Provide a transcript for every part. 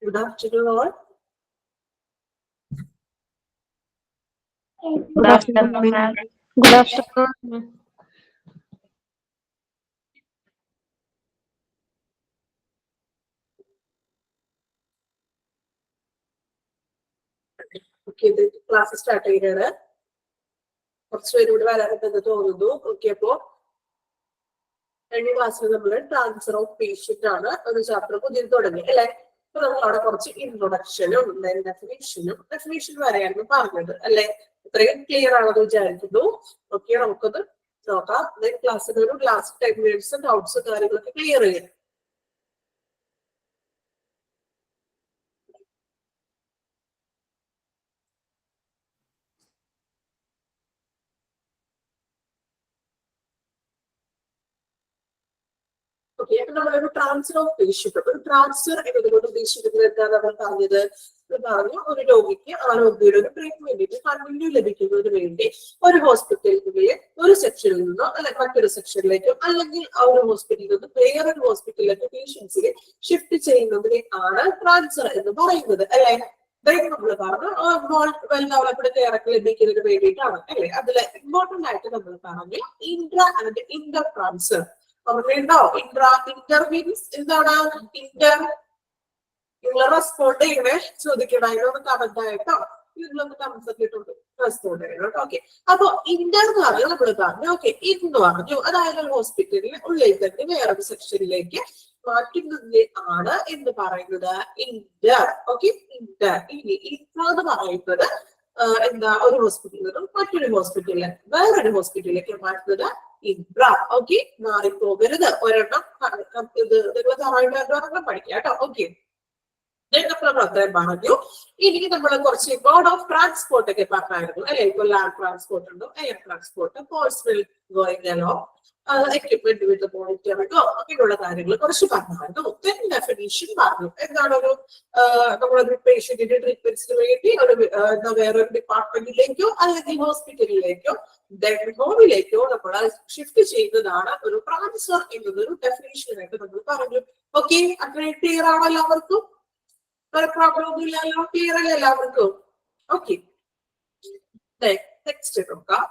Good afternoon, all. Good afternoon, ma'am. Good afternoon. Okay, the class start ചെയ്തത് കുറച്ച് പേര് ഇവിടെ വരാനുണ്ടെന്ന് തോന്നുന്നു. ഓക്കെ, അപ്പോ കഴിഞ്ഞ ക്ലാസ്സിൽ നമ്മൾ ട്രാൻസ്ഫർ ഓഫ് പേഷ്യന്റ് ആണ് ഒരു ചാപ്റ്റർ പുതിയത് തുടങ്ങി അല്ലെ. അപ്പൊ നമ്മൾ അവിടെ കുറച്ച് ഇൻട്രൊഡക്ഷനും ഡെഫിനേഷൻ വരെയാണ് പറഞ്ഞത് അല്ലെ. ഇത്രയും ക്ലിയർ ആണെന്ന് വിചാരിക്കുന്നു. ഓക്കെ, നമുക്കത് നോക്കാം. ക്ലാസ്സിൽ ഒരു ലാസ്റ്റ് 10 മിനിറ്റ്സ് ഡൗട്ട്സ് കാര്യങ്ങളൊക്കെ ക്ലിയർ ചെയ്യാം. ഓക്കെ, അപ്പൊ നമ്മളൊരു ട്രാൻസ്ഫർ ഓഫ് പേഷ്യന്റ്, ഒരു ട്രാൻസ്ഫർ എന്നതുകൊണ്ട് ഉദ്ദേശിക്കുന്നത് എന്താണ് നമ്മൾ പറഞ്ഞത്? പറഞ്ഞു, ഒരു രോഗിക്ക് ആ രോഗിയുടെ ഒരു ട്രീറ്റ്മെന്റിന് കണ്ടിന്യൂ ലഭിക്കുന്നതിന് വേണ്ടി ഒരു ഹോസ്പിറ്റലിലെ ഒരു സെക്ഷനിൽ നിന്നോ അല്ലെ മറ്റൊരു സെക്ഷനിലേക്കോ അല്ലെങ്കിൽ ആ ഒരു ഹോസ്പിറ്റലിൽ നിന്ന് വേറൊരു ഹോസ്പിറ്റലിലേക്ക് പേഷ്യൻസിനെ ഷിഫ്റ്റ് ചെയ്യുന്നതിനെ ആണ് ട്രാൻസ്ഫർ എന്ന് പറയുന്നത് അല്ലെ. നമ്മൾ പറഞ്ഞു വെൽ ഡെവലപ്ഡ് കെയർ ഒക്കെ ലഭിക്കുന്നതിന് വേണ്ടിയിട്ടാണ് അല്ലെ. അതില് ഇമ്പോർട്ടന്റ് ആയിട്ട് നമ്മൾ പറഞ്ഞു ഇൻട്രാ ആൻഡ് ഇന്റർ ട്രാൻസ്ഫർ. ഓർമ്മയുണ്ടോ? ഇന്റർ മീൻസ് എന്താണ്? ഇന്റർ നിങ്ങൾ റെസ്പോണ്ട് ചെയ്യണേ, ചോദിക്കണം. അതിനൊന്ന് കമന്റ് ആയിട്ടോ ഇതിലൊന്ന് കമന്റ്സ് ഒക്കെ ഇട്ടുണ്ട് റെസ്പോണ്ട് ചെയ്യണം. ഓക്കെ, അപ്പൊ ഇന്റർ എന്ന് പറഞ്ഞാൽ നമ്മൾ പറഞ്ഞു. ഓക്കെ, ഇന്ന് പറഞ്ഞു അതായത് ഒരു ഹോസ്പിറ്റലിൽ ഉള്ളിൽ തന്നെ വേറൊരു സെക്ഷനിലേക്ക് മാറ്റുന്നതിനെ ആണ് എന്ന് പറയുന്നത് ഇന്റർ. Okay, Inter. ഇനി ഇന്റർ എന്ന് പറയുന്നത് എന്താ? ഒരു ഹോസ്പിറ്റലിൽ നിന്നും മറ്റൊരു ഹോസ്പിറ്റലിലേക്ക് വേറൊരു ഹോസ്പിറ്റലിലേക്ക് മാറ്റുന്നത് ഇൻട്രാ. ഓക്കെ, മാറിപ്പോകരുത്. ഒരെണ്ണം ഇത് നിങ്ങൾ ഒരെണ്ണം പഠിക്കാം കേട്ടോ. ഓക്കെ, അത്രയും പറഞ്ഞു. ഇനി നമ്മൾ കുറച്ച് മോഡ് ഓഫ് ട്രാൻസ്പോർട്ട് ഒക്കെ പറഞ്ഞായിരുന്നു അല്ലെ. ഇപ്പൊ ലാൻഡ് ട്രാൻസ്പോർട്ട് ഉണ്ട്, എയർ ട്രാൻസ്പോർട്ട്, പേഴ്സണൽ ഗോയിങ് അലോ, എക്യുപ്മെന്റ് വിത്ത് മോണിറ്ററിംഗോ അങ്ങനെയുള്ള കാര്യങ്ങൾ കുറച്ച് പറഞ്ഞായിരുന്നു. ഡെഫിനേഷൻ പറഞ്ഞു. എന്താണ്? ഒരു നമ്മളൊരു പേഷ്യന്റിന്റെ ട്രീറ്റ്മെന്റ്സിന് വേണ്ടി ഒരു വേറൊരു ഡിപ്പാർട്ട്മെന്റിലേക്കോ അല്ലെങ്കിൽ ഹോസ്പിറ്റലിലേക്കോ ഹോമിലേക്കോ നമ്മൾ ഷിഫ്റ്റ് ചെയ്യുന്നതാണ് ഒരു ട്രാൻസ്ഫർ എന്നതൊരു ഡെഫിനേഷൻ ആയിട്ട് നമ്മൾ പറഞ്ഞു. ഓക്കെ, അത്രയും ക്ലിയർ ആണോ എല്ലാവർക്കും? ഒരു പ്രോബ്ലം ഒന്നും ഇല്ലല്ലോ? ക്ലിയർ അല്ലേ എല്ലാവർക്കും? ഓക്കെ, നെക്സ്റ്റ് നോക്കാം.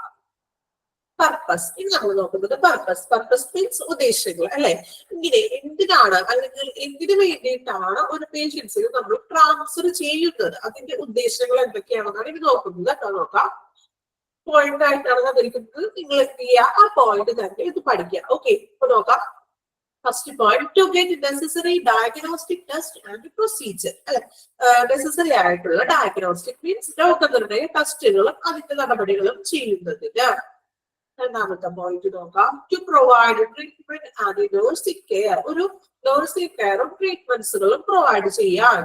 പർപ്പസ്. ഇനി നമ്മൾ നോക്കുന്നത് പർപ്പസ് മീൻസ് ഉദ്ദേശങ്ങൾ അല്ലെ. ഇങ്ങനെ എന്തിനാണ് അല്ലെങ്കിൽ എന്തിനു വേണ്ടിയിട്ടാണ് ഒരു പേഷ്യൻസിന് നമ്മൾ ട്രാൻസ്ഫർ ചെയ്യുന്നത്, അതിന്റെ ഉദ്ദേശങ്ങൾ എന്തൊക്കെയാണെന്നാണ് ഇത് നോക്കുന്നത് കേട്ടോ. നോക്കാം, പോയിന്റ് ആയിട്ടാണ് തന്നിരിക്കുന്നത്. നിങ്ങൾ എന്ത് ചെയ്യുക? ആ പോയിന്റ് തന്നെ ഇത് പഠിക്കുക. ഓക്കെ, ഇപ്പൊ നോക്കാം. First point, to get necessary diagnostic test and procedure അല്ലെ. നെസസറി ആയിട്ടുള്ള ഡയഗ്നോസ്റ്റിക് മീൻസ് രോഗനിർണയ ടെസ്റ്റുകളും അതിന്റെ നടപടികളും ചെയ്യുന്നതിന്. രണ്ടാമത്തെ പോയിന്റ് നോക്കാം, to provide treatment and nursing care, ഒരു നഴ്സിംഗ് കെയറും ട്രീറ്റ്മെന്റ്സുകളും പ്രൊവൈഡ് ചെയ്യാൻ.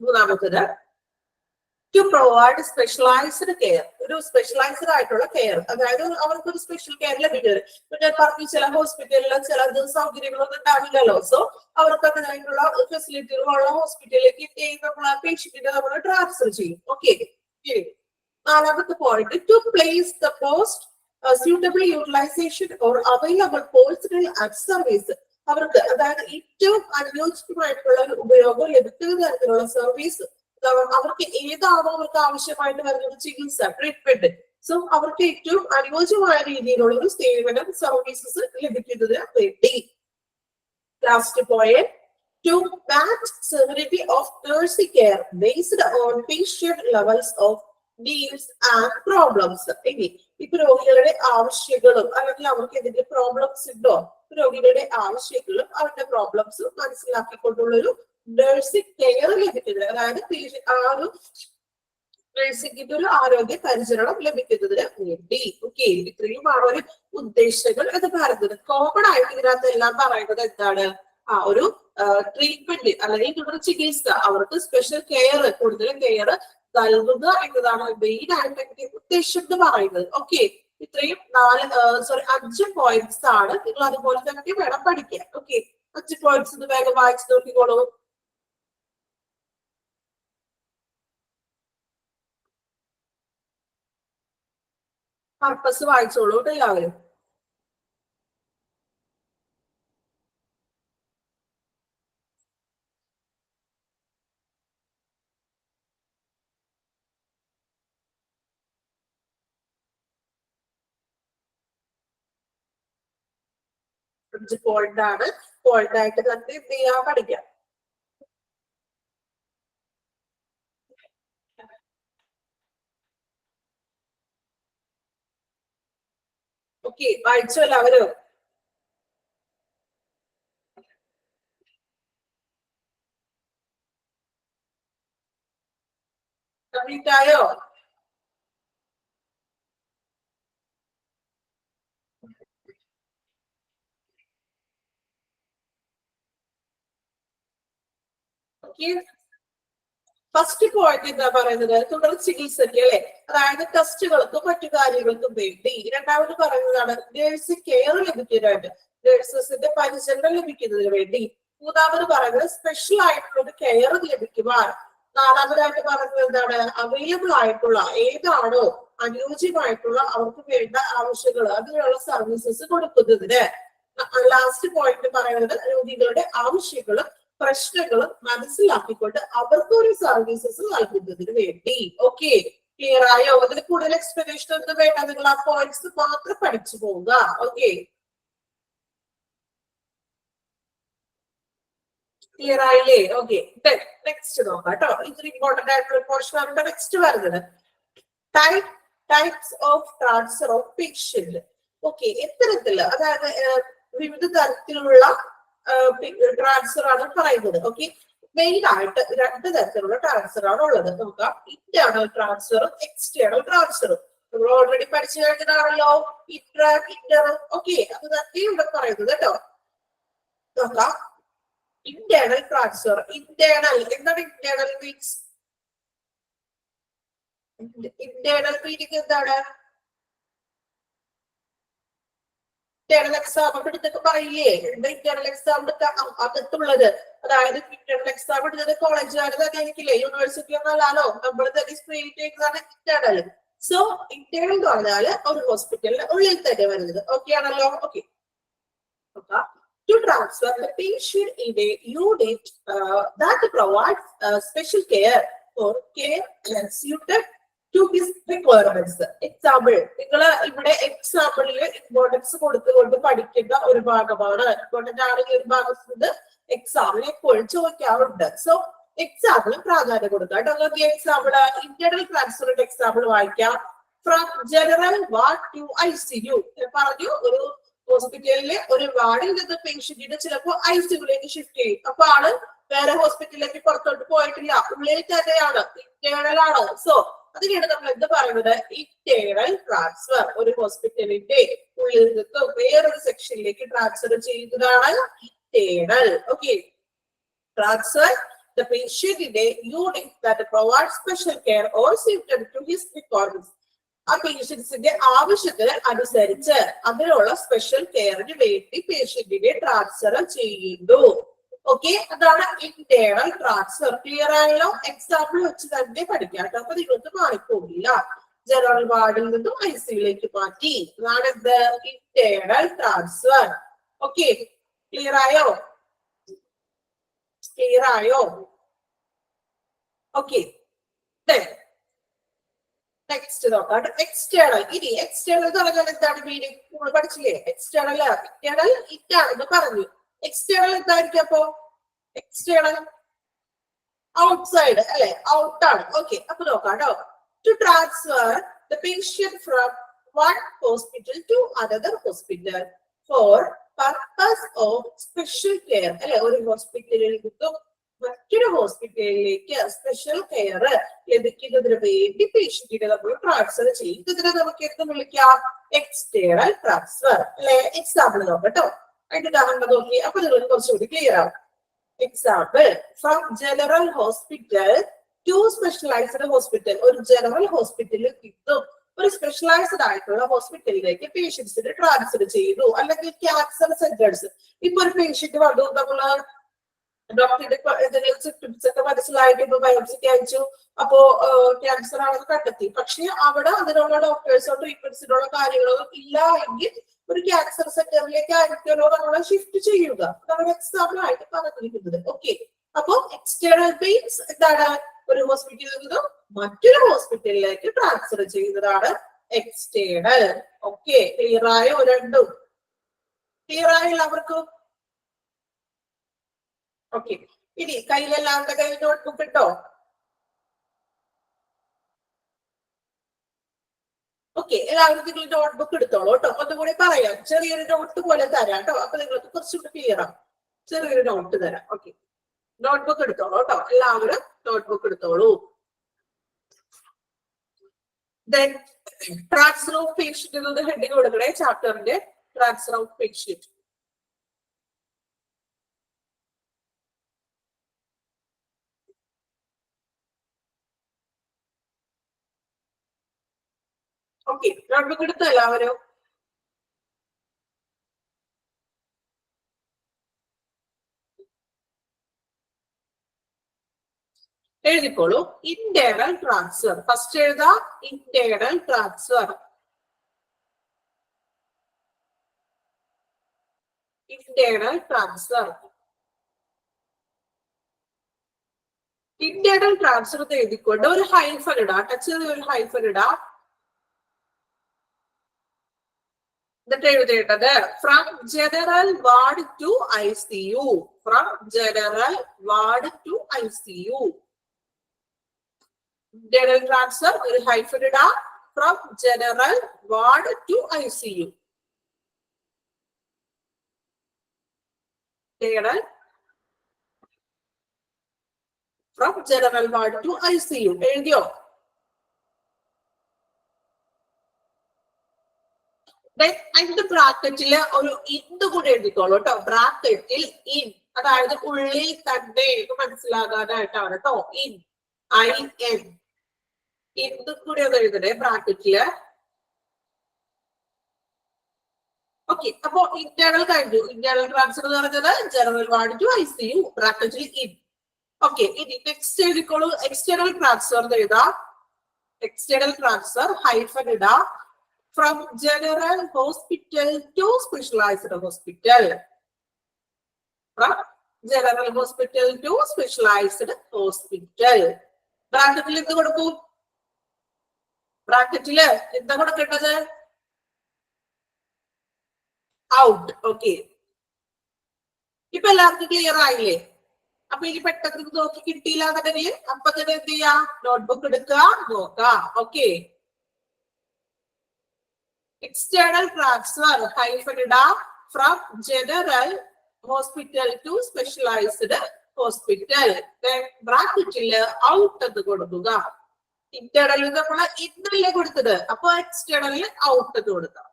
മൂന്നാമത്തത്, ടു പ്രൊവൈഡ് സ്പെഷ്യലൈസ്ഡ് കെയർ, ഒരു സ്പെഷ്യലൈസ്ഡ് ആയിട്ടുള്ള കെയർ, അതായത് അവർക്കൊരു സ്പെഷ്യൽ കെയർ ലഭിക്കുന്നത്. ഞാൻ പറഞ്ഞു ചില ഹോസ്പിറ്റലിൽ ചില സൗകര്യങ്ങളൊന്നും ഉണ്ടാവില്ലല്ലോ. സോ അവർക്ക് അതിനായിട്ടുള്ള ഫെസിലിറ്റികളുള്ള ഹോസ്പിറ്റലിലേക്ക് നമ്മൾ ആ പേഷ്യന്റിനെ നമ്മൾ ട്രാൻസ്ഫർ ചെയ്യും. ഓക്കെ, നാലാമത്തെ point, to place the post suitable utilization or available personnel and service, അവർക്ക് അതായത് ഏറ്റവും അനുയോജ്യമായിട്ടുള്ള ഉപയോഗം ലഭിക്കുന്ന തരത്തിലുള്ള സർവീസ്, അവർക്ക് ഏതാണോ അവർക്ക് ആവശ്യമായിട്ട് വരുന്ന ചികിത്സ ട്രീറ്റ്മെന്റ്, സോ അവർക്ക് ഏറ്റവും അനുയോജ്യമായ രീതിയിലുള്ള ഒരു സേവനം സർവീസസ് ലഭിക്കുന്നതിന് വേണ്ടി. Last point, to match severity of nursing care based on patient levels of needs and problems. ഇനി ഇപ്പൊ രോഗികളുടെ ആവശ്യങ്ങളും അല്ലെങ്കിൽ അവർക്ക് എന്തെങ്കിലും പ്രോബ്ലംസ് ഉണ്ടോ, രോഗികളുടെ ആവശ്യങ്ങളും അവരുടെ പ്രോബ്ലംസും മനസ്സിലാക്കിക്കൊണ്ടുള്ള ഒരു നഴ്സിംഗ് കെയർ ലഭിക്കുന്നത്, അതായത് ആ ഒരു നഴ്സിംഗിന്റെ ഒരു ആരോഗ്യ പരിചരണം ലഭിക്കുന്നതിന് വേണ്ടി. ഓക്കെ, ഇത്രയുമാണ് ഒരു ഉദ്ദേശങ്ങൾ എന്ന് പറയുന്നത്. കോമൺ ആയിട്ട് ഇതിനകത്ത് എല്ലാം പറയുന്നത് എന്താണ്? ആ ഒരു ട്രീറ്റ്മെന്റ് അല്ലെങ്കിൽ ഒരു ചികിത്സ, അവർക്ക് സ്പെഷ്യൽ കെയർ, കൂടുതൽ കെയർ നൽകുക എന്നതാണ് മെയിൻ ആയിട്ട് ഉദ്ദേശം എന്ന് പറയുന്നത്. ഓക്കെ, ഇത്രയും 5 പോയിന്റ്സ് ആണ്. നിങ്ങൾ അതുപോലെ തന്നെ വേണം പഠിക്കാൻ. ഓക്കെ, 5 പോയിന്റ്സ് ഒന്ന് വേഗം വായിച്ചു നോക്കിക്കോളൂ. പർപ്പസ് വായിച്ചോളൂ എല്ലാവരും. പോയിന്റ് ആണ്. പോയിന്റ് ആയിട്ട് തന്നെ എന്ത് ചെയ്യാൻ പഠിക്കാം. ഓക്കെ, വായിച്ചു എല്ലാവരും? കംപ്ലീറ്റ് ആയോ? ഫസ്റ്റ് പോയിന്റ് എന്താ പറയുന്നത്? തുടർ ചികിത്സയ്ക്ക് അല്ലെ, അതായത് ടെസ്റ്റുകൾക്കും മറ്റു കാര്യങ്ങൾക്കും വേണ്ടി. രണ്ടാമത് പറയുന്നതാണ് നേഴ്സിംഗ് കെയർ ലഭിക്കാനായിട്ട്, നേഴ്സസിന്റെ പരിചരണം ലഭിക്കുന്നതിന് വേണ്ടി. മൂന്നാമത് പറയുന്നത് സ്പെഷ്യൽ ആയിട്ടുള്ള ഒരു കെയർ ലഭിക്കുവാൻ. നാലാമതായിട്ട് പറയുന്നത് എന്താണ്? അവൈലബിൾ ആയിട്ടുള്ള, ഏതാണോ അനുയോജ്യമായിട്ടുള്ള അവർക്ക് വേണ്ട ആവശ്യങ്ങൾ, അതിനുള്ള സർവീസസ് കൊടുക്കുന്നതിന്. ലാസ്റ്റ് പോയിന്റ് പറയുന്നത് രോഗികളുടെ ആവശ്യങ്ങളും പ്രശ്നങ്ങളും മനസ്സിലാക്കിക്കൊണ്ട് അവർക്ക് ഒരു സർവീസസ് നൽകുന്നതിന് വേണ്ടി. ഓക്കെ, ക്ലിയർ ആയോ? അതിന് കൂടുതൽ എക്സ്പ്ലനേഷൻ ഒന്നും വേണ്ട, നിങ്ങൾ ആ പോയിന്റ്സ് മാത്രം പഠിച്ചു പോവുക. ഓക്കെ, ക്ലിയർ ആയില്ലേ? ഓക്കെ, നെക്സ്റ്റ് നോക്കാം കേട്ടോ. ഇതൊരു ഇമ്പോർട്ടന്റ് ആയിട്ടുള്ള പോർഷൻ ആണ് നെക്സ്റ്റ് വരുന്നത്. Types of transfer of patient. Okay, എത്തരത്തില്, അതായത് വിവിധ തരത്തിലുള്ള ട്രാൻസ്ഫർ ആണ് പറയുന്നത്. ഓക്കെ, മെയിൻ ആയിട്ട് രണ്ട് തരത്തിലുള്ള ട്രാൻസ്ഫർ ആണ് ഉള്ളത്. നോക്കാം, ഇന്റേണൽ ട്രാൻസ്ഫറും എക്സ്റ്റേണൽ ട്രാൻസ്ഫറും. നമ്മൾ ഓൾറെഡി പഠിച്ചു കഴിഞ്ഞതാണല്ലോ ഇന്റേണൽ. ഓക്കെ, അത് തന്നെ ഇവിടെ പറയുന്നത് കേട്ടോ. നോക്കാം, ഇന്റേണൽ ട്രാൻസ്ഫർ. ഇന്റേണൽ എന്താണ്? ഇന്റേണൽ മീൻസ്, ഇന്റേണൽ മീനിങ് എന്താണ്? ഇന്റേണൽ എക്സാം ഒക്കെ എടുത്തൊക്കെ പറയില്ലേ, എന്താ ഇന്റേണൽ എക്സാം അകത്തുള്ളത്? അതായത് ഇന്റേണൽ എക്സാം എടുത്തത് കോളേജുകാർ തന്നെ ആയിരിക്കില്ലേ, യൂണിവേഴ്സിറ്റി ഒന്നല്ലോ, നമ്മൾ തന്നെ സ്ക്രീൻ ചെയ്യുന്നതാണ് ഇന്റേണൽ. സോ ഇന്റേണൽ എന്ന് പറഞ്ഞാല് ഒരു ഹോസ്പിറ്റലിന് ഉള്ളിൽ തന്നെ വരുന്നത്. ഓക്കെ ആണല്ലോ? Okay, to transfer the patient in a unit that provides special care or care suited to his requirements. Example, നിങ്ങൾ ഇവിടെ എക്സാമ്പിളില് ഇമ്പോർട്ടൻസ് കൊടുത്തുകൊണ്ട് പഠിക്കേണ്ട ഒരു ഭാഗമാണ്. ഇമ്പോർട്ടന്റ് ആണ് ഈ ഒരു ഭാഗത്ത്, എക്സാമിൽ എപ്പോഴും ചോദിക്കാറുണ്ട്. സോ എക്സാമ്പിൾ പ്രാധാന്യം കൊടുക്കുക കേട്ടോ. നമുക്ക് എക്സാമ്പിൾ ഇന്റേണൽ ട്രാൻസ്ഫറിന്റെ എക്സാമ്പിൾ വായിക്കാം. From general ward to ICU. പറഞ്ഞു, ഒരു ഹോസ്പിറ്റലിലെ ഒരു വാർഡിൽ നിന്ന് പേഷ്യന്റിനെ ചിലപ്പോൾ ICUലേക്ക് ഷിഫ്റ്റ് ചെയ്യും. അപ്പൊ ആള് വേറെ ഹോസ്പിറ്റലിലേക്ക് പുറത്തോട്ട് പോയിട്ടില്ല, ഉള്ളിൽ തന്നെയാണ്, ഇന്റേണൽ ആണ്. സോ അതിനാണ് നമ്മൾ എന്ത് പറയുന്നത്? Internal transfer. ഒരു ഹോസ്പിറ്റലിന്റെ ഉള്ളിൽ നിന്ന് വേറൊരു സെക്ഷനിലേക്ക് ട്രാൻസ്ഫർ ചെയ്യുന്നതാണ് internal. Okay, transfer the patient in a unit that provides special care or suited to his requirements. ആ പേഷ്യൻസിന്റെ ആവശ്യത്തിന് അനുസരിച്ച് അതിനുള്ള സ്പെഷ്യൽ കെയറിന് വേണ്ടി പേഷ്യന്റിനെ ട്രാൻസ്ഫർ ചെയ്യുന്നു. ഓക്കെ, അതാണ് ഇന്റേണൽ ട്രാൻസ്ഫർ. ക്ലിയർ ആയല്ലോ? എക്സാമ്പിൾ വെച്ച് തന്നെ പഠിക്കാം കേട്ടോ, അപ്പൊ നിങ്ങൾക്ക് മാറിപ്പോകില്ല. ജനറൽ വാർഡിൽ നിന്നും ICUലേക്ക് മാറ്റി, അതാണ് എന്ത്? Internal transfer. ഓക്കെ, ക്ലിയർ ആയോ? ക്ലിയർ ആയോ? ഓക്കെ, നെക്സ്റ്റ് നോക്കാം. എക്സ്റ്റേണൽ. ഇനി എക്സ്റ്റേണൽ എന്ന് പറഞ്ഞാൽ എന്താണ് മീനിങ്? നമ്മൾ പഠിച്ചില്ലേ എക്സ്റ്റേണൽ. ഇന്റേണൽ ഇറ്റാണെന്ന് പറഞ്ഞു. എക്സ്റ്റേണൽ എന്തായിരിക്കും അപ്പോ? എക്സ്റ്റേണൽ ഔട്ട്സൈഡ് അല്ലെ, ഔട്ടാണ്. ഓക്കെ, അപ്പൊ നോക്കാം കേട്ടോ. To transfer the patient from one hospital to another hospital for purpose of special care അല്ലെ, ഒരു ഹോസ്പിറ്റലിൽ നിന്നും മറ്റൊരു ഹോസ്പിറ്റലിലേക്ക് സ്പെഷ്യൽ കെയർ ലഭിക്കുന്നതിന് വേണ്ടി പേഷ്യന്റിനെ നമ്മൾ ട്രാൻസ്ഫർ ചെയ്യുന്നതിനെ നമുക്ക് എന്ത് വിളിക്കാം? എക്സ്റ്റേണൽ ട്രാൻസ്ഫർ അല്ലെ. എക്സാമ്പിൾ നോക്കട്ടോ, അതിന്റെ ഉദാഹരണം നോക്കി, അപ്പൊ നിങ്ങൾക്ക് കുറച്ചുകൂടി ക്ലിയർ ആവും. Example, from general hospital to specialised hospital. ഒരു ജനറൽ ഹോസ്പിറ്റലിൽ നിന്നും ഒരു സ്പെഷ്യലൈസ്ഡ് ആയിട്ടുള്ള ഹോസ്പിറ്റലിലേക്ക് പേഷ്യൻസിനെ ട്രാൻസ്ഫർ ചെയ്തു. അല്ലെങ്കിൽ ക്യാൻസർ സെന്റേഴ്സ്. ഇപ്പൊ ഒരു പേഷ്യന്റ് വന്നു, നമ്മള് ഡോക്ടറുടെ സിംറ്റംസ് ഒക്കെ മനസ്സിലായിട്ട് ഇപ്പൊ ബയോപ്സിക്ക് അയച്ചു, അപ്പോ ക്യാൻസർ ആണെന്ന് കണ്ടെത്തി. പക്ഷെ അവിടെ അതിനുള്ള ഡോക്ടേഴ്സോ ട്രീറ്റ്മെന്റ്സിനുള്ള കാര്യങ്ങളോ ഇല്ല എങ്കിൽ ഒരു ക്യാൻസർ സെന്ററിലേക്ക് ആയിരിക്കുമല്ലോ നമ്മളെ ഷിഫ്റ്റ് ചെയ്യുക. നമ്മൾ എക്സാമ്പിൾ ആയിട്ട് പറഞ്ഞിരിക്കുന്നത്. ഓക്കെ, അപ്പൊ എക്സ്റ്റേണൽ മീൻസ് എന്താണ്? ഒരു ഹോസ്പിറ്റലിൽ നിന്നും മറ്റൊരു ഹോസ്പിറ്റലിലേക്ക് ട്രാൻസ്ഫർ ചെയ്യുന്നതാണ് എക്സ്റ്റേണൽ. ഓക്കെ, ക്ലിയർ ആയോ? രണ്ടും ക്ലിയർ ആയില്ല അവർക്കും? ഓക്കെ, ഇനി കയ്യിലെല്ലാവരുടെ കയ്യിൽ നോട്ട്ബുക്ക് ഉണ്ടോ? ഓക്കെ, എല്ലാവരും നിങ്ങൾ നോട്ട്ബുക്ക് എടുത്തോളൂ കേട്ടോ. ഒന്നുകൂടി പറയാം, ചെറിയൊരു നോട്ട് പോലെ തരാം കേട്ടോ. അപ്പൊ നിങ്ങൾക്ക് കുറച്ചുകൂടി ക്ലിയർ ആവും. ചെറിയൊരു നോട്ട് തരാം. ഓക്കെ, നോട്ട്ബുക്ക് എടുത്തോളൂ കേട്ടോ. എല്ലാവരും നോട്ട്ബുക്ക് എടുത്തോളൂ. Then ട്രാൻസ്ഫർ ഓഫ് പേഷ്യന്റ് എന്നത് ഹെഡിങ് കൊടുക്കണേ, ചാപ്റ്ററിന്റെ transfer of patient. Okay, notebook എടുത്തോ എല്ലാവരും? എഴുതിക്കോളൂ. Internal transfer. ഫസ്റ്റ് എഴുതാ internal transfer. Internal transfer. Internal transfer എഴുതിക്കൊണ്ട് ഒരു ഹൈഫൻ ഇടാ. ടച്ച് ചെയ്ത് ഒരു ഹൈഫൻ ഇടാ. എന്നിട്ട് എഴുതേണ്ടത് from general ward to ICU. From general ward to ICU. Internal transfer ഒരു ഹൈഫൻ ഇടാ. From general ward to ICU. From general ward to ICU എഴുതിയോ? അതിന്റെ ബ്രാക്കറ്റില് ഒരു ഇന്ന് കൂടി എഴുതിക്കോളൂ കേട്ടോ. ബ്രാക്കറ്റിൽ ഇൻ, അതായത് ഉള്ളിൽ തന്നെ മനസ്സിലാകാനായിട്ടാണ് കേട്ടോ. ഇൻ, IN, ഇന്നും കൂടി ഒന്ന് എഴുതണേ ബ്രാക്കറ്റില്. ഓക്കെ, അപ്പൊ ഇന്റേണൽ കഴിഞ്ഞു. ഇന്റേണൽ ട്രാൻസ്ഫർ എന്ന് പറഞ്ഞത് ജനറൽ വാർഡ് ടു ICU, ബ്രാക്കറ്റിൽ ഇൻ. ഓക്കെ, ഇനി നെക്സ്റ്റ് എഴുതിക്കോളൂ. എക്സ്റ്റേണൽ ട്രാൻസ്ഫർ എഴുതാ. എക്സ്റ്റേണൽ ട്രാൻസ്ഫർ ഹൈഫൻ ഇടാ. From general hospital to specialised hospital. From general hospital to specialised hospital. ബ്രാക്കറ്റിൽ എന്ത് കൊടുക്കും? ബ്രാക്കറ്റില് എന്താ കൊടുക്കേണ്ടത്? ഔട്ട്. ഓക്കെ, ഇപ്പൊ എല്ലാവർക്കും ക്ലിയർ ആയില്ലേ? അപ്പൊ ഇനി പെട്ടെന്ന് നോക്കി കിട്ടിയില്ല എന്നുണ്ടെങ്കിൽ അപ്പൊ തന്നെ എന്ത് ചെയ്യാ? നോട്ട്ബുക്ക് എടുക്കുക, നോക്കാം. ഓക്കെ, എക്സ്റ്റേണൽ ട്രാൻസ്ഫർ ഹൈഫൻ ഇടാ. From general hospital to specialised hospital. ബ്രാക്കറ്റില് ഔട്ട് എന്ന് കൊടുക്കുക. ഇന്റേണലിൽ നമ്മള് ഇന്നല്ലേ കൊടുത്തത്, അപ്പൊ എക്സ്റ്റേണലിൽ ഔട്ട് എന്ന് കൊടുക്കാം.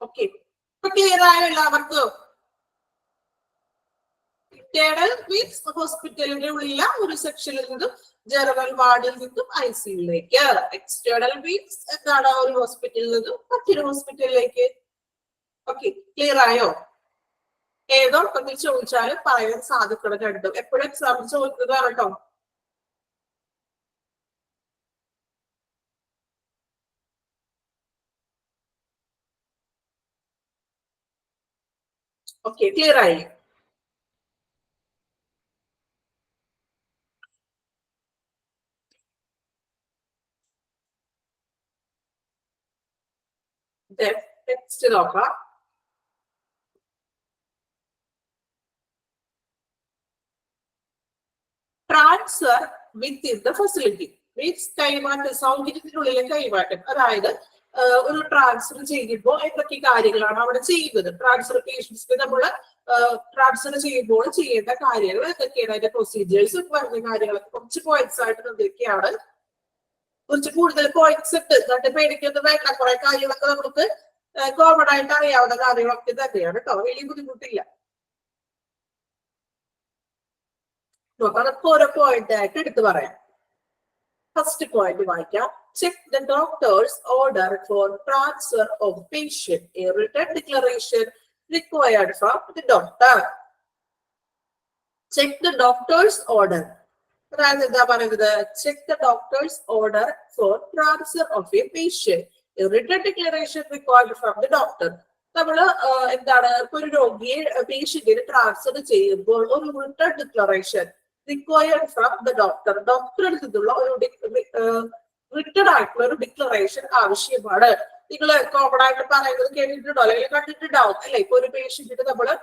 ഓക്കെ, ഇപ്പൊ ക്ലിയർ ആയ എല്ലാവർക്കും? ഇന്റേണൽ മീൻസ് ഹോസ്പിറ്റലിന്റെ ഉള്ളിലെ ഒരു സെക്ഷനിൽ നിന്നും ജനറൽ വാർഡിൽ നിന്നും ICUയിലേക്ക്. എക്സ്റ്റേണൽ മീൻസ് എന്താണ്? ഒരു ഹോസ്പിറ്റലിൽ നിന്നും മറ്റൊരു ഹോസ്പിറ്റലിലേക്ക്. ഓക്കെ, ക്ലിയർ ആയോ? ഏതോ ഒന്നിൽ ചോദിച്ചാലും പറയാൻ സാധിക്കണം രണ്ടും. എപ്പോഴും എക്സാം ചോദിക്കുന്നതാണ് കേട്ടോ. ഓക്കെ, ക്ലിയർ ആയി? നെക്സ്റ്റ് നോക്കാം. Transfer within the facility means കൈമാറ്റം, സൗകര്യത്തിനുള്ളിലെ കൈമാറ്റം. അതായത് ഒരു ട്രാൻസ്ഫർ ചെയ്യുമ്പോൾ എന്തൊക്കെ കാര്യങ്ങളാണ് അവിടെ ചെയ്യുന്നത്? ട്രാൻസ്ഫർ പേഷ്യൻസിന് നമ്മൾ ട്രാൻസ്ഫർ ചെയ്യുമ്പോൾ ചെയ്യേണ്ട കാര്യങ്ങൾ എന്തൊക്കെയാണ്? അതിന്റെ പ്രൊസീജിയേഴ്സ് പറഞ്ഞ കാര്യങ്ങളൊക്കെ കുറച്ച് പോയിന്റ്സ് ആയിട്ട് എന്തൊക്കെയാണ്? കുറച്ച് കൂടുതൽ പോയിന്റ്സ് ഉണ്ട്. എന്നിട്ട് പേടിക്കൊന്നും വേണ്ട. കുറെ കാര്യങ്ങളൊക്കെ നമുക്ക് കോമൺ ആയിട്ട് അറിയാവുന്ന കാര്യങ്ങളൊക്കെ തന്നെയാണ് കേട്ടോ. വലിയ ബുദ്ധിമുട്ടില്ല. അതൊക്കെ ഓരോ പോയിന്റ് ആയിട്ട് എടുത്തു പറയാം. ഫസ്റ്റ് പോയിന്റ് വായിക്കാം. Check the doctor's order for transfer of patient. A written declaration required from the doctor. Check the doctor's order. അതായത് എന്താ പറയുന്നത്? Check the doctor's order for transfer of a patient. A written declaration required from the doctor. നമ്മള് എന്താണ്, ഒരു രോഗിയെ പേഷ്യന്റിന് transfer ചെയ്യുമ്പോൾ ഒരു written declaration required from the doctor. ഡോക്ടറിൽ നിന്നുള്ള ഒരു റിട്ടൺ ആയിട്ടുള്ള ഒരു ഡിക്ലറേഷൻ ആവശ്യമാണ്. നിങ്ങൾ കോമൺ ആയിട്ട് പറയുന്നത് കേട്ടിട്ടുണ്ടോ അല്ലെങ്കിൽ കണ്ടിട്ടുണ്ടാവും അല്ലെ? ഇപ്പൊ ഒരു പേഷ്യന്റിന് നമ്മള്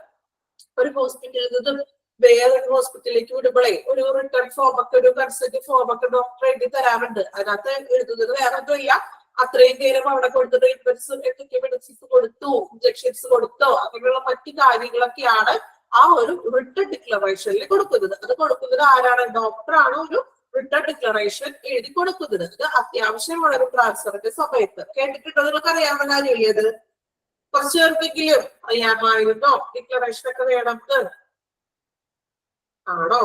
ഒരു ഹോസ്പിറ്റലിൽ നിന്നും വേറൊരു ഹോസ്പിറ്റലിലേക്ക് വിടുമ്പോഴേ ഒരു റിട്ടേൺ ഫോം ഒക്കെ ഒരു കൺസൾട്ട് ഫോം ഒക്കെ ഡോക്ടർ എഴുതി തരാറുണ്ട്. അതിനകത്ത് എഴുതുന്നത് വേറെ ഒന്നുമില്ല, അത്രയും നേരം അവിടെ കൊടുത്ത ട്രീറ്റ്മെന്റ്സ് എന്തൊക്കെ മെഡിസിൻസ് കൊടുത്തു, ഇഞ്ചക്ഷൻസ് കൊടുത്തോ, അങ്ങനെയുള്ള മറ്റു കാര്യങ്ങളൊക്കെയാണ് ആ ഒരു റിട്ടേൺ ഡിക്ലറേഷനിൽ കൊടുക്കുന്നത്. അത് കൊടുക്കുന്നത് ആരാണ്? ഡോക്ടറാണ് ഒരു റിട്ടേൺ ഡിക്ലറേഷൻ എഴുതി കൊടുക്കുന്നത്. ഇത് അത്യാവശ്യമാണ് ഒരു ട്രാൻസ്ഫറിന്റെ സമയത്ത്. കേട്ടിട്ടുണ്ടോ? നിങ്ങൾക്ക് അറിയാവുന്ന കാര്യമില്ലേ അത്? കുറച്ചു പേർക്കെങ്കിലും അറിയാമായിരുന്നോ ഡിക്ലറേഷൻ ഒക്കെ വേണമെന്ന്? ആണോ?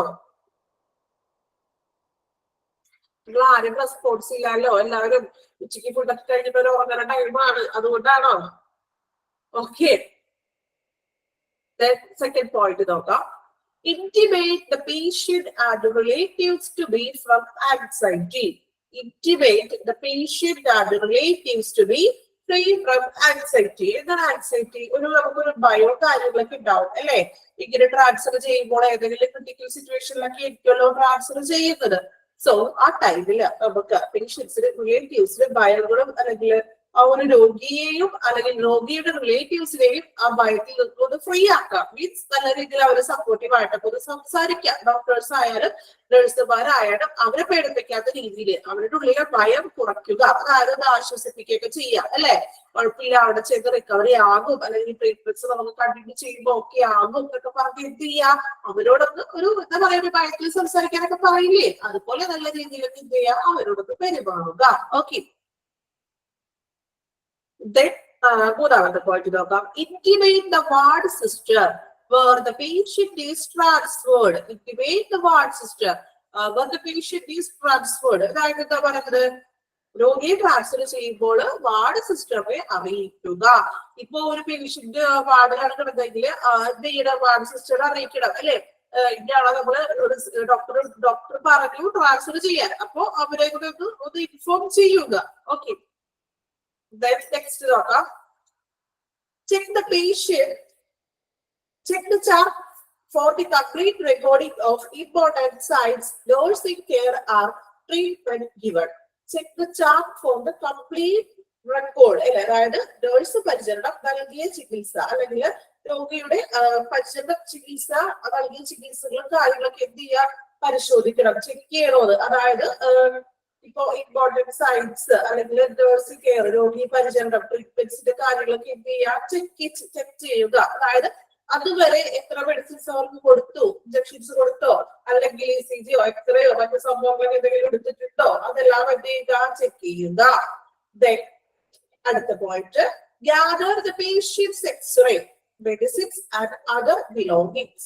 നിങ്ങൾ ആരും റെസ്പോൺസ് ഇല്ലല്ലോ, എല്ലാവരും ഉച്ചയ്ക്ക് ഫുഡൊക്കെ കഴിഞ്ഞിട്ട് ഒരു ഉറങ്ങുന്ന ടൈമാണ്, അതുകൊണ്ടാണോ? ഓക്കെ, സെക്കൻഡ് പോയിന്റ് നോക്കാം. Intimate the patient and relatives to be from anxiety. Intimate the patient and relatives to be free from anxiety. എന്താണ് ആൻസൈറ്റി? നമുക്കൊരു ഭയോ കാര്യങ്ങളൊക്കെ ഉണ്ടാവും അല്ലെ? ഇങ്ങനെ ട്രാൻസ്ഫർ ചെയ്യുമ്പോൾ ഏതെങ്കിലും ക്രിട്ടിക്കൽ സിറ്റുവേഷനിലൊക്കെ ആയിരിക്കുമല്ലോ ട്രാൻസ്ഫർ ചെയ്യുന്നത്. സോ ആ ടൈമില് നമുക്ക് പേഷ്യൻസിന് റിലേറ്റീവ്സിന് ഭയങ്ങളും അല്ലെങ്കിൽ ആ ഒരു രോഗിയെയും അല്ലെങ്കിൽ രോഗിയുടെ റിലേറ്റീവ്സിനെയും ആ ഭയത്തിൽ നിന്നൊന്ന് ഫ്രീ ആക്കാം. മീൻസ് നല്ല രീതിയിൽ അവരെ സപ്പോർട്ടീവ് ആയിട്ടൊക്കെ ഒന്ന് സംസാരിക്കാം. ഡോക്ടേഴ്സ് ആയാലും നഴ്സുമാരായാലും അവരെ പേടിപ്പിക്കാത്ത രീതിയിൽ അവരുടെ ഉള്ളിലെ ഭയം കുറയ്ക്കുക, അതായത് ഒന്ന് ആശ്വസിപ്പിക്കുകയൊക്കെ ചെയ്യാം അല്ലെ? കുഴപ്പമില്ല, അവിടെ ചെയ്ത് റിക്കവറി ആകും, അല്ലെങ്കിൽ ട്രീറ്റ്മെന്റ്സ് നമുക്ക് കണ്ടിന്യൂ ചെയ്യുമ്പോൾ ഓക്കെ ആകും എന്നൊക്കെ പറഞ്ഞ് എന്ത് ചെയ്യാം, അവരോടൊന്ന് ഒരു എന്താ പറയുക ഭയത്തിൽ സംസാരിക്കാനൊക്കെ പറയില്ലേ, അതുപോലെ നല്ല രീതിയിലൊക്കെ എന്ത് ചെയ്യാം, അവരോടൊന്ന് പെരുമാറുക. ഓക്കെ, then മൂന്നാമത്തെ പോയിന്റ് നോക്കാം. Intimate the ward sister where the patient is transferred. Intimate the ward sister where the patient is transferred. അതായത് എന്താ പറയുന്നത്? രോഗിയെ ട്രാൻസ്ഫർ ചെയ്യുമ്പോൾ വാർഡ് സിസ്റ്ററെ അറിയിക്കുക. ഇപ്പൊ ഒരു പേഷ്യന്റ് വാർഡിലാണ് കിടന്നെങ്കിൽ എന്ത് വാർഡ് സിസ്റ്ററെ അറിയിക്കണം അല്ലെ? ഇതാണ് നമ്മള് ഡോക്ടർ പറഞ്ഞു ട്രാൻസ്ഫർ ചെയ്യാൻ, അപ്പൊ അവരെ കൂടെ ഒന്ന് ഇൻഫോം ചെയ്യുക. ഓക്കെ, then next നോക്കാം. Check the patient, check the chart for the complete recording of important signs, nursing care or treatment given. Check the chart for the complete record. അതായത് nurse പരിചരണം നൽകിയ ചികിത്സ അല്ലെങ്കിൽ രോഗിയുടെ പരിചരണ ചികിത്സ നൽകിയ ചികിത്സകളും കാര്യങ്ങളൊക്കെ എന്ത് ചെയ്യാൻ പരിശോധിക്കണം, ചെക്ക് ചെയ്യണത്. അതായത് ഇപ്പോ ഇമ്പോർട്ടന്റ് സൈൻസ് അല്ലെങ്കിൽ നേഴ്സിംഗ് കെയർ, രോഗി പരിചരണം, ട്രീറ്റ്മെന്റ്സിന്റെ കാര്യങ്ങളൊക്കെ എന്ത് ചെയ്യുക, ചെക്ക് ചെയ്യുക. അതായത് അതുവരെ എത്ര മെഡിസിൻസ് അവർക്ക് കൊടുത്തു, ഇഞ്ചക്ഷൻസ് കൊടുത്തോ, അല്ലെങ്കിൽ ECG എക്സ്റേയോ മറ്റു സംഭവങ്ങൾ എന്തെങ്കിലും എടുത്തിട്ടുണ്ടോ, അതെല്ലാം എന്ത് ചെയ്യുക, ചെക്ക് ചെയ്യുക. Then അടുത്ത point, gather the patient's X-ray, medicines and other belongings.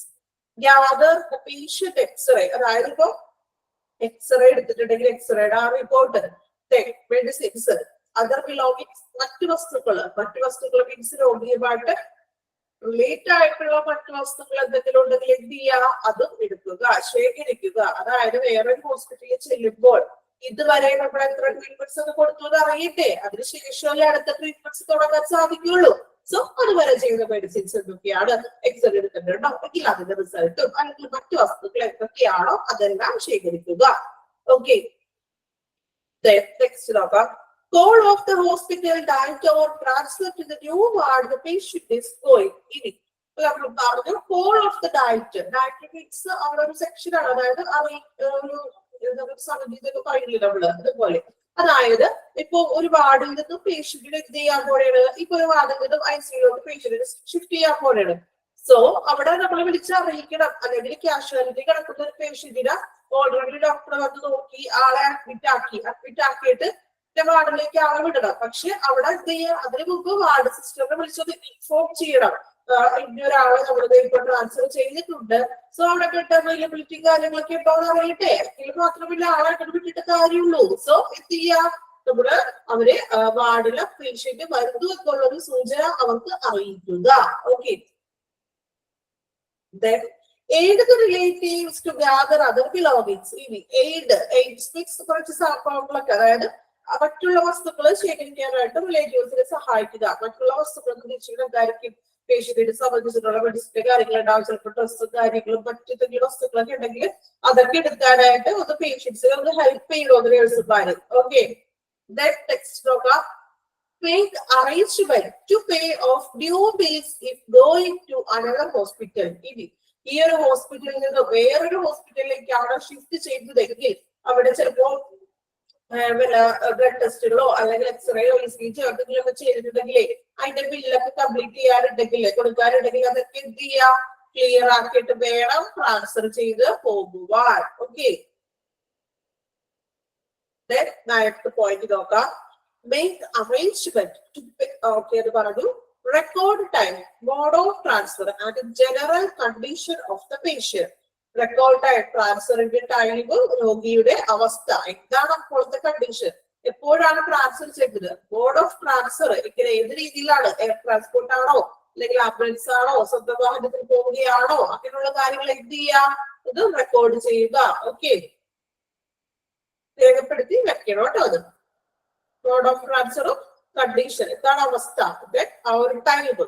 Gather the patient X-ray, അതായത് ഇപ്പോ എക്സ്റേ എടുത്തിട്ടുണ്ടെങ്കിൽ എക്സ്റേയുടെ ആ റിപ്പോർട്ട്, മെഡിസിൻസ്, അതർ ബിലോങ്ങിങ്സ്, മറ്റു വസ്തുക്കൾ മീൻസ് രോഗിയുമായിട്ട് റിലേറ്റ് ആയിട്ടുള്ള മറ്റു വസ്തുക്കൾ എന്തെങ്കിലും ഉണ്ടെങ്കിൽ എന്ത് ചെയ്യുക, അതും എടുക്കുക, ശേഖരിക്കുക. അതായത് വേറെ ഹോസ്പിറ്റലിൽ ചെല്ലുമ്പോൾ ഇതുവരെ നമ്മൾ എത്ര ട്രീറ്റ്മെന്റ്സ് ഒക്കെ കൊടുത്തു എന്ന് അറിയട്ടെ, അതിനുശേഷമല്ലേ അടുത്ത ട്രീറ്റ്മെന്റ്സ് തുടങ്ങാൻ സാധിക്കുള്ളൂ. സോ അതുവരെ ചെയ്യുന്ന മെഡിസിൻസ് എന്തൊക്കെയാണ്, എക്സ്റേ എടുത്തിട്ടുണ്ടോ, എങ്കിൽ അതിന്റെ റിസൾട്ടും അല്ലെങ്കിൽ മറ്റു വസ്തുക്കൾ എന്തൊക്കെയാണോ അതെല്ലാം ശേഖരിക്കുക. ഓക്കെ, നെക്സ്റ്റ് നോക്കാം. Call of the hospital diet or transfer to the new ward the patient is going. ഇനി നമ്മൾ പറഞ്ഞു call of the diet. Diet means അവിടെ ഒരു സെക്ഷൻ ആണ്, അതായത് ഒരു സമിതി പറയില്ലേ നമ്മള്, അതുപോലെ. അതായത് ഇപ്പൊ ഒരു വാർഡിൽ നിന്നും പേഷ്യന്റിനെ എന്ത് ചെയ്യാൻ പോലെയാണ്, ഇപ്പൊ ഒരു വാർഡിൽ നിന്നും ICUലോട്ട് പേഷ്യന്റിനെ ഷിഫ്റ്റ് ചെയ്യാൻ പോലെയാണ്. സോ അവിടെ നമ്മൾ വിളിച്ച് അറിയിക്കണം. അല്ലെങ്കിൽ കാഷ്വാലിറ്റി കിടക്കുന്ന ഒരു പേഷ്യന്റിനെ ഓൾറെഡി ഡോക്ടർ വന്ന് നോക്കി ആളെ അഡ്മിറ്റ് ആക്കിയിട്ട് വാർഡിലേക്ക് ആളെ വിടണം. പക്ഷെ അവിടെ എന്ത് ചെയ്യാം, അതിന് മുമ്പ് വാർഡ് സിസ്റ്ററിനെ വിളിച്ചത് ഇൻഫോം ചെയ്യണം, ഇന്നൊരാളെ നമ്മുടെ ഇപ്പൊ ട്രാൻസ്ഫർ ചെയ്തിട്ടുണ്ട്, സോ അവിടെ ബെഡ് അവൈലബിലിറ്റി കാര്യങ്ങളൊക്കെ ഉണ്ടോ എന്ന് അറിയട്ടെ, എങ്കിൽ മാത്രമല്ല ആളെ വിട്ടിട്ട് കാര്യമുള്ളൂ. സോ എന്ത് ചെയ്യാം, നമ്മള് അവരെ വാർഡിലെ പേഷ്യന്റ് വരുന്നു എന്നുള്ളൊരു സൂചന അവർക്ക് അറിയിക്കുക. Okay, then aid the relatives to gather other belongings. ഇനി എയ്ഡ് മീൻസ് കുറച്ച് സംഭവങ്ങളൊക്കെ, അതായത് മറ്റുള്ള വസ്തുക്കൾ ശേഖരിക്കാനായിട്ട് റിലേറ്റീവ്സിനെ സഹായിക്കുക. മറ്റുള്ള വസ്തുക്കൾ എന്തായിരിക്കും, പേഷ്യന്റിനെ സംബന്ധിച്ചിട്ടുള്ള മെഡിസിന്റെ കാര്യങ്ങളുണ്ടാവും, ചിലപ്പോൾ ടെസ്റ്റും കാര്യങ്ങളും മറ്റു എന്തെങ്കിലും വസ്തുക്കളൊക്കെ ഉണ്ടെങ്കിൽ അതൊക്കെ എടുക്കാനായിട്ട് ഒന്ന് പേഷ്യൻസിനെ ഒന്ന് ഹെൽപ്പ് ചെയ്യണോ നേഴ്സുമാര്. ഓക്കെ, നെക്സ്റ്റ് നോക്കാം. make arrangement to pay off due bills if going to another hospital. ഇനി ഈ ഒരു ഹോസ്പിറ്റലിൽ നിന്ന് വേറൊരു ഹോസ്പിറ്റലിലേക്കാണ് ഷിഫ്റ്റ് ചെയ്തതെങ്കിൽ അവിടെ ചിലപ്പോ ബ്ലഡ് ടെസ്റ്റുകളോ അല്ലെങ്കിൽ എക്സ്റേയോ ഇസിജിയോ എന്തെങ്കിലുമൊക്കെ ചെയ്തിട്ടുണ്ടെങ്കിലേ അതിന്റെ ബില്ലൊക്കെ കംപ്ലീറ്റ് ചെയ്യാറുണ്ടെങ്കിൽ കൊടുക്കാറുണ്ടെങ്കിൽ അതൊക്കെ എന്ത് ചെയ്യാം, ക്ലിയർ ആക്കിയിട്ട് വേണം ട്രാൻസ്ഫർ ചെയ്ത് പോകുവാൻ. ഓക്കെ, അടുത്ത പോയിന്റ് നോക്കാം. Make arrangement to pay. Okay, അത് പറഞ്ഞു. Record time, mode of transfer and general condition of the patient. Record time, ട്രാൻസ്ഫറിന്റെ ടൈം, രോഗിയുടെ അവസ്ഥ എന്താണ്, അപ്പോഴത്തെ കണ്ടീഷൻ, എപ്പോഴാണ് ട്രാൻസ്ഫർ ചെയ്തത്, മോഡ് ഓഫ് ട്രാൻസ്ഫർ ഇങ്ങനെ ഏത് രീതിയിലാണ്, എയർ ട്രാൻസ്പോർട്ട് ആണോ അല്ലെങ്കിൽ ആംബുലൻസ് ആണോ, സ്വന്തം വാഹനത്തിൽ പോവുകയാണോ, അങ്ങനെയുള്ള കാര്യങ്ങൾ എന്ത് ചെയ്യാം, ഇത് റെക്കോർഡ് ചെയ്യുക. ഓക്കെ, രേഖപ്പെടുത്തി വെക്കണം കേട്ടോ. അത് മോഡ് ഓഫ് ട്രാൻസ്ഫറും കണ്ടീഷൻ എന്താണ് അവസ്ഥ, ആ ഒരു ടൈം.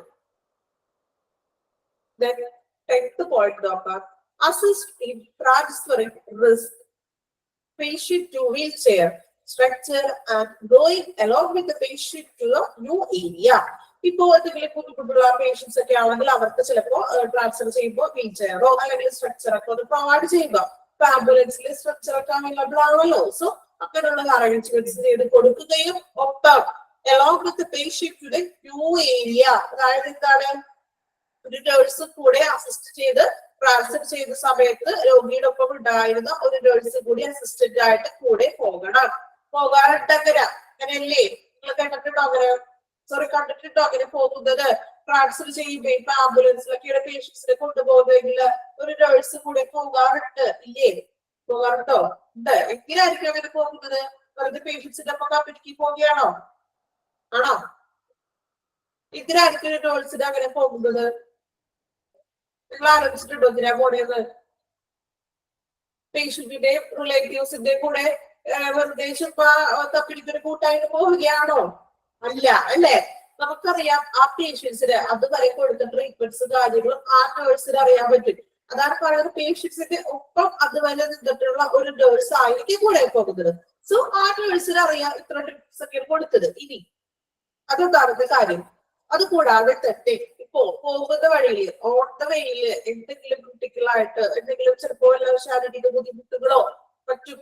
ടെൻത്ത് പോയിന്റ് നോക്കാം. Assist in transferring risk patient to wheelchair structure and going along with the patient to a new area. ഇപ്പോ എന്തെങ്കിലും പുതുപുതുള്ള പേഷ്യൻസ് ഒക്കെ ആണെങ്കിൽ അവർക്ക് ചിലപ്പോ ട്രാൻസ്ഫർ ചെയ്യുമ്പോൾ വീൽ ചെയറോ അല്ലെങ്കിൽ സ്ട്രക്ചർ ഒക്കെ ഒന്ന് പ്രൊവൈഡ് ചെയ്യുക. ഇപ്പൊ ആംബുലൻസിൽ സ്ട്രക്ചർ ഒക്കെ അവൈലബിൾ ആണല്ലോ. സോ അങ്ങനെയുള്ള അറേഞ്ച്മെന്റ്സ് ചെയ്ത് കൊടുക്കുകയും ഒപ്പം along with the patient to the new area, അതായത് എന്താണ്, ഒരു നേഴ്സ് കൂടെ അസിസ്റ്റ് ചെയ്ത് ട്രാൻസ്ഫർ ചെയ്ത സമയത്ത് രോഗിയുടെ ഒപ്പം ഉണ്ടായിരുന്ന ഒരു നേഴ്സ് കൂടി അസിസ്റ്റന്റ് ആയിട്ട് കൂടെ പോകാറുണ്ടങ്ങനെ. അങ്ങനെയല്ലേ, നിങ്ങൾ കണ്ടിട്ടുണ്ടോ അങ്ങനെ, കണ്ടിട്ടുണ്ടോ അങ്ങനെ പോകുന്നത്? ട്രാൻസ്ഫർ ചെയ്യുമ്പോ ഇപ്പൊ ആംബുലൻസിലൊക്കെയാണ് പേഷ്യൻസിനെ കൊണ്ടുപോകുന്നെങ്കിൽ ഒരു നേഴ്സ് കൂടെ പോകാറുണ്ട്, ഇല്ലേ? പോകാറുണ്ടോ? ഉണ്ട്. എങ്ങനെയായിരിക്കും അങ്ങനെ പോകുന്നത്? വെറുതെ പേഷ്യൻസിന്റെ ഒപ്പം കമ്പനിക്ക് പോവുകയാണോ? ആണോ? ഇതിനായിരിക്കും ഒരു നേഴ്സിന് അങ്ങനെ പോകുന്നത്? നിങ്ങൾ ആലോചിച്ചിട്ടുണ്ടോ എന്തിനാ പോണേന്ന്? പേഷ്യന്റിന്റെയും റിലേറ്റീവ്സിന്റെയും കൂടെ വെറുതെ തപ്പിടിക്കൊരു കൂട്ടായിട്ട് പോവുകയാണോ? അല്ല, അല്ലേ? നമുക്കറിയാം ആ പേഷ്യൻസിന് അതുവരെ കൊടുത്ത ട്രീറ്റ്മെന്റ്സ് കാര്യങ്ങളും ആ നേഴ്സിന് അറിയാൻ പറ്റും. അതാണ് പറയുന്നത്, പേഷ്യൻസിന്റെ ഒപ്പം അതുവരെ നിന്നിട്ടുള്ള ഒരു നേഴ്സ് ആയിരിക്കും കൂടെ പോകുന്നത്. സോ ആ നേഴ്സിന് അറിയാം ഇത്ര ട്രീറ്റ്മെന്റ്സ് ഒക്കെ കൊടുത്തത്. ഇനി അതൊന്നാമത്തെ കാര്യം. അതുകൂടാതെ തന്നെ ഇപ്പോ പോകുന്ന വഴിയിൽ ഓൺ ദ വേയില് എന്തെങ്കിലും ക്രിട്ടിക്കലായിട്ട് എന്തെങ്കിലും ചിലപ്പോ ശാരീരിക ബുദ്ധിമുട്ടുകളോ മറ്റു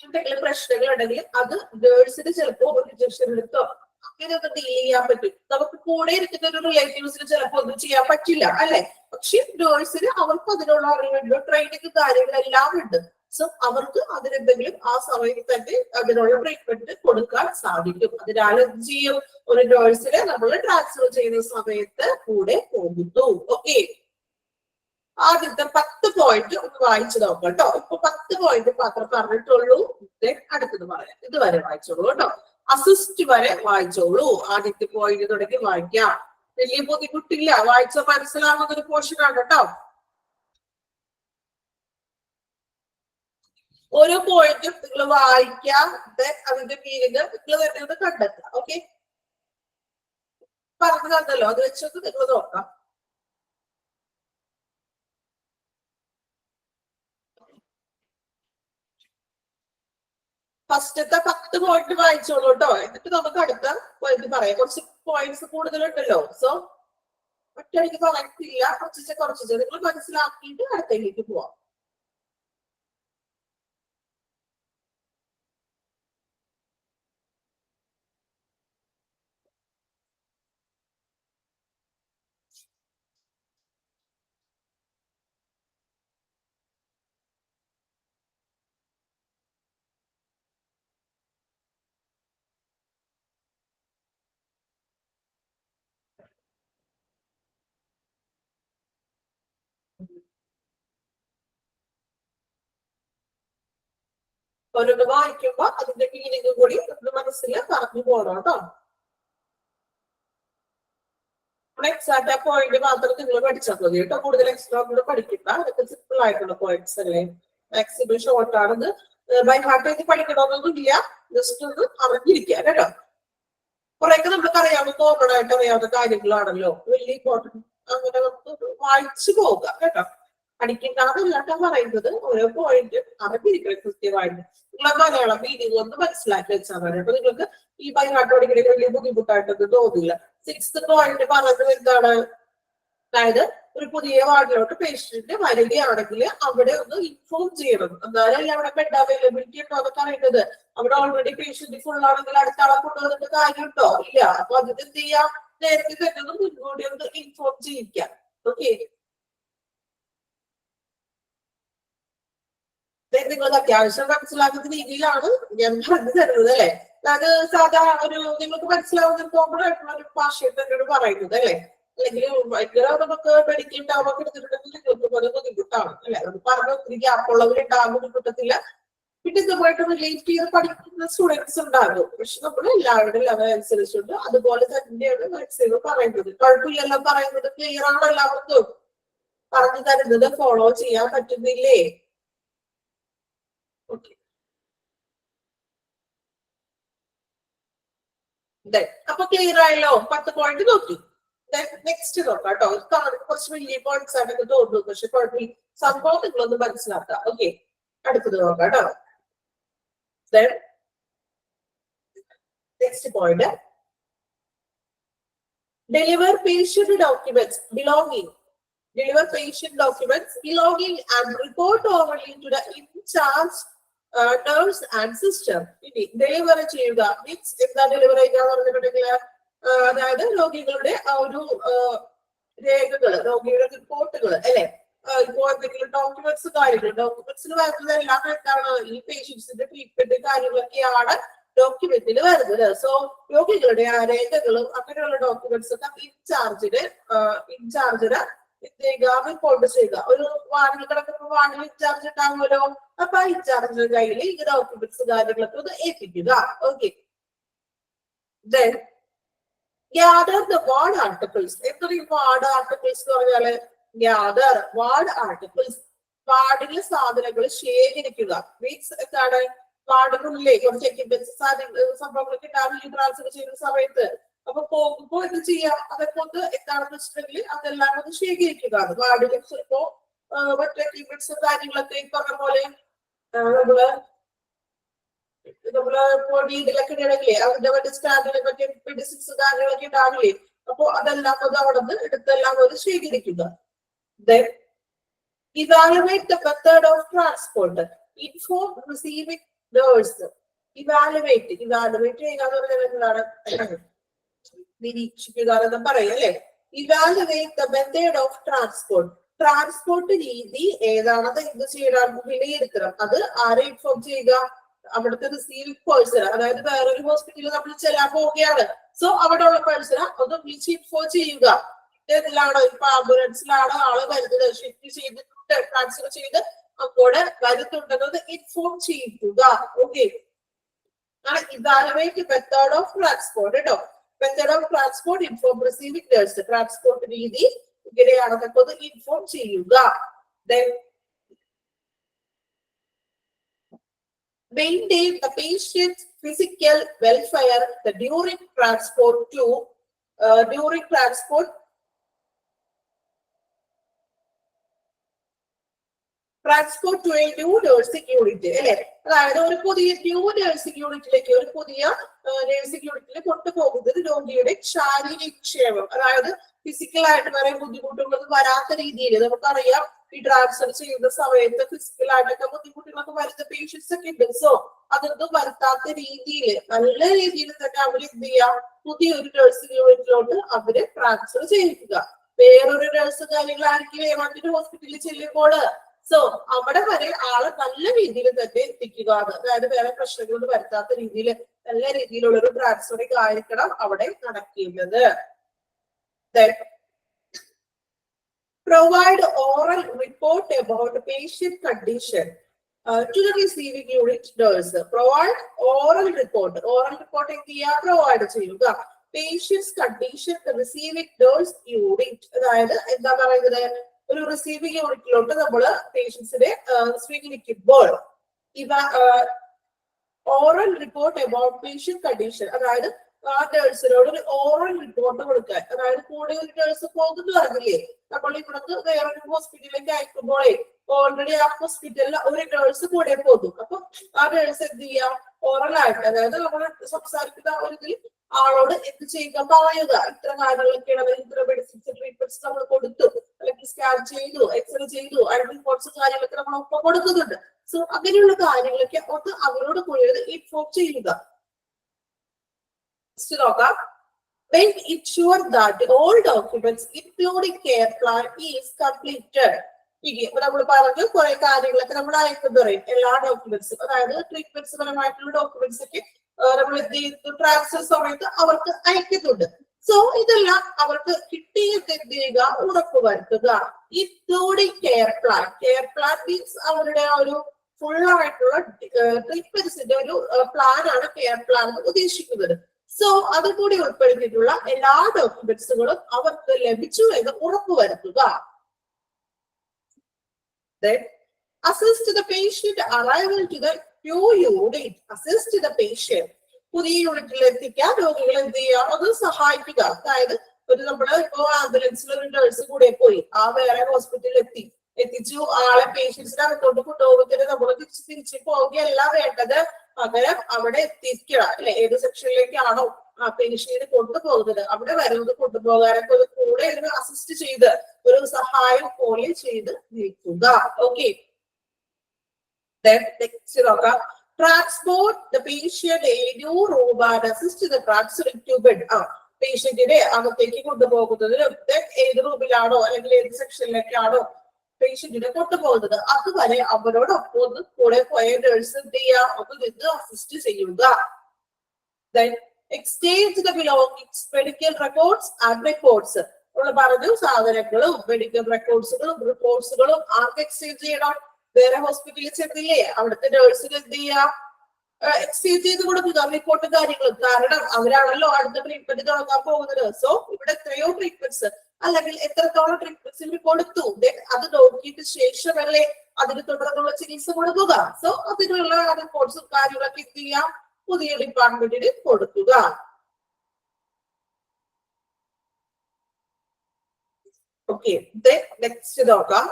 എന്തെങ്കിലും പ്രശ്നങ്ങൾ ഉണ്ടെങ്കിൽ അത് നേഴ്സിന് ചിലപ്പോ ഒരു ഇഞ്ചക്ഷൻ എടുത്തോ അങ്ങനെ ഒന്ന് ഡീൽ ചെയ്യാൻ പറ്റും. നമുക്ക് കൂടെ ഇരിക്കുന്ന ഒരു റിലേറ്റീവ്സിന് ചിലപ്പോ ഒന്നും ചെയ്യാൻ പറ്റില്ല, അല്ലെ? പക്ഷെ നേഴ്സിന് അവർക്ക് അതിനുള്ള അറിവുണ്ട്, ട്രെയിനിങ് കാര്യങ്ങളെല്ലാം ഉണ്ട്. സോ അവർക്ക് അതിനെന്തെങ്കിലും ആ സമയത്ത് തന്നെ അതിനുള്ള ട്രീറ്റ്മെന്റ് കൊടുക്കാൻ സാധിക്കും. അതിനാൽ എന്ത് ചെയ്യും, ഒരു നേഴ്സിനെ നമ്മൾ ട്രാൻസ്ഫർ ചെയ്യുന്ന സമയത്ത് കൂടെ പോകുന്നു. ഓക്കെ, ആദ്യത്തെ 10 പോയിന്റ് ഒന്ന് വായിച്ചു നോക്കാം കേട്ടോ. ഇപ്പൊ 10 പോയിന്റ് മാത്രം പറഞ്ഞിട്ടുള്ളൂ, അടുത്തത് പറയാം. ഇതുവരെ വായിച്ചോളൂ കേട്ടോ. അസിസ്റ്റ് വരെ വായിച്ചോളൂ. ആദ്യത്തെ പോയിന്റ് തുടങ്ങി വായിക്കാം. വലിയ ബുദ്ധിമുട്ടില്ല, വായിച്ച മനസ്സിലാവുന്ന ഒരു പോർഷൻ ആണ് കേട്ടോ. ഓരോ പോയിന്റും നിങ്ങൾ വായിക്കാം, അതിന്റെ മീനിങ് നിങ്ങൾ തന്നെ ഒന്ന് കണ്ടെത്താം. ഓക്കെ, പറഞ്ഞു തന്നല്ലോ, അത് വെച്ചൊന്ന് നിങ്ങൾ നോക്കാം. ഫസ്റ്റത്തെ 10 പോയിന്റ് വായിച്ചോളൂ കേട്ടോ. എന്നിട്ട് നമുക്ക് അടുത്ത പോയിന്റ് പറയാം. കുറച്ച് പോയിന്റ്സ് കൂടുതലുണ്ടല്ലോ. സോ ഒറ്റയടിക്ക് പറയത്തില്ല, കുറച്ച് നിങ്ങൾ മനസ്സിലാക്കിയിട്ട് അടുത്തേക്ക് പോവാം. ഓരോന്ന് വായിക്കുമ്പോ അതിന്റെ മീനിങ് കൂടി നമ്മൾ മനസ്സിൽ പറഞ്ഞു പോകണം കേട്ടോ. എക്സാക്ട് ആ പോയിന്റ് മാത്രം നിങ്ങൾ പഠിച്ചാൽ മതി കേട്ടോ. കൂടുതൽ എക്സ്ട്രാ കൂടെ പഠിക്കണ്ട. അതൊക്കെ സിമ്പിൾ ആയിട്ടുള്ള പോയിന്റ്സ് അല്ലേ, മാക്സിമം ഷോർട്ട് ആണെന്ന് ബൈ ഹാർട്ട് ചെയ്ത് പഠിക്കണമെന്നൊന്നും ഇല്ല. ജസ്റ്റ് ഒന്ന് അറിഞ്ഞിരിക്കുക കേട്ടോ. കുറെയൊക്കെ നമുക്ക് അറിയാവുന്ന കോമൺ ആയിട്ട് അറിയാവുന്ന കാര്യങ്ങളാണല്ലോ, വലിയ ഇമ്പോർട്ടൻറ്റ്. അങ്ങനെ നമുക്ക് വായിച്ചു പോവുക കേട്ടോ. പഠിക്കേണ്ടതല്ലാട്ടാ പറയുന്നത്, ഓരോ പോയിന്റ് അറിഞ്ഞിരിക്കണം കൃത്യമായിട്ട്. നിങ്ങളെ മലയാളം മീനിങ് ഒന്ന് മനസ്സിലാക്കി വെച്ചാൽ മതി. അപ്പൊ നിങ്ങൾക്ക് ഈ ബൈഹാർട്ട് പഠിക്കണമെങ്കിൽ വലിയ ബുദ്ധിമുട്ടായിട്ടൊന്നും തോന്നില്ല. 6th പോയിന്റ് പറഞ്ഞത് എന്താണ്? അതായത് ഒരു പുതിയ വാർഡിലോട്ട് പേഷ്യന്റ് വരികയാണെങ്കിൽ അവിടെ ഒന്ന് ഇൻഫോം ചെയ്യണം. എന്നാലല്ലേ അവിടെ ബെഡ് അവൈലബിലിറ്റി ഉണ്ടോ എന്നൊക്കെ അറിയുന്നത്. അവിടെ ഓൾറെഡി പേഷ്യന്റ് ഫുൾ ആണെങ്കിൽ അടുത്ത ആളെ കൊണ്ടുവന്നിട്ട് കാര്യമുണ്ടോ? ഇല്ല. അപ്പൊ അതിന് എന്ത് ചെയ്യാം? നേരത്തെ തന്നെ ഒന്ന് മുൻകൂടി ഒന്ന് ഇൻഫോം ചെയ്യിക്കാം. ഓക്കെ, നിങ്ങൾക്ക് അത്യാവശ്യം മനസ്സിലാക്കുന്ന രീതിയിലാണ് ഞാൻ പറഞ്ഞു തരുന്നത് അല്ലെ. അത് സാധാ ഒരു നിങ്ങൾക്ക് മനസ്സിലാവുന്ന കോമൺ ആയിട്ടുള്ള ഒരു ഭാഷയിൽ തന്നെയാണ് പറയുന്നത് അല്ലെ. അല്ലെങ്കിൽ ഭയങ്കര നമുക്ക് മെഡിക്കൽ ടേമൊക്കെ എടുത്തിട്ടുണ്ടെങ്കിൽ നിങ്ങൾക്ക് പോലെ ബുദ്ധിമുട്ടാണ് അല്ലെ. അത് പറഞ്ഞ ഒത്തിരി ഗ്യാപ്പുള്ളവരുണ്ടാകും ബുദ്ധിമുട്ടത്തില്ല. പിന്നെ ഇതുമായിട്ട് റിലേറ്റ് ചെയ്ത് പഠിക്കുന്ന സ്റ്റുഡൻസ് ഉണ്ടാകും. പക്ഷെ നമ്മൾ എല്ലാവരുടെ ലെവൽ അനുസരിച്ചുണ്ട് അതുപോലെ തന്നെയാണ് മാക്സിമം പറയുന്നത്. കുഴപ്പമില്ലെല്ലാം പറയുന്നത് ക്ലിയർ ആണ് എല്ലാവർക്കും? പറഞ്ഞു തരുന്നത് ഫോളോ ചെയ്യാൻ പറ്റുന്നില്ലേ? ഓക്കെ, അപ്പൊ ക്ലിയർ ആയല്ലോ? 10 പോയിന്റ് നോക്കി. നെക്സ്റ്റ് നോക്കാം കേട്ടോ. കുറച്ച് വലിയ പോയിന്റ്സ് ആയിട്ടൊക്കെ തോന്നുന്നു, പക്ഷെ കുഴപ്പമില്ല. സംഭവം നിങ്ങളൊന്ന് മനസ്സിലാക്കാം. ഓക്കെ, അടുത്തത് നോക്കാം കേട്ടോ. Next point, deliver patient documents belonging. Deliver patient documents belonging and report overly to the in-charge nurse and sister. ഇനി ഡെലിവർ ചെയ്യുക മീൻസ് എന്താ ഡെലിവർ ചെയ്യുക പറഞ്ഞിട്ടുണ്ടെങ്കിൽ അതായത് രോഗികളുടെ ഒരു രേഖകൾ, രോഗിയുടെ റിപ്പോർട്ടുകൾ അല്ലെ. ഇപ്പോ എന്തെങ്കിലും ഡോക്യുമെന്റ്സ് കാര്യങ്ങൾ, ഡോക്യുമെന്റ്സിൽ വരുന്നത് എല്ലാം എന്താണ്? ഈ പേഷ്യൻസിന്റെ ട്രീറ്റ്മെന്റ് കാര്യങ്ങളൊക്കെയാണ് ഡോക്യുമെന്റിൽ വരുന്നത്. സോ രോഗികളുടെ ആ രേഖകളും അങ്ങനെയുള്ള ഡോക്യുമെന്റ്സ് ഒക്കെ ഇൻചാർജിന് റിപ്പോർട്ട് ചെയ്യുക. ഒരു വാർഡിൽ കിടക്കുമ്പോൾ വാർഡിൽ ഇൻചാർജ് ഉണ്ടാകുമല്ലോ. അപ്പൊ ആ ഇൻചാർജിന്റെ കയ്യിൽ ഈ ഡോക്യുമെന്റ്സ് കാര്യങ്ങളൊക്കെ ഒന്ന് ഏൽപ്പിക്കുക. Okay, then gather the ward articles. എന്താണ് ഈ വാർഡ് ആർട്ടിക്കിൾസ് എന്ന് പറഞ്ഞാല്? gather ward articles, വാർഡിലെ സാധനങ്ങൾ ശേഖരിക്കുക. മീൻസ് എന്താണ്? വാർഡിനുള്ളിലേക്ക് കുറച്ച് എക്യുപ്മെന്റ്സ് സംഭവങ്ങളൊക്കെ ഉണ്ടാവില്ല ട്രാൻസ്ഫർ ചെയ്യുന്ന സമയത്ത്. അപ്പൊ പോകുമ്പോ എന്ത് ചെയ്യാം? അതൊക്കെ ഒന്ന് എന്താണെന്ന് വെച്ചിട്ടുണ്ടെങ്കിൽ അതെല്ലാം ഒന്ന് ശേഖരിക്കുക. വാർഡിൽ ചിലപ്പോ മറ്റേ എക്യുപ്മെന്റ്സും കാര്യങ്ങളൊക്കെ ഈ പറഞ്ഞ പോലെ നമ്മള് വീട്ടിലൊക്കെ ഇടയില്ലേ, അതിന്റെ മറ്റേ സ്റ്റാൻഡിലെ മറ്റേ മെഡിസിൻസ് കാര്യങ്ങളൊക്കെ ഉണ്ടാവില്ലേ. അപ്പൊ അതെല്ലാം ഒന്ന് അവിടെ നിന്ന് എടുത്തെല്ലാം ഒന്ന് ശേഖരിക്കുക. Then evaluate the method of transport. Inform receiving nurse. Evaluate ചെയ്യുക എന്ന് പറഞ്ഞാൽ എന്താണ്? നിരീക്ഷിക്കുക എന്ന് പറയാം അല്ലെ. Evaluate the method of transport. Transport രീതി ഏതാണത് എന്ത് ചെയ്യണം? വിലയിരുത്തണം. അത് ആരെ ഇൻഫോം ചെയ്യുക? അവിടുത്തെ റിസീവിംഗ് പേഴ്സൺ, അതായത് വേറൊരു ഹോസ്പിറ്റലിൽ നമ്മൾ ചെല്ലാൻ പോവുകയാണ്. സോ അവിടെ ഉള്ള പേഴ്സണെ ഒന്ന് വിളിച്ച് ഇൻഫോം ചെയ്യുക. ഇതിലാണോ ഇപ്പൊ ആംബുലൻസിലാണോ ആള് വരുന്നത്, ഷിഫ്റ്റ് ചെയ്തിട്ടുണ്ട്, ട്രാൻസ്ഫർ ചെയ്ത് അങ്ങോട്ട് വരുന്നുണ്ടെന്നത് ഇൻഫോം ചെയ്യുക. Okay, evaluate method of transport കേട്ടോ. Method of transport, inform receiving nurse. Transport രീതി ഇങ്ങനെയാണെന്നൊക്കെ ഒന്ന് ഇൻഫോം ചെയ്യുക. Then maintain the patient's physical welfare during transport to a new nursing unit അല്ലെ. അതായത് ഒരു പുതിയ ന്യൂ നഴ്സിംഗ് യൂണിറ്റിലേക്ക്, ഒരു പുതിയ നഴ്സിംഗ് യൂണിറ്റിൽ കൊണ്ടുപോകുന്നത് രോഗിയുടെ ശാരീരിക ക്ഷേമം, അതായത് ഫിസിക്കലായിട്ട് വരെ ബുദ്ധിമുട്ടുള്ളത് വരാത്ത രീതിയിൽ. നമുക്കറിയാം ഈ ട്രാൻസ്ഫർ ചെയ്യുന്ന സമയത്ത് ഫിസിക്കലായിട്ടൊക്കെ ബുദ്ധിമുട്ടുകളൊക്കെ വരുന്ന പേഷ്യൻസ് ഒക്കെ ഉണ്ട്. സോ അതൊന്നും വരുത്താത്ത രീതിയിൽ നല്ല രീതിയിൽ തന്നെ അവർ എന്ത് ചെയ്യാം? പുതിയൊരു നഴ്സിംഗ് യൂണിറ്റിലോട്ട് അവര് ട്രാൻസ്ഫർ ചെയ്യിക്കുക. വേറൊരു നഴ്സ് കാര്യങ്ങളായിരിക്കും മറ്റൊരു ഹോസ്പിറ്റലിൽ ചെല്ലുമ്പോൾ. സോ അവിടെ വരെ ആളെ നല്ല രീതിയിൽ തന്നെ എത്തിക്കുക. അതായത് വേറെ പ്രശ്നങ്ങളൊന്നും വരുത്താത്ത രീതിയിൽ നല്ല രീതിയിലുള്ള ഒരു ട്രാൻസ്ഫറിംഗ് ആയിരിക്കണം അവിടെ നടക്കേണ്ടത്. Provide oral report about patient condition to the receiving unit nurse. Provide oral report. Oral report എന്ത് ചെയ്യുക? പ്രൊവൈഡ് ചെയ്യുക. Patient's condition the receiving nurse unit. അതായത് എന്താ പറയുന്നത്? ഒരു റിസീവിംഗ് യൂണിറ്റിലോട്ട് നമ്മള് പേഷ്യൻസിനെ സ്വീകരിക്കുമ്പോൾ oral report about patient condition, അതായത് ആ നഴ്സിനോട് ഒരു ഓറൽ റിപ്പോർട്ട് കൊടുക്കാൻ. അതായത് കൂടെ ഒരു നഴ്സ് പോകുന്നു പറഞ്ഞില്ലേ, നമ്മൾ ഇവിടുന്ന് വേറൊരു ഹോസ്പിറ്റലിലേക്ക് അയക്കുമ്പോഴേ ഓൾറെഡി ആ ഹോസ്പിറ്റലിൽ ഒരു നഴ്സ് കൂടെ പോകും. അപ്പൊ ആ നഴ്സ് എന്ത് ചെയ്യാ, ഓറലായിട്ട്, അതായത് നമ്മൾ സംസാരിക്കുന്ന ഒരു ഇതിൽ ആളോട് എന്ത് ചെയ്യുക, പറയുക ഇത്ര കാര്യങ്ങളൊക്കെയാണ്, ഇത്ര മെഡിസിൻസ് ട്രീറ്റ്മെന്റ്സ് നമ്മൾ കൊടുത്തു, അല്ലെങ്കിൽ സ്കാൻ ചെയ്തു, എക്സ്റേ ചെയ്തു, അതിന്റെ റിപ്പോർട്ട്സ് കാര്യങ്ങളൊക്കെ നമ്മൾ ഒപ്പം കൊടുക്കുന്നുണ്ട്. സോ അങ്ങനെയുള്ള കാര്യങ്ങളൊക്കെ ഒന്ന് അവരോട് കൂടി ഇൻഫോം ചെയ്യുക. നോക്കാം. Make it sure that all documents including care plan is completed. ഇപ്പൊ നമ്മൾ പറഞ്ഞു കുറെ കാര്യങ്ങളൊക്കെ നമ്മൾ അയക്കുന്നു പറയും, എല്ലാ ഡോക്യുമെന്റ്സും, അതായത് ട്രീറ്റ്മെന്റ്സ് പരമായിട്ടുള്ള ഡോക്യുമെന്റ്സ് ഒക്കെ നമ്മൾ എന്ത് ചെയ്യുന്നു, ട്രാൻസ്ഫർ സമയത്ത് അവർക്ക് അയക്കുന്നുണ്ട്. സോ ഇതെല്ലാം അവർക്ക് കിട്ടിയത് എന്ത് ചെയ്യുക, ഉറപ്പുവരുത്തുക. Including care plan. Care plan means അവരുടെ ആ ഒരു ഫുൾ ആയിട്ടുള്ള ട്രീറ്റ്മെന്റ്സിന്റെ ഒരു പ്ലാൻ ആണ് കെയർ പ്ലാൻ എന്ന് ഉദ്ദേശിക്കുന്നത്. സോ അതുകൂടി ഉൾപ്പെടുത്തിയിട്ടുള്ള എല്ലാ ഡോക്യുമെന്റ്സുകളും അവർക്ക് ലഭിച്ചു എന്ന് ഉറപ്പുവരുത്തുക. Then assist the patient arrival to the new unit. Assist the patient. പുതിയ യൂണിറ്റിൽ എത്തിക്കാൻ രോഗികളെ എന്ത് ചെയ്യാം, അത് സഹായിക്കുക. അതായത് ഒരു നമ്മള് ഇപ്പോ ആംബുലൻസിൽ ഒരു നഴ്സ് കൂടെ പോയി ആ വേറെ ഹോസ്പിറ്റലിൽ എത്തിച്ചു ആളെ പേഷ്യൻസിനെ അകത്തോട്ട് കൊണ്ടുപോകുന്നതിന് നമ്മൾ തിരിച്ച് പോവുകയല്ല വേണ്ടത്, പകരം അവിടെ എത്തിക്കണം അല്ലെ, ഏത് സെക്ഷനിലേക്കാണോ ആ പേഷ്യന്റിനെ കൊണ്ടുപോകുന്നത് അവിടെ വരുന്നത് കൊണ്ടുപോകാനൊക്കെ ഒരു കൂടെ ഒരു അസിസ്റ്റ് ചെയ്ത് ഒരു സഹായം പോലെ ചെയ്ത് നിൽക്കുക. ഓക്കെ, നോക്കാം. Transport the patient a new room and assist the transferring to bed. പേഷ്യന്റിനെ അകത്തേക്ക് കൊണ്ടുപോകുന്നതിനും ഏത് റൂമിലാണോ അല്ലെങ്കിൽ ഏത് സെക്ഷനിലേക്കാണോ പേഷ്യന്റിനെ കൊണ്ടുപോകുന്നത് അതുവരെ അവരോടൊപ്പം ഒന്ന് കൂടെ പോയ നഴ്സ് എന്ത് ചെയ്യുക, ഒന്ന് നിന്ന് അസിസ്റ്റ് ചെയ്യുക. Then exchange the belongings, medical records and reports. നമ്മൾ പറഞ്ഞു സാധനങ്ങളും മെഡിക്കൽ റെക്കോർഡ്സുകളും റിപ്പോർട്ട്സുകളും ആർക്ക് എക്സ്ചേഞ്ച് ചെയ്യണം, വേറെ ഹോസ്പിറ്റലിൽ ചെന്നില്ലേ അവിടുത്തെ നഴ്സിന് എന്ത് ചെയ്യാം, എക്സ്ചേഞ്ച് ചെയ്ത് കൊടുക്കുക റിപ്പോർട്ടും കാര്യങ്ങളും. കാരണം അവരാണല്ലോ അടുത്ത ട്രീറ്റ്മെന്റ് തുടങ്ങാൻ പോകുന്നത്. സോ ഇവിടെ എത്രയോ ട്രീറ്റ്മെന്റ്സ് അല്ലെങ്കിൽ എത്രത്തോളം ട്രീറ്റ്മെന്റ്സ് ഇവർ കൊടുത്തു, അത് നോക്കിയിട്ട് ശേഷമല്ലേ അതിന് തുടർന്നുള്ള ചികിത്സ കൊടുക്കുക. സോ അതിനുള്ള റിപ്പോർട്ട്സും കാര്യങ്ങളൊക്കെ എന്ത് ചെയ്യാം, പുതിയ ഡിപ്പാർട്ട്മെന്റിന് കൊടുക്കുക. ഓക്കെ, നെക്സ്റ്റ് നോക്കാം.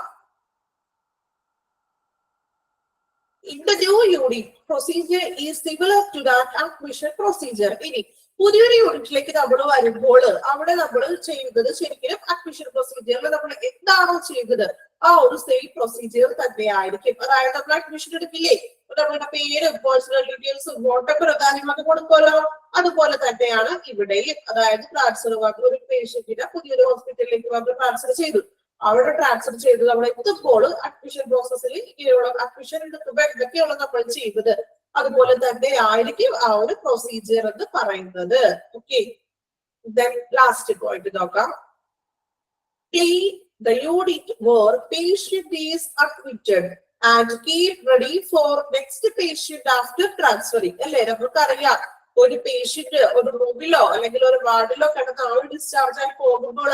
In the new unit, procedure is similar to that admission procedure. ഇനി പുതിയൊരു യൂണിറ്റിലേക്ക് നമ്മൾ വരുമ്പോൾ അവിടെ നമ്മൾ ചെയ്യുന്നത് ശരിക്കും അഡ്മിഷൻ പ്രൊസീജിയറിൽ നമ്മൾ എന്താണോ ചെയ്യുന്നത് ആ ഒരു സെയിം പ്രൊസീജിയർ തന്നെയായിരിക്കും. അതായത് നമ്മൾ അഡ്മിഷൻ എടുക്കില്ലേ, നമ്മളുടെ പേരും പേഴ്സണൽ ഡീറ്റെയിൽസും ഫോട്ടോകളും കാര്യങ്ങളൊക്കെ കൊടുക്കുമല്ലോ, അതുപോലെ തന്നെയാണ് ഇവിടെയും. അതായത് ട്രാൻസ്ഫർ ഒരു പേഷ്യന്റിനെ പുതിയൊരു ഹോസ്പിറ്റലിലേക്ക് നമ്മൾ ട്രാൻസ്ഫർ ചെയ്തു, അവിടെ ട്രാൻസ്ഫർ ചെയ്ത് നമ്മൾ എത്തുമ്പോൾ അഡ്മിഷൻ പ്രോസസ്സിൽ ഇങ്ങനെയുള്ള അഡ്മിഷൻ എടുക്കുമ്പോൾ എന്തൊക്കെയാണ് നമ്മൾ ചെയ്യുന്നത് അതുപോലെ തന്നെ ആയിരിക്കും ആ ഒരു പ്രൊസീജിയർ എന്ന് പറയുന്നത്. ഓക്കെ, ലാസ്റ്റ് പോയിന്റ് നോക്കാം. Clean the unit where patient is admitted and keep ready for next patient after transferring. അല്ലെ, നമുക്കറിയാം ഒരു പേഷ്യന്റ് ഒരു റൂമിലോ അല്ലെങ്കിൽ ഒരു വാർഡിലോ കിടന്ന് ആൾ ഡിസ്ചാർജ് ആയി പോകുമ്പോൾ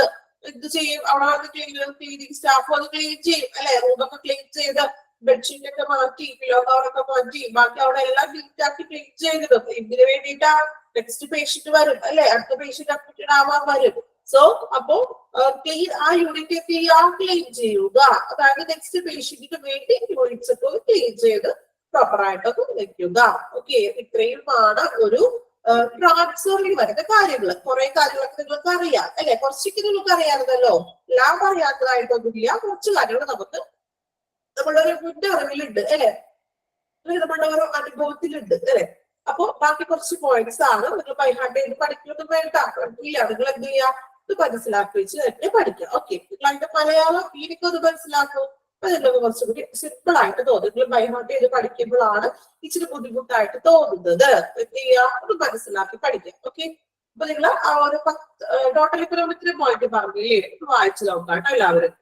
എന്ത് ചെയ്യും, അവിടെ ക്ലീനിങ് സ്റ്റാഫ് അത് ക്ലീൻ ചെയ്യും അല്ലെ, റൂമൊക്കെ ക്ലീൻ ചെയ്ത് ബെഡ്ഷീറ്റ് ഒക്കെ മാറ്റി പില്ലോ കവറൊക്കെ മാറ്റി ബാക്കി അവിടെ എല്ലാം നീറ്റാക്കി ക്ലീൻ ചെയ്തിടും. ഇതിനു വേണ്ടിയിട്ടാ നെക്സ്റ്റ് പേഷ്യന്റ് വരും അല്ലെ, അടുത്ത പേഷ്യന്റ് അഡ്മിറ്റഡ് ആവാൻ വരും. സോ അപ്പോ ക്ലീൻ ആ യൂണിറ്റ് എന്ത് ചെയ്യുക, ക്ലീൻ ചെയ്യുക. അതായത് നെക്സ്റ്റ് പേഷ്യന്റിന് വേണ്ടി യൂണിറ്റ്സ് ഒക്കെ ക്ലീൻ ചെയ്ത് പ്രോപ്പർ ആയിട്ടൊക്കെ വെക്കുക. ഓക്കെ, ഇത്രയുമാണ് ഒരു ട്രാൻസ്ഫറിൽ വരുന്ന കാര്യങ്ങൾ. കുറെ കാര്യങ്ങളൊക്കെ നിങ്ങൾക്ക് അറിയാം അല്ലെ, കുറച്ചൊക്കെ നിങ്ങൾക്ക് അറിയാറുണ്ടല്ലോ, എല്ലാം അറിയാത്തതായിട്ടൊന്നുമില്ല, കുറച്ച് കാര്യങ്ങൾ നമുക്ക് നമ്മളുടെ ഒരു മുന്നേ അറിവിലുണ്ട് അല്ലെ, നമ്മളുടെ ഒരു അനുഭവത്തിലുണ്ട് അല്ലെ. അപ്പൊ ബാക്കി കുറച്ച് പോയിന്റ്സ് ആണ് നിങ്ങൾ ബൈഹാർട്ട് ചെയ്ത് പഠിക്കൊന്നും വേണ്ട, ഇല്ല നിങ്ങൾ എന്ത് ചെയ്യാ, ഇത് മനസ്സിലാക്കി വെച്ച് തന്നെ പഠിക്കാം. ഓക്കെ, നിങ്ങൾ അതിന്റെ മലയാളം എനിക്കൊന്ന് മനസ്സിലാക്കും, അതിനൊക്കെ കുറച്ചുകൂടി സിമ്പിൾ ആയിട്ട് തോന്നും. നിങ്ങൾ ബൈഹാർട്ട് ചെയ്ത് പഠിക്കുമ്പോഴാണ് ഇച്ചിരി ബുദ്ധിമുട്ടായിട്ട് തോന്നുന്നത്. എന്ത് ചെയ്യാ, ഒന്ന് മനസ്സിലാക്കി പഠിക്കാം. ഓക്കെ, അപ്പൊ നിങ്ങൾ ആ ഒരു ടോട്ടൽ ഇക്കണോമിക്സിന്റെ പോയിന്റ് പറഞ്ഞില്ലേ, വായിച്ചു നോക്കാം എല്ലാവരും.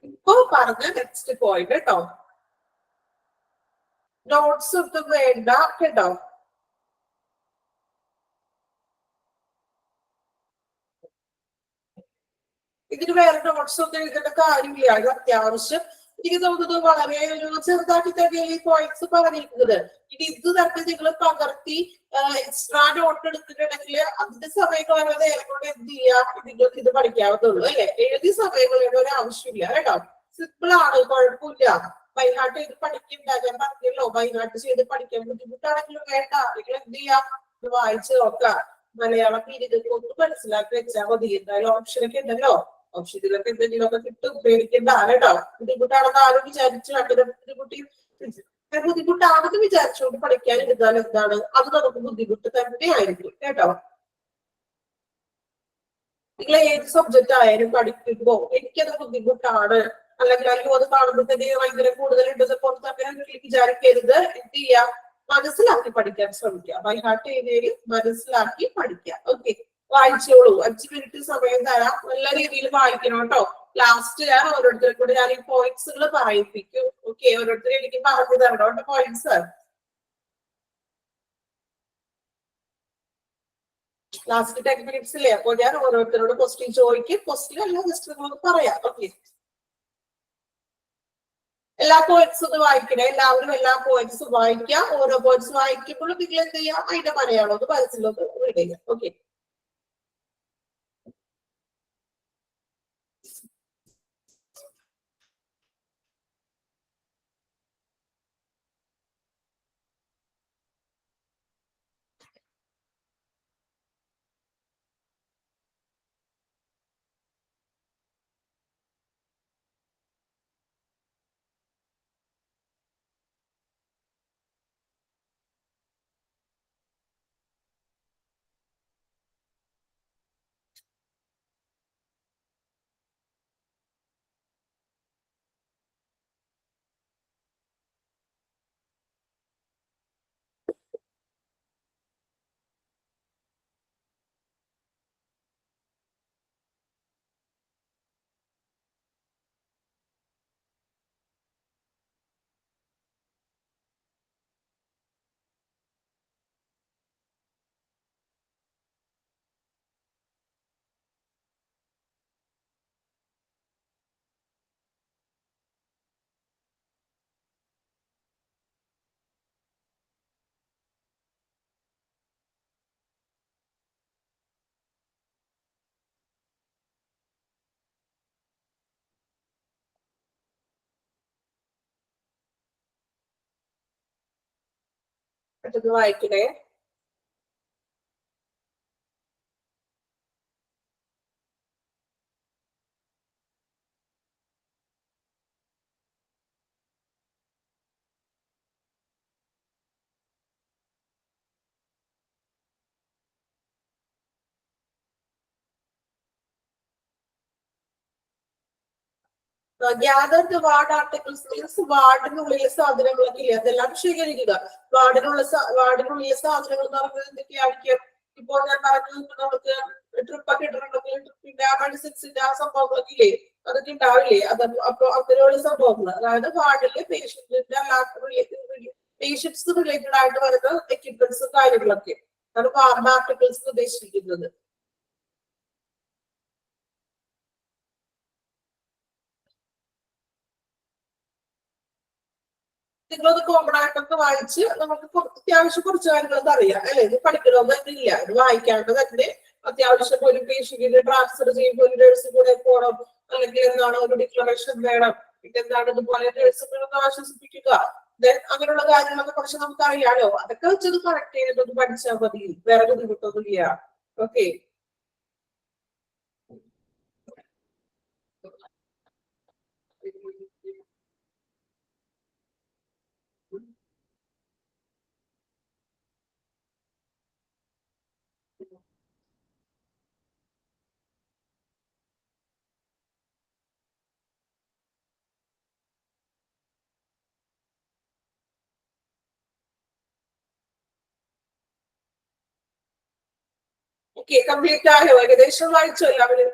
ഇപ്പൊ പറഞ്ഞ നെക്സ്റ്റ് പോയിന്റ് കേട്ടോ, നോട്ട്സ് ഒന്നും വേണ്ട കേട്ടോ. ഇതിന് വേറെ നോട്ട്സ് ഒന്നും എഴുതേണ്ട കാര്യമില്ല. ഇത് അത്യാവശ്യം എനിക്ക് തോന്നുന്നത് വളരെ ഒരു ചെറുതാക്കി തന്നെയാണ് ഈ പോയിന്റ്സ് പറഞ്ഞിരിക്കുന്നത്. ഇനി ഇത് തന്നെ നിങ്ങൾ പകർത്തി എക്സ്ട്രാ നോട്ട് എടുത്തിട്ടുണ്ടെങ്കിൽ അതിന്റെ സമയം വളരെ നേരം കൊണ്ട് എന്ത് ചെയ്യാം, നിങ്ങൾക്ക് ഇത് പഠിക്കാവുന്നുള്ളൂ അല്ലെ. എഴുതി സമയം കളയേണ്ട ഒരു ആവശ്യമില്ല കേട്ടോ. സിമ്പിൾ ആണ്, കുഴപ്പമില്ല. ബൈഹാർട്ട് ചെയ്ത് പഠിക്കണ്ട, ഞാൻ പറഞ്ഞല്ലോ ബൈഹാർട്ട് ചെയ്ത് പഠിക്കാൻ ബുദ്ധിമുട്ടാണെങ്കിലും വേണ്ട, നിങ്ങൾ എന്ത് ചെയ്യാം, വായിച്ച് നോക്കാം. മലയാളം പീരീഡൊക്കെ ഒന്ന് മനസ്സിലാക്കി വെച്ചാൽ മതി. എന്തായാലും ഓപ്ഷനൊക്കെ ഉണ്ടല്ലോ, ഓപ്ഷനിലൊക്കെ എന്തെങ്കിലുമൊക്കെ കിട്ടും, പേടിക്കേണ്ട കേട്ടോ. ബുദ്ധിമുട്ടാണെന്ന് ആരും വിചാരിച്ചു അങ്ങനെ ബുദ്ധിമുട്ടാണെന്ന് വിചാരിച്ചുകൊണ്ട് പഠിക്കാൻ ഇരുന്നാൽ എന്താണ്, അത് നമുക്ക് ബുദ്ധിമുട്ട് തന്നെ ആയിരിക്കും കേട്ടോ. നിങ്ങൾ ഏത് സബ്ജക്റ്റ് ആയാലും പഠിക്കുമ്പോ എനിക്കത് ബുദ്ധിമുട്ടാണ് അല്ലെങ്കിൽ അയ്യോ അത് കാണുമ്പോൾ തന്നെ ഭയങ്കര കൂടുതലുണ്ടെന്ന് പുറത്ത് അങ്ങനെ വിചാരിക്കരുത്. എന്ത് ചെയ്യാം, മനസ്സിലാക്കി പഠിക്കാൻ ശ്രമിക്കുക. ബൈഹാർട്ട് ഏരിയയിൽ മനസ്സിലാക്കി പഠിക്കാം. ഓക്കെ, വായിച്ചോളൂ. 5 മിനിറ്റ് സമയം തരാം, നല്ല രീതിയിൽ വായിക്കണം കേട്ടോ. ലാസ്റ്റ് ഞാൻ ഓരോരുത്തരെ കൂടെ ഞാൻ ഈ പോയിന്റ്സുകൾ പറയിപ്പിക്കും. ഓക്കെ, ഓരോരുത്തരും എനിക്ക് പറഞ്ഞു തരണം കേട്ടോ പോയിന്റ്സ്. ലാസ്റ്റ് 10 മിനിറ്റ്സ് ഇല്ലേ, അപ്പൊ ഞാൻ ഓരോരുത്തരോട് ക്വസ്റ്റ്യൻ ചോദിക്കും. ക്വസ്റ്റ്യൻ അല്ല, ജസ്റ്റ് നമുക്ക് പറയാം. ഓക്കെ, എല്ലാ പോയിന്റ്സും ഒന്ന് വായിക്കണേ. എല്ലാവരും എല്ലാ പോയിന്റ്സും വായിക്കാം. ഓരോ പോയിന്റ്സ് വായിക്കുമ്പോഴും നിങ്ങൾ എന്ത് ചെയ്യാം, അതിന്റെ മലയാളം ഒന്ന് മനസ്സിലൊന്ന് റീഡ് ചെയ്യാം. ഓക്കെ, പെട്ടെന്ന് വായിക്കണേ. ഗ്യാദർ വാർഡ് ആർട്ടിക്കിൾസ് മീൻസ് വാർഡിനുള്ളിലെ സാധനങ്ങളൊക്കെ ഇല്ലേ, അതെല്ലാം ശേഖരിക്കുക. വാർഡിനുള്ളിലെ സാധനങ്ങൾ എന്ന് പറയുന്നത് എന്തൊക്കെയായിരിക്കും? ഇപ്പൊ ഞാൻ പറഞ്ഞു, നമുക്ക് ട്രിപ്പൊക്കെ ഇട്ടിട്ടുണ്ടെങ്കിൽ ട്രിപ്പിന്റെ മെഡിസിൻസിന്റെ ആ സംഭവങ്ങളൊക്കെ ഇല്ലേ, അതൊക്കെ ഉണ്ടാവില്ലേ. അപ്പൊ അങ്ങനെയുള്ള സംഭവങ്ങൾ, അതായത് വാർഡിലെ പേഷ്യൻസ് റിലേറ്റഡ് ആയിട്ട് വരുന്ന എക്യുപ്മെന്റ്സും കാര്യങ്ങളൊക്കെ ആണ് വാർഡ് ആർട്ടിക്കിൾസ് ഉദ്ദേശിക്കുന്നത്. നിങ്ങളത് കോമൺ ആയിട്ടൊക്കെ വായിച്ച് നമുക്ക് അത്യാവശ്യം കുറച്ച് കാര്യങ്ങളൊക്കെ അറിയാം അല്ലെ. ഇത് പഠിക്കണമെന്നില്ല, ഇത് വായിക്കാണ്ട് തന്നെ അത്യാവശ്യം ഒരു പേഷ്യന്റിനെ ട്രാൻസ്ഫർ ചെയ്യുമ്പോൾ ഒരു നഴ്സ് കൂടെ പോകണം, അല്ലെങ്കിൽ എന്താണ് ഒരു ഡിക്ലറേഷൻ വേണം, പിന്നെ എന്താണ് ഇതുപോലെ നഴ്സുകളൊന്ന് ആശ്വസിപ്പിക്കുക, അങ്ങനെയുള്ള കാര്യങ്ങളൊക്കെ കുറച്ച് നമുക്ക് അറിയാലോ. അതൊക്കെ വെച്ചത് കറക്റ്റ് ചെയ്തിട്ടൊന്ന് പഠിച്ചാൽ മതി, വേറെ ബുദ്ധിമുട്ടൊന്നുമില്ല. ഓക്കെ, ഓക്കെ, കംപ്ലീറ്റ് ആയോ? ഏകദേശം വായിച്ചോ എല്ലാവരും?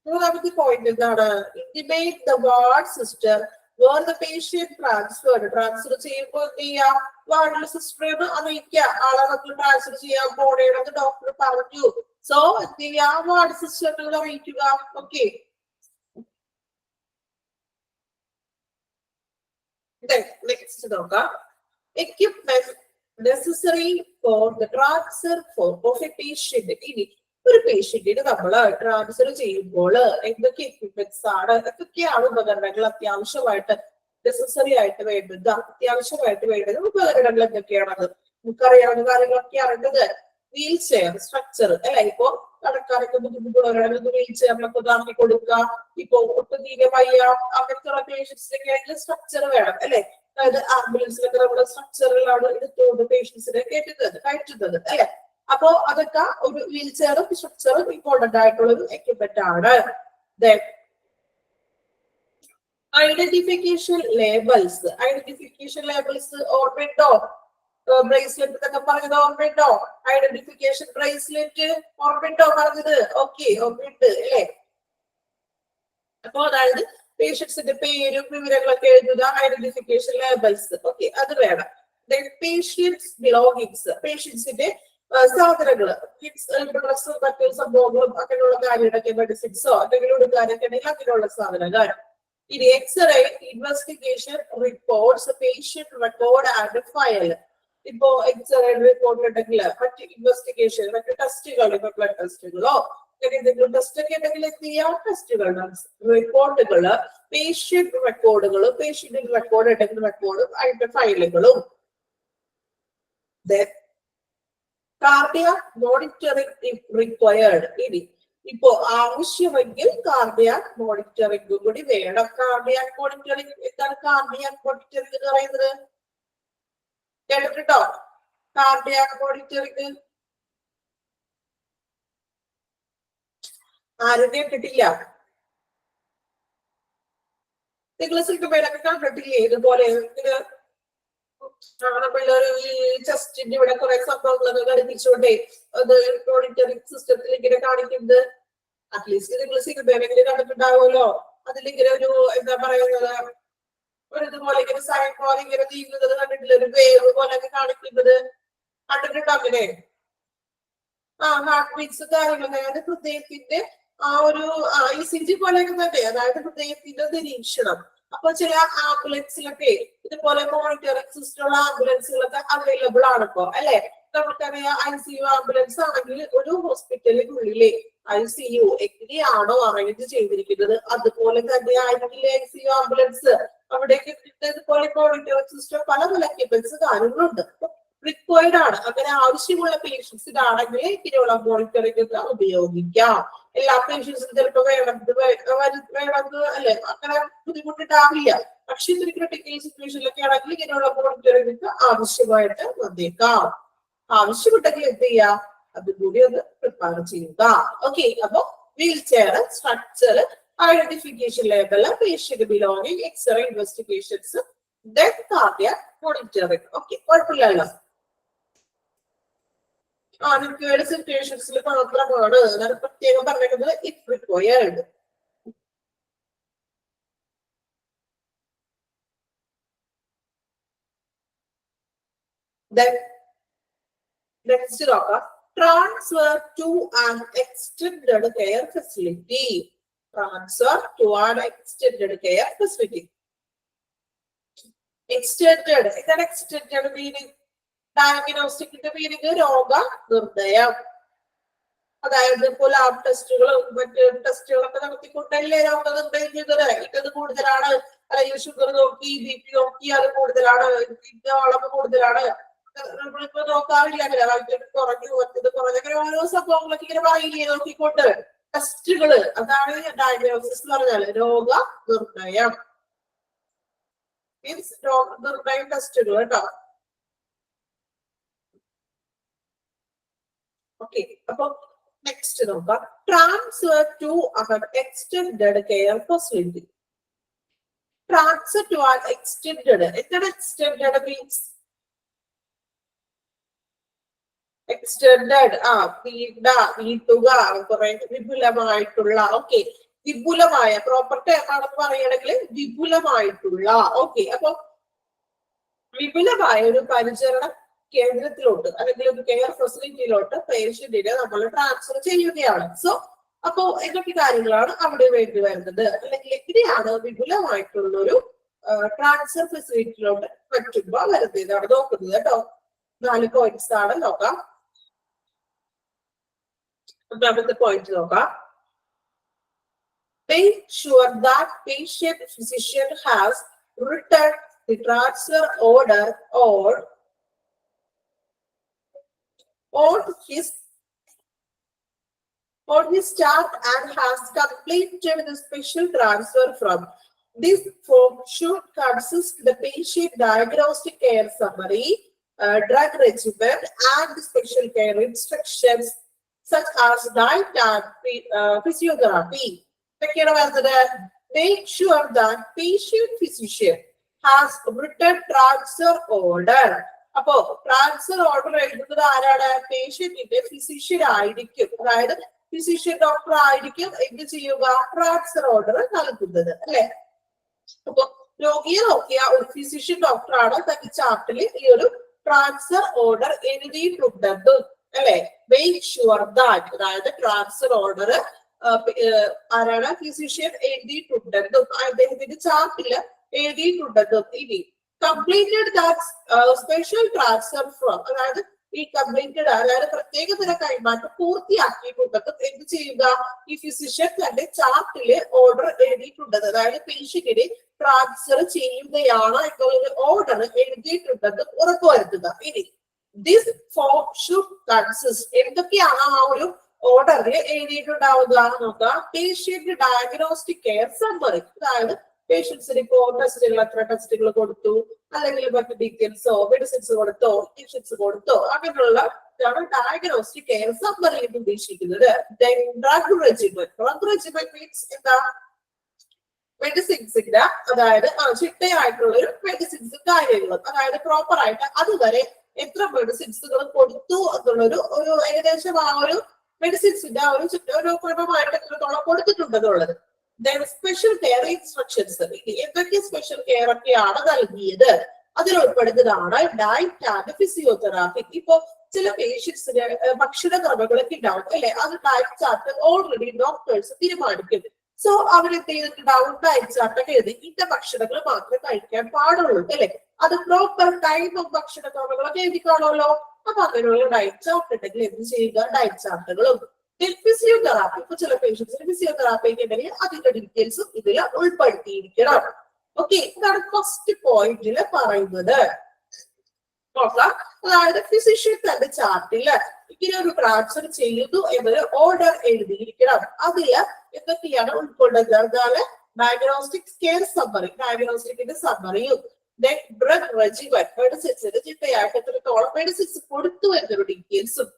മൂന്നാമത്തെ പോയിന്റ് എന്താണ്? Intimate the ward sister where the patient transfer ചെയ്യുമ്പോൾ എന്ത് ചെയ്യാം, വാർഡിലെ സിസ്റ്ററിന് അറിയിക്കുക ആളെ നമ്മൾ ട്രാൻസ്ഫർ ചെയ്യാൻ പോണേണെന്ന് ഡോക്ടർ പറഞ്ഞു. സോ എന്ത് ചെയ്യാം, വാർഡ് സിസ്റ്ററിനെ അറിയിക്കുക. ഓക്കെ, നെക്സ്റ്റ് നോക്കാം. Equipment necessary for the transfer of a patient. ഇനി ഒരു പേഷ്യന്റിന് നമ്മൾ ട്രാൻസ്ഫർ ചെയ്യുമ്പോൾ എന്തൊക്കെ എക്യുപ്മെന്റ്സ് ആണ്, എന്തൊക്കെയാണ് ഉപകരണങ്ങൾ അത്യാവശ്യമായിട്ട് നെസസറി ആയിട്ട് വേണ്ടത്, അത്യാവശ്യമായിട്ട് വേണ്ടത് ഉപകരണങ്ങൾ എന്തൊക്കെയാണത് നമുക്കറിയാവുന്ന കാര്യങ്ങളൊക്കെ അറിയേണ്ടത്. വീൽ ചെയർ സ്ട്രക്ചർ അല്ലെ, ഇപ്പൊ നടക്കാനൊക്കെ ബുദ്ധിമുട്ടുള്ളവരാണെങ്കിൽ വീൽ ചെയറിനൊക്കെ ഉദാഹരണം കൊടുക്കുക. ഇപ്പൊ ഒട്ടും തീരെ വയ്യ അങ്ങനത്തെ പേഷ്യൻസിനൊക്കെ ആണെങ്കിൽ സ്ട്രക്ചർ വേണം അല്ലെ. അതായത് ആംബുലൻസിലൊക്കെ നമ്മുടെ സ്ട്രക്ചറിലാണ് എടുത്തുകൊണ്ട് പേഷ്യൻസിനെ കയറ്റുന്നത് അല്ലെ. അപ്പോ അതൊക്കെ ഒരു വീൽ ചെയറും സ്ട്രക്ചറും ഇമ്പോർട്ടന്റ് ആയിട്ടുള്ള ഒരു എക്യുപ്മെന്റ് ആണ്. ഐഡന്റിഫിക്കേഷൻ ലേബൽസ് ഓർമ്മയുണ്ടോ? ബ്രേസ്ലെറ്റ് എന്നൊക്കെ പറഞ്ഞത് ഓർമ്മയുണ്ടോ? ഐഡന്റിഫിക്കേഷൻ ബ്രേസ്ലെറ്റ് ഓർമ്മയുണ്ടോ പറഞ്ഞത്? ഓക്കെ, ഓർമ്മയുണ്ട് അല്ലെ. അപ്പൊ അതായത് പേഷ്യൻസിന്റെ പേരും വിവരങ്ങളൊക്കെ എഴുതുക, ഐഡന്റിഫിക്കേഷൻ ലേബൽസ്. ഓക്കെ, അത് വേണം. പേഷ്യൻസ് ബിലോങ്ങിങ്സ്, പേഷ്യൻസിന്റെ സാധനങ്ങള്, ഡ്രസ്സും മറ്റു സംഭവങ്ങളും അങ്ങനെയുള്ള കാര്യങ്ങളൊക്കെ, മെഡിസിൻസോ എന്തെങ്കിലും എടുക്കാനൊക്കെ ഉണ്ടെങ്കിൽ അങ്ങനെയുള്ള സാധനങ്ങൾ. ഇനി x-ray, investigation reports, patient record and file. ഇപ്പോ എക്സ്റേ റിപ്പോർട്ട് ഉണ്ടെങ്കിൽ മറ്റ് ഇൻവെസ്റ്റിഗേഷൻ, മറ്റു ടെസ്റ്റുകൾ, ഇപ്പൊ ബ്ലഡ് ടെസ്റ്റുകളോ എന്തെങ്കിലും ടെസ്റ്റ് ഒക്കെ ഉണ്ടെങ്കിൽ എന്ത് ചെയ്യാം, ടെസ്റ്റുകൾ, റിപ്പോർട്ടുകള്, പേഷ്യന്റ് റെക്കോർഡുകളും, പേഷ്യന്റ് റെക്കോർഡ് ഉണ്ടെങ്കിൽ റെക്കോർഡും അതിന്റെ ഫയലുകളും. Cardiac monitoring required. ഇനി ഇപ്പോ ആവശ്യമെങ്കിൽ കാർഡിയാക് മോണിറ്ററിംഗ് കൂടി വേണം. കാർഡിയാക് മോണിറ്ററിംഗ് എന്താണ്? കാർഡിയാക് മോണിറ്ററിംഗ് എന്ന് പറയുന്നത് കേട്ടിട്ടുണ്ടോ? കാർഡിയാക് മോണിറ്ററിംഗ് ആരും കേട്ടിട്ടില്ല? നിങ്ങൾ സിനിമയിലൊക്കെ കണ്ടിട്ടില്ലേ ഇതുപോലെ? നമ്മളൊരു ചെസ്റ്റിന്റെ ഇവിടെ കുറെ സംഭവങ്ങളൊക്കെ ഘടിപ്പിച്ചുകൊണ്ടേ അത് മോണിറ്ററിംഗ് സിസ്റ്റത്തിൽ ഇങ്ങനെ കാണിക്കുന്നത്. അറ്റ്ലീസ്റ്റ് നിങ്ങൾ സിനിമയിലെങ്കിലും കണ്ടിട്ടുണ്ടാവുമല്ലോ. അതിലിങ്ങനെ ഒരു എന്താ പറയുന്നത്, ഒരു ഇതുപോലെ ഇങ്ങനെ സൈൻ പോലെ ഇങ്ങനെ നീങ്ങുന്നത് കണ്ടിട്ടില്ല? ഒരു വേവ് പോലെയൊക്കെ കാണിക്കുന്നത് കണ്ടിട്ടുണ്ടോ അങ്ങനെ? ഹാർട്ട് ബീറ്റ്സ് കാര്യങ്ങളൊക്കെ, അതായത് ഹൃദയത്തിന്റെ ആ ഒരു ECG പോലെയൊക്കെ തന്നെ, അതായത് ഹൃദയത്തിന്റെ നിരീക്ഷണം. അപ്പൊ ചില ആംബുലൻസിലൊക്കെ ഇതുപോലെ മോണിറ്ററിംഗ് സിസ്റ്റം ഉള്ള ആംബുലൻസുകളൊക്കെ അവൈലബിൾ ആണ് ഇപ്പോ അല്ലെ. നമുക്കറിയാം ICU ആംബുലൻസ് ആണെങ്കിൽ ഒരു ഹോസ്പിറ്റലിനുള്ളിലെ ICU എങ്ങനെയാണോ അറേഞ്ച് ചെയ്തിരിക്കുന്നത് അതുപോലെ തന്നെ ആയിരിക്കില്ല ICU ആംബുലൻസ്. അവിടേക്ക് ഇതുപോലെ മോണിറ്ററിംഗ് സിസ്റ്റം പല പല എക്യുപ്മെന്റ്സ് കാര്യങ്ങളുണ്ട്. റിക്വയർഡ് ആണ്. അങ്ങനെ ആവശ്യമുള്ള പേഷ്യൻസിനാണെങ്കിൽ ഇങ്ങനെയുള്ള മോണിറ്ററിംഗ് ഉപയോഗിക്കാം. എല്ലാ പേഷ്യൻസിനും ചിലപ്പോൾ വേണമെന്ന് അല്ലെ, അങ്ങനെ ബുദ്ധിമുട്ടുണ്ടാവില്ല. പക്ഷെ ഇത്തിരി ക്രിട്ടിക്കൽ സിറ്റുവേഷനിലൊക്കെ ആണെങ്കിൽ ഇങ്ങനെയുള്ള മോണിറ്ററിംഗ് ആവശ്യമായിട്ട് വന്നേക്കാം. ആവശ്യമുണ്ടെങ്കിൽ എന്ത് ചെയ്യാം, അതുകൂടി ഒന്ന് പ്രിപ്പയർ ചെയ്യുക. ഓക്കെ, അപ്പൊ wheelchair, stretcher, identification label, patient belonging, x-ray investigations, cardiac monitoring. Okay, കുഴപ്പമില്ലല്ലോ. നിങ്ങൾക്ക് സിറ്റുവേഷൻസിൽ മാത്രമാണ് ഞാൻ പ്രത്യേകം പറഞ്ഞിരിക്കുന്നത് ഇഫ് റിക്വയർഡ്. നെക്സ്റ്റ് നോക്കാം. Transfer to an extended care facility. Transfer to an extended care facility. Extended, എന്താണ് എക്സ്റ്റൻഡഡ് മീനിങ്? ഡയഗ്നോസ്റ്റിക്കിന്റെ മീനിങ് രോഗ നിർണയം. അതായത് ഇപ്പോൾ ലാബ് ടെസ്റ്റുകളും മറ്റ് ടെസ്റ്റുകളൊക്കെ നടത്തിക്കൊണ്ടല്ലേ രോഗനിർണയം ചെയ്തത്. ഇന്നത് കൂടുതലാണ്, അല്ലെങ്കിൽ ഷുഗർ നോക്കി, BP നോക്കി, അത് കൂടുതലാണ്, അളവ് കൂടുതലാണ്. നമ്മളിപ്പോ നോക്കാറില്ല അങ്ങനെ, കുറഞ്ഞു മറ്റത് കുറഞ്ഞ, അങ്ങനെ ഓരോ സംഭവങ്ങളൊക്കെ ഇങ്ങനെ പറയില്ലേ നോക്കിക്കൊണ്ട്. ടെസ്റ്റുകള്, അതാണ് ഡയഗ്നോസിസ് എന്ന് പറഞ്ഞാൽ രോഗ നിർണയം. മീൻസ് രോഗ നിർണയം ടെസ്റ്റുകൾ കേട്ടോ. ഓക്കെ, അപ്പൊ നെക്സ്റ്റ് നോക്കാം. Transfer to an extended care facility. Transfer to an extended, എന്താണ് extended മീൻസ്? എക്സ്റ്റൻഡഡ്, നീട്ടുക, കുറെ വിപുലമായിട്ടുള്ള. ഓക്കെ, വിപുലമായ പ്രോപ്പർട്ടി ആണെന്ന് പറയുകയാണെങ്കിൽ വിപുലമായിട്ടുള്ള. ഓക്കെ, അപ്പൊ വിപുലമായ ഒരു പരിചരണ കേന്ദ്രത്തിലോട്ട് അല്ലെങ്കിൽ ഒരു കെയർ ഫെസിലിറ്റിയിലോട്ട് പേഷ്യന്റിനെ നമ്മൾ ട്രാൻസ്ഫർ ചെയ്യുകയാണ്. സോ അപ്പോ എന്തൊക്കെ കാര്യങ്ങളാണ് അവിടെ വേണ്ടി വരുന്നത്, അല്ലെങ്കിൽ എങ്ങനെയാണ് വിപുലമായിട്ടുള്ള ഒരു ട്രാൻസ്ഫർ ഫെസിലിറ്റിയിലോട്ട് പറ്റുമ്പോ വരുന്നത്, ഇതാണ് നോക്കുന്നത് കേട്ടോ. 4 പോയിന്റ്സ് ആണ് നോക്കാം. ഒന്നാമത്തെ പോയിന്റ് നോക്കാം. Make sure that patient physician has written the transfer order on his chart and has completed the special transfer from. This form should consist the patient diagnostic care summary, drug regimen, and special care instructions such as diet and physiotherapy. Make sure that patient physician has written transfer order. അപ്പോ transfer order എഴുതുന്നത് ആരാണ്? പേഷ്യന്റിന്റെ physician ആയിരിക്കും. അതായത് physician doctor ആയിരിക്കും എന്ത് ചെയ്യുക? Transfer order നൽകുന്നത്, അല്ലെ? അപ്പൊ രോഗിയെ നോക്കിയ ഒരു ഫിസിഷ്യൻ ഡോക്ടറാണ് തന്റെ ചാർട്ടിൽ ഈ ഒരു ട്രാൻസ്ഫർ ഓർഡർ എഴുതിയിട്ടുണ്ടെന്നും, അല്ലെ? മേക്ക് ഷുവർ ദാറ്റ്, അതായത് ട്രാൻസ്ഫർ ഓർഡർ ആരാണ്? ഫിസിഷ്യൻ എഴുതിയിട്ടുണ്ടെന്നും അദ്ദേഹത്തിന്റെ ചാർട്ടില് എഴുതിയിട്ടുണ്ടെന്നും. ഇനി completed that special transfer from, അതായത് ഈ കംപ്ലീറ്റഡ് അതായത് പ്രത്യേക തര കൈമാറ്റം പൂർത്തിയാക്കിയിട്ടുണ്ടെന്നും എന്ത് ചെയ്യുക? ഈ ഫിസിഷ്യൻ തന്റെ ചാർട്ടില് ഓർഡർ എഴുതിയിട്ടുണ്ടെന്ന്, അതായത് പേഷ്യന്റിനെ ട്രാൻസ്ഫർ ചെയ്യുകയാണ് എന്നുള്ളൊരു ഓർഡർ എഴുതിയിട്ടുണ്ടെന്നും ഉറപ്പുവരുത്തുക. ഇനി ദിസ് ഫോം ഷുഡ് കൺസിസ്റ്റ്, എന്തൊക്കെയാണ് ആ ഒരു ഓർഡറിൽ എഴുതിയിട്ടുണ്ടാവുക നോക്കാം. പേഷ്യന്റ് ഡയഗ്നോസ്റ്റിക് കെയർ സമ്മറി, അതായത് പേഷ്യൻസിന് ഇപ്പോ ടെസ്റ്റുകൾ, എത്ര ടെസ്റ്റുകൾ കൊടുത്തു, അല്ലെങ്കിൽ മറ്റു ഡീറ്റെയിൽസോ മെഡിസിൻസ് കൊടുത്തോ ഇൻജക്ഷൻസ് കൊടുത്തോ, അങ്ങനെയുള്ള ഡയഗ്നോസ്റ്റിക് കെയർ സമ്മറി എന്ന് ഉദ്ദേശിക്കുന്നത്. Drug regiment, drug regiment means എന്താ? മെഡിസിൻസിന്റെ, അതായത് ചിട്ടയായിട്ടുള്ള ഒരു മെഡിസിൻസും കാര്യങ്ങളും, അതായത് പ്രോപ്പർ ആയിട്ട് അതുവരെ എത്ര മെഡിസിൻസുകൾ കൊടുത്തു എന്നുള്ളൊരു ഏകദേശം ആ ഒരു മെഡിസിൻസിന്റെ ഒരു ക്രമമായിട്ട് എത്രത്തോളം കൊടുത്തിട്ടുണ്ടെന്നുള്ളത്. സ്പെഷ്യൽ കെയർ ഇൻസ്ട്രക്ഷൻസ്, എന്തൊക്കെ സ്പെഷ്യൽ കെയർ ഒക്കെയാണ് നൽകിയത് അതിൽ ഉൾപ്പെടുന്നതാണ് ഡയറ്റ് ആൻഡ് ഫിസിയോതെറാപ്പി. ഇപ്പൊ ചില പേഷ്യൻസിന് ഭക്ഷണക്രമങ്ങളൊക്കെ ഉണ്ടാവും, അല്ലെ? അത് ഡയറ്റ് ചാർട്ട് ഓൾറെഡി ഡോക്ടേഴ്സ് തീരുമാനിക്കും. സോ അവരെന്ത് ചെയ്തിട്ടുണ്ടാവും? ഡയറ്റ് ചാർട്ടൊക്കെ എഴുതി ഇന്ന ഭക്ഷണങ്ങൾ മാത്രമേ കഴിക്കാൻ പാടുള്ളൂ, അല്ലെ? അത് പ്രോപ്പർ ടൈമും ഭക്ഷണക്രമങ്ങളൊക്കെ എഴുതി കാണുമല്ലോ. അപ്പൊ അങ്ങനെയുള്ള ഡയറ്റ് ചാർട്ട് ഉണ്ടെങ്കിൽ എന്ത് ചെയ്യുക? ഡയറ്റ് ചാർട്ടുകളും. ഫിസിയോതെറാപ്പി, ഇപ്പൊ ചില പേഷ്യൻസിന് ഫിസിയോതെറാപ്പി ഉണ്ടെങ്കിൽ അതിന്റെ ഡീറ്റെയിൽസും ഇതിൽ ഉൾപ്പെടുത്തിയിരിക്കണം. ഓക്കെ, ഇതാണ് ഫസ്റ്റ് പോയിന്റിൽ പറയുന്നത്. നോക്കാം, അതായത് ഫിസിഷ്യൻ തന്റെ ചാർട്ടില് ഇങ്ങനെ ഒരു ട്രാൻസ്ഫർ ചെയ്യുന്നു എന്നൊരു ഓർഡർ എഴുതിയിരിക്കണം. അതില് എന്തൊക്കെയാണ് ഉൾക്കൊള്ളുന്നത്? ഡയഗ്നോസ്റ്റിക് കെയർ സമ്മറി, ഡയഗ്നോസ്റ്റിക്കിന്റെ സമ്മറിയും, ഡ്രഗ് റെജിമെന്റ്, മെഡിസിൻസിന് ചിട്ടയായിട്ട് എത്രത്തോളം മെഡിസിൻസ് കൊടുത്തു എന്നൊരു ഡീറ്റെയിൽസും,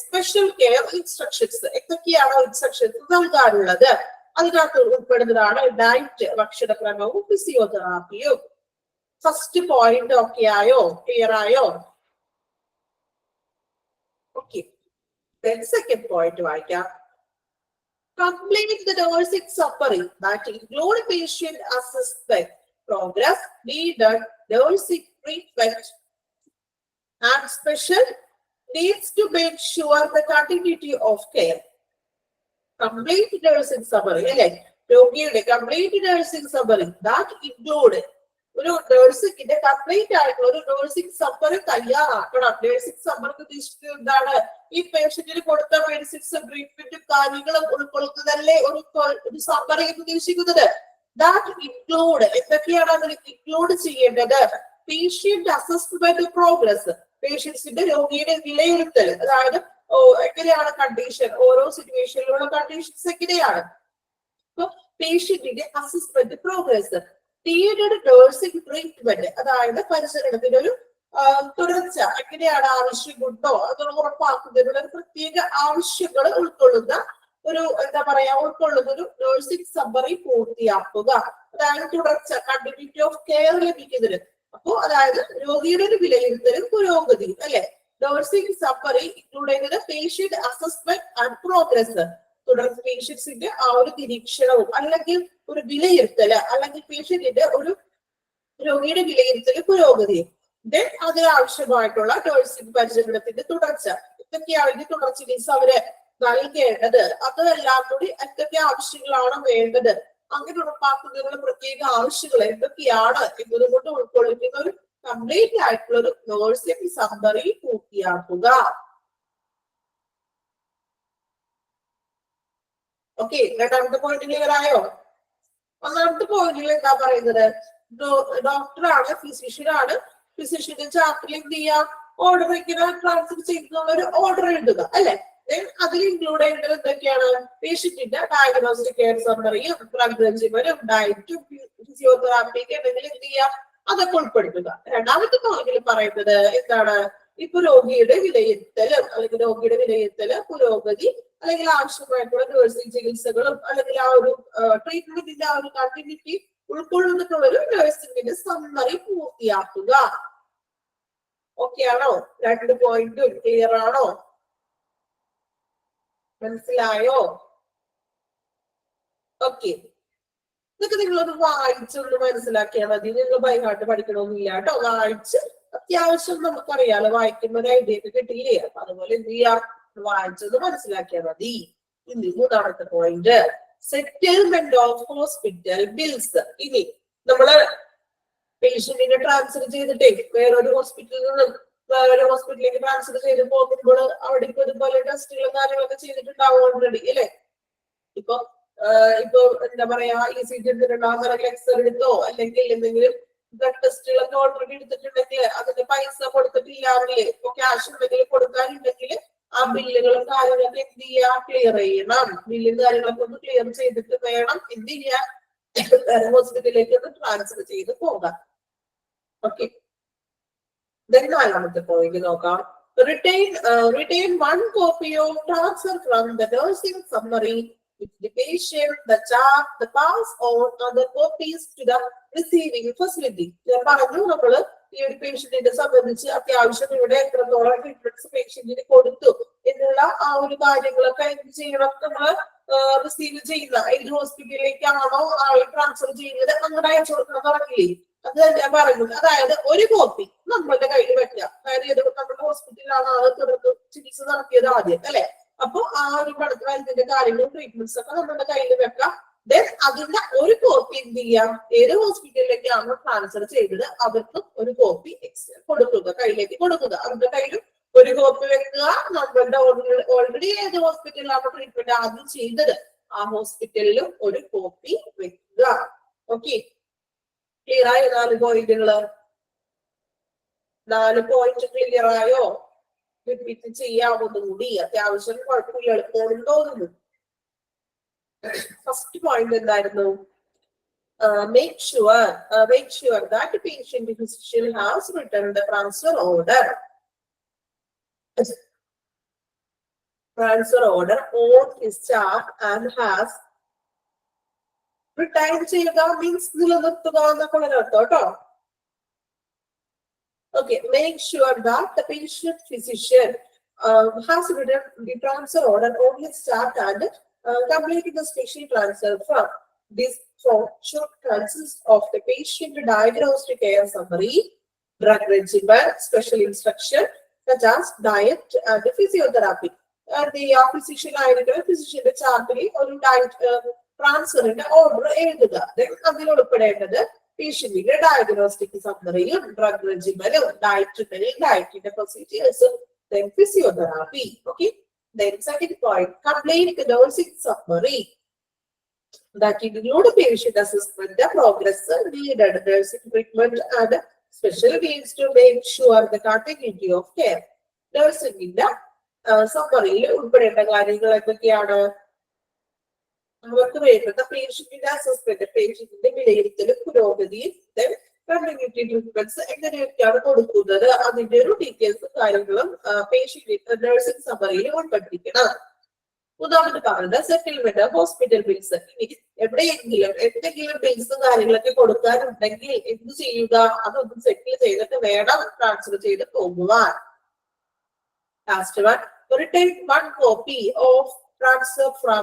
സ്പെഷ്യൽ കെയർ ഇൻസ്ട്രക്ഷൻസ്, എന്തൊക്കെയാണ് ഇൻസ്ട്രക്ഷൻസ് നൽകാനുള്ളത് അതിനകത്ത് ഉൾപ്പെടുന്നതാണ് ഡയറ്റ്, ഭക്ഷണക്രമവും ഫിസിയോതെറാപ്പിയും. ഫസ്റ്റ് പോയിന്റ് ഓക്കെ ആയോ? ക്ലിയർ ആയോ? ഓക്കെ, സെക്കൻഡ് പോയിന്റ് വായിക്കാം. Complete the nursing summary that include patient assessment, progress, needed nursing treatment, and special needs to make sure the continuity of care. Complete nursing summary, അല്ലെ? രോഗിയുടെ complete nursing summary that include, ഒരു നഴ്സിംഗിന്റെ complete ആയിട്ടുള്ള ഒരു nursing summary തയ്യാറാക്കണം. Nursing summary ഉദ്ദേശിക്കുന്നത് എന്താണ്? ഈ പേഷ്യന്റിന് കൊടുത്ത മെഡിസിൻസും ട്രീറ്റ്മെന്റും കാര്യങ്ങളും ഉൾക്കൊള്ളുന്നതല്ലേ ഒരു സമ്മറി എന്ന് ഉദ്ദേശിക്കുന്നത്. ദാറ്റ് ഇൻക്ലൂഡ്, എന്തൊക്കെയാണ് അതിൽ ഇൻക്ലൂഡ് ചെയ്യേണ്ടത്? പേഷ്യന്റ് അസസ്മെന്റ് പ്രോഗ്രസ്, പേഷ്യൻസിന്റെ രോഗിയുടെ വിലയിരുത്തൽ, അതായത് എങ്ങനെയാണ് കണ്ടീഷൻ, ഓരോ സിറ്റുവേഷനിലുള്ള കണ്ടീഷൻസ് എങ്ങനെയാണ്. അപ്പൊ പേഷ്യന്റിന്റെ assessment progress, needed nursing treatment, അതായത് പരിചരണത്തിന്റെ ഒരു തുടർച്ച എങ്ങനെയാണ്, ആവശ്യമുണ്ടോ അതൊന്ന് ഉറപ്പാക്കുന്നതിനുള്ള ഒരു പ്രത്യേക ആവശ്യങ്ങൾ ഉൾക്കൊള്ളുന്ന ഒരു ഉൾക്കൊള്ളുന്ന ഒരു നഴ്സിംഗ് സമ്മറി പൂർത്തിയാക്കുക. അതായത് തുടർച്ച, കണ്ടിന്യൂറ്റി ഓഫ് കെയർ ലഭിക്കുന്നതിന്. അപ്പോ അതായത് രോഗിയുടെ ഒരു വിലയിരുത്തലും പുരോഗതിയും, അല്ലെ? നഴ്സിംഗ് സമ്മറി ഇൻക്ലൂഡ് ചെയ്യുന്നത് പേഷ്യന്റ് അസസ്മെന്റ് ആൻഡ് പ്രോഗ്രസ്, തുടർന്ന് പേഷ്യൻസിന്റെ ആ ഒരു നിരീക്ഷണവും അല്ലെങ്കിൽ ഒരു വിലയിരുത്തല് അല്ലെങ്കിൽ പേഷ്യന്റിന്റെ ഒരു രോഗിയുടെ വിലയിരുത്തല് പുരോഗതിയും ദെൻ അതിനാവശ്യമായിട്ടുള്ള നഴ്സിംഗ് പരിചരണത്തിന്റെ തുടർച്ച ഇതൊക്കെയാണ് ഈ തുടർ ചികിത്സ അവര് നൽകേണ്ടത്. അതെല്ലാം കൂടി എന്തൊക്കെ ആവശ്യങ്ങളാണ് വേണ്ടത്, അങ്ങനെ ഉറപ്പാക്കുന്നതിനുള്ള പ്രത്യേക ആവശ്യങ്ങൾ എന്തൊക്കെയാണ് എന്നതുകൊണ്ട് ഉൾക്കൊള്ളിക്കുന്ന ഒരു കംപ്ലീറ്റ് ആയിട്ടുള്ള ഒരു നഴ്സിംഗ് സമ്മറി പൂർത്തിയാക്കുക. ഓക്കെ, രണ്ടാമത്തെ പോയിന്റ് ക്ലിയർ ആയോ? ഒന്നാമത്തെ പോയിന്റിൽ എന്താ പറയുന്നത്, ഡോക്ടറാണ്, ഫിസിഷ്യനാണ്, ഫിസിഷ്യന്റെ ചാർട്ടിൽ എന്ത് ചെയ്യാം, ഓർഡർ വയ്ക്കുന്ന ട്രാൻസ്ഫർ ചെയ്യുന്ന ഒരു ഓർഡർ എഴുതുക അല്ലെ. അതിൽ ഇൻക്ലൂഡ് ചെയ്യേണ്ടത് എന്തൊക്കെയാണ്, പേഷ്യന്റിന്റെ ഡയഗ്നോസ്റ്റിക് കെയർ സമ്മറിയും ഡ്രഗ് റെജിമനും ഡയറ്റും ഫിസിയോതെറാപ്പിക്ക് എന്തെങ്കിലും എന്ത് ചെയ്യാം അതൊക്കെ ഉൾപ്പെടുത്തുക. രണ്ടാമത്തെ പോയിന്റിൽ പറയുന്നത് എന്താണ്, ഇപ്പൊ രോഗിയുടെ വിലയിരുത്തലും അല്ലെങ്കിൽ രോഗിയുടെ വിലയിരുത്തല് പുരോഗതി അല്ലെങ്കിൽ ആവശ്യമായിട്ടുള്ള നഴ്സിംഗ് ചികിത്സകളും അല്ലെങ്കിൽ ആ ഒരു ട്രീറ്റ്മെന്റിന്റെ ആ ഒരു കണ്ടിന്യൂറ്റി ഉൾക്കൊള്ളുന്നിട്ടുള്ള ഒരു നഴ്സിംഗിന്റെ സമ്മറി പൂർത്തിയാക്കുക. ഓക്കെ ആണോ? രണ്ട് പോയിന്റും ക്ലിയർ ആണോ? മനസ്സിലായോ? ഓക്കെ, ഇതൊക്കെ നിങ്ങളൊന്ന് വായിച്ചൊന്ന് മനസ്സിലാക്കിയാൽ മതി. നിങ്ങൾ ബൈഹാർട്ട് പഠിക്കണമെന്നില്ല കേട്ടോ. വായിച്ച് അത്യാവശ്യം നമുക്കറിയാലോ, വായിക്കുമ്പോൾ ഒരു ഐഡിയ ഒക്കെ കിട്ടിയില്ലേ? അപ്പൊ അതുപോലെ എന്ത് ചെയ്യാം, വായിച്ചൊന്ന് മനസ്സിലാക്കിയാൽ മതി. ഇനി മൂന്നാമത്തെ point, settlement of hospital bills. ഇനി നമ്മള് പേഷ്യന്റിനെ ട്രാൻസ്ഫർ ചെയ്തിട്ടേ വേറൊരു ഹോസ്പിറ്റലിൽ നിന്നും വേറൊരു ഹോസ്പിറ്റലിലേക്ക് ട്രാൻസ്ഫർ ചെയ്ത് പോകുമ്പോൾ അവിടെ ഇപ്പൊ ഇതുപോലെ ടെസ്റ്റുകളും കാര്യങ്ങളൊക്കെ ചെയ്തിട്ടുണ്ടാവും ഓൾറെഡി അല്ലെ. ഇപ്പൊ എന്താ പറയാ, ECG എടുത്തിട്ടുണ്ടോ, അങ്ങനെ എക്സ്റേ എടുത്തോ, അല്ലെങ്കിൽ എന്തെങ്കിലും ബ്ലഡ് ടെസ്റ്റുകളൊക്കെ ഓൾറെഡി എടുത്തിട്ടുണ്ടെങ്കിൽ അതിന്റെ പൈസ കൊടുത്തിട്ടില്ലാന്നില്ലേ, ഇപ്പൊ ക്യാഷ് ഉണ്ടെങ്കിൽ കൊടുക്കാനുണ്ടെങ്കിൽ ആ ബില്ലുകളും കാര്യങ്ങളൊക്കെ എന്ത് ചെയ്യാ, ക്ലിയർ ചെയ്യണം. ബില്ലും കാര്യങ്ങളൊക്കെ ഒന്ന് ക്ലിയർ ചെയ്തിട്ട് വേണം എന്ത് ചെയ്യാ, വേറെ ഹോസ്പിറ്റലിലേക്ക് ഒന്ന് ട്രാൻസ്ഫർ ചെയ്ത് പോകാം. ഓക്കെ, നാലാമത്തെ പോയിന്റ് നോക്കാം. Retain one copy of transfer from the nursing summary with the patient, the chart, the pass on other copies to the receiving facility. ഞാൻ പറഞ്ഞു, നമ്മള് ഈ ഒരു പേഷ്യന്റിനെ സംബന്ധിച്ച് അത്യാവശ്യം ഇവിടെ എത്രത്തോളം ട്രീറ്റ്മെന്റ്സ് പേഷ്യന്റിന് കൊടുത്തു എന്നുള്ള ആ ഒരു കാര്യങ്ങളൊക്കെ എന്ത് ചെയ്യണം, നമ്മള് റിസീവ് ചെയ്യുന്ന ഏത് ഹോസ്പിറ്റലിലേക്കാണോ ആളെ ട്രാൻസ്ഫർ ചെയ്യുന്നത് അങ്ങനെ അയച്ചു കൊടുക്കണം പറഞ്ഞില്ലേ. അത് ഞാൻ പറയുന്നത്, അതായത് ഒരു കോപ്പി നമ്മളുടെ കയ്യിൽ വെക്കുക. അതായത് നമ്മുടെ ഹോസ്പിറ്റലിലാണ് ആള് തുടർന്ന് ചികിത്സ നടത്തിയത് ആദ്യം അല്ലെ. അപ്പൊ ആ ഒരു പഠിത്തത്തിന്റെ കാര്യങ്ങളും ട്രീറ്റ്മെന്റ്സ് ഒക്കെ നമ്മുടെ കയ്യിൽ വെക്കാം. ദെൻ അതിന്റെ ഒരു കോപ്പി എന്ത് ചെയ്യാം, ഏത് ഹോസ്പിറ്റലിലേക്കാണോ ട്രാൻസ്ഫർ ചെയ്തത് അവർക്ക് ഒരു കോപ്പി കൊടുക്കുക, കയ്യിലേക്ക് കൊടുക്കുക. അവരുടെ കയ്യിലും ഒരു കോപ്പി വെക്കുക. നമ്മളുടെ ഓൾറെഡി ഏത് ഹോസ്പിറ്റലിലാണോ ട്രീറ്റ്മെന്റ് ആദ്യം ചെയ്തത് ആ ഹോസ്പിറ്റലിലും ഒരു കോപ്പി വെക്കുക. ഓക്കെ, ക്ലിയർ ആയോ? 4 പോയിന്റുകള്, 4 പോയിന്റ് ക്ലിയർ ആയോ? റിപ്പീറ്റ് ചെയ്യാവുന്നതുകൂടി, അത്യാവശ്യം കുഴപ്പമില്ല, എളുപ്പമെന്ന് തോന്നുന്നു. ഫസ്റ്റ് പോയിന്റ് എന്തായിരുന്നു, make sure that the patient physician has written the transfer order on his chart and has retained ചെയ്യുക means നിലനിർത്തുക എന്നൊക്കെ അർത്ഥം കേട്ടോ. Okay, make sure that the patient physician has written the transfer order on his chart and completed the special transfer from. This form should consist of the patient diagnostic care summary, drug regimen, special instruction such as diet and physiotherapy. The physician ആയിരിക്കും ഫിസിഷ്യന്റെ ചാർട്ടിൽ ഒരു diet ട്രാൻസ്ഫറിന്റെ order എഴുതുക. അതിൽ ഉൾപ്പെടേണ്ടത് പേഷ്യന്റിന്റെ ഡയഗ്നോസ്റ്റിക് സമ്മറിയും ഡ്രഗ് റെജിമനും ഡയറ്റിന്റെ പ്രൊസീജിയേഴ്സും ഫിസിയോതെറാപ്പി. Okay, second point, complete the nursing summary that include patient assessment, the progress needed, nursing treatment and special means to make sure the continuity of care. Nursing in the സമ്മറിയിൽ ഉൾപ്പെടേണ്ട കാര്യങ്ങൾ എന്തൊക്കെയാണ്, അവർക്ക് വേണ്ടുന്ന പേഷ്യന്റിന്റെ അസസ്മെന്റ്, പേഷ്യന്റിന്റെ വിലയിരുത്തലും പുരോഗതിയും കമ്മ്യൂണിറ്റി ട്രീറ്റ്മെന്റ്സ് എങ്ങനെയൊക്കെയാണ് കൊടുക്കുന്നത് അതിന്റെ ഒരു ഡീറ്റെയിൽസും കാര്യങ്ങളും പേഷ്യന്റ് നഴ്സിംഗ് സമ്മറിയിൽ ഉൾപ്പെട്ടിരിക്കണം. മൂന്നാമത് പറഞ്ഞത് സെറ്റിൽമെന്റ് ഹോസ്പിറ്റൽ ബിൽസ്. ഇനി എവിടെയെങ്കിലും എന്തെങ്കിലും ബിൽസും കാര്യങ്ങളൊക്കെ കൊടുക്കാനുണ്ടെങ്കിൽ എന്ത് ചെയ്യുക, അതൊന്നും സെറ്റിൽ ചെയ്തിട്ട് വേണം ട്രാൻസ്ഫർ ചെയ്ത് പോകുവാൻ. Last one, retain one copy of transfer from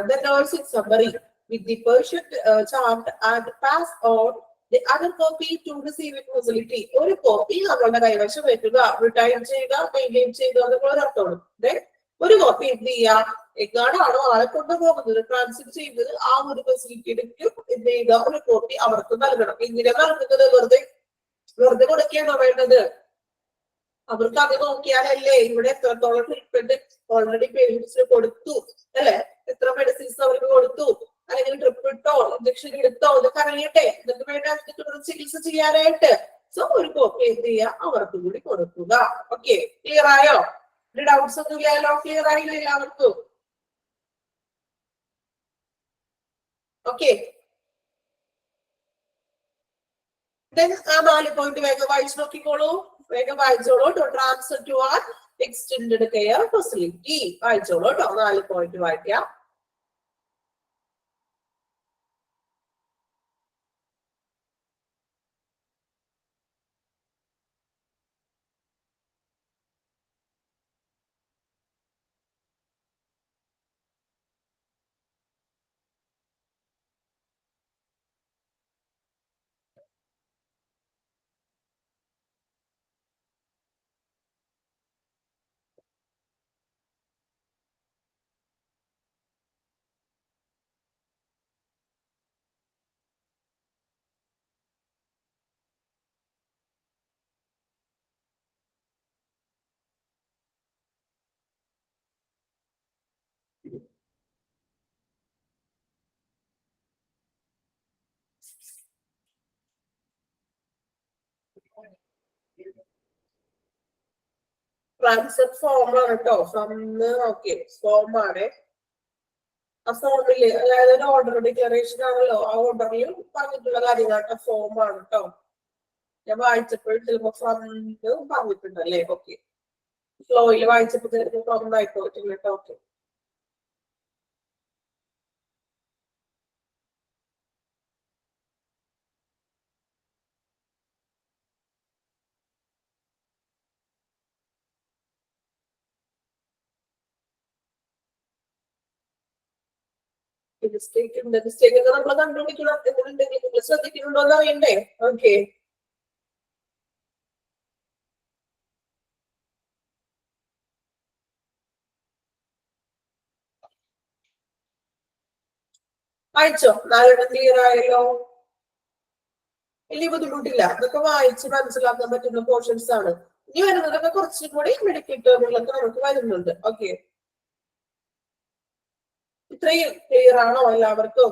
the nursing summary with the patient chart and pass on the other copy to receiving facility. ഒരു കോപ്പി നമ്മളുടെ കൈവശം വെക്കുക, റിട്ടയർ ചെയ്യുക, മെയിൻറ്റെയിൻ ചെയ്യുക എന്നൊക്കെ ഒരർത്ഥമാണ്. ഒരു കോപ്പി എന്ത് ചെയ്യുക, എങ്ങാടാണോ ആളെ കൊണ്ടുപോകുന്നത്, ട്രാൻസ്ഫർ ചെയ്യുന്നത്, ആ ഒരു ഫെസിലിറ്റിയിലേക്കും എന്ത് ചെയ്യുക, ഒരു കോപ്പി അവർക്ക് നൽകണം. ഇങ്ങനെ നൽകുന്നത് വെറുതെ കൊടുക്കുകയാണോ വേണ്ടത്? അവർക്ക് അത് നോക്കിയാലല്ലേ ഇവിടെ എത്രത്തോളം ട്രീറ്റ്മെന്റ് ഓൾറെഡി പേഷ്യൻസിന് കൊടുത്തു, അല്ലെ, എത്ര മെഡിസിൻസ് അവർക്ക് കൊടുത്തു, അല്ലെങ്കിൽ ട്രിപ്പ് ഇട്ടോ ഇഞ്ചക്ഷൻ എടുത്തോ, ഇതൊക്കെ അറിയട്ടെ, ഇതൊക്കെ വേണ്ട അതിന്റെ ചികിത്സ ചെയ്യാനായിട്ട്. സോ ഒരു കോപ്പി എന്ത് ചെയ്യുക, അവർക്ക് കൂടി കൊടുക്കുക. ഓക്കെ, ക്ലിയർ ആയോ? ഡൗട്ട്സ് ഒന്നും ഇല്ലല്ലോ? ക്ലിയർ ആയില്ല എല്ലാവർക്കും? ഓക്കെ, ആ 4 പോയിന്റ് വേഗം വായിച്ചു നോക്കിക്കോളൂ, വേഗം വായിച്ചോളൂ. Transfer to or extended care facility വായിച്ചോളൂ കേട്ടോ. 4 പോയിന്റ് വായിക്കാം. ട്രാൻസ്ഫർ ഫോം ആണ് കേട്ടോ. ഓക്കെ, ഫോം ആണ്. ആ ഫോമില്, അതായത് ഒരു ഓർഡർ ഡിക്ലറേഷൻ ആണല്ലോ, ആ ഓർഡറിൽ പറഞ്ഞിട്ടുള്ള കാര്യങ്ങളായിട്ട് ഫോം ആണ് കേട്ടോ. ഞാൻ വായിച്ചപ്പോൾ ചിലപ്പോ ഫ്രണ്ട് പറഞ്ഞിട്ടുണ്ടല്ലേ? ഓക്കെ, ഫ്ലോയിൽ വായിച്ചപ്പോൾ ഫ്രം ആയി പോയിട്ടില്ല കേട്ടോ. ഓക്കെ, മിസ്റ്റേക്ക് ഉണ്ട്. മിസ്റ്റേക്ക് ഒക്കെ നമ്മൾ കണ്ടുപിടിക്കണം. എന്തുണ്ടെങ്കിൽ നിങ്ങൾ ശ്രദ്ധിക്കുന്നുണ്ടോ എന്ന് അറിയണ്ടേ? ഓക്കെ, വായിച്ചോ? 4 ക്ലിയർ ആയല്ലോ? വലിയ ബുദ്ധിമുട്ടില്ല. ഇതൊക്കെ വായിച്ച് മനസ്സിലാക്കാൻ പറ്റുന്ന പോർഷൻസ് ആണ്. ഇനി വരുന്നതൊക്കെ കുറച്ചും കൂടി മെഡിക്കൽ ടേമുകളൊക്കെ നമുക്ക് വരുന്നുണ്ട്. ഓക്കെ, ഇത്രയും ക്ലിയർ ആണോ എല്ലാവർക്കും?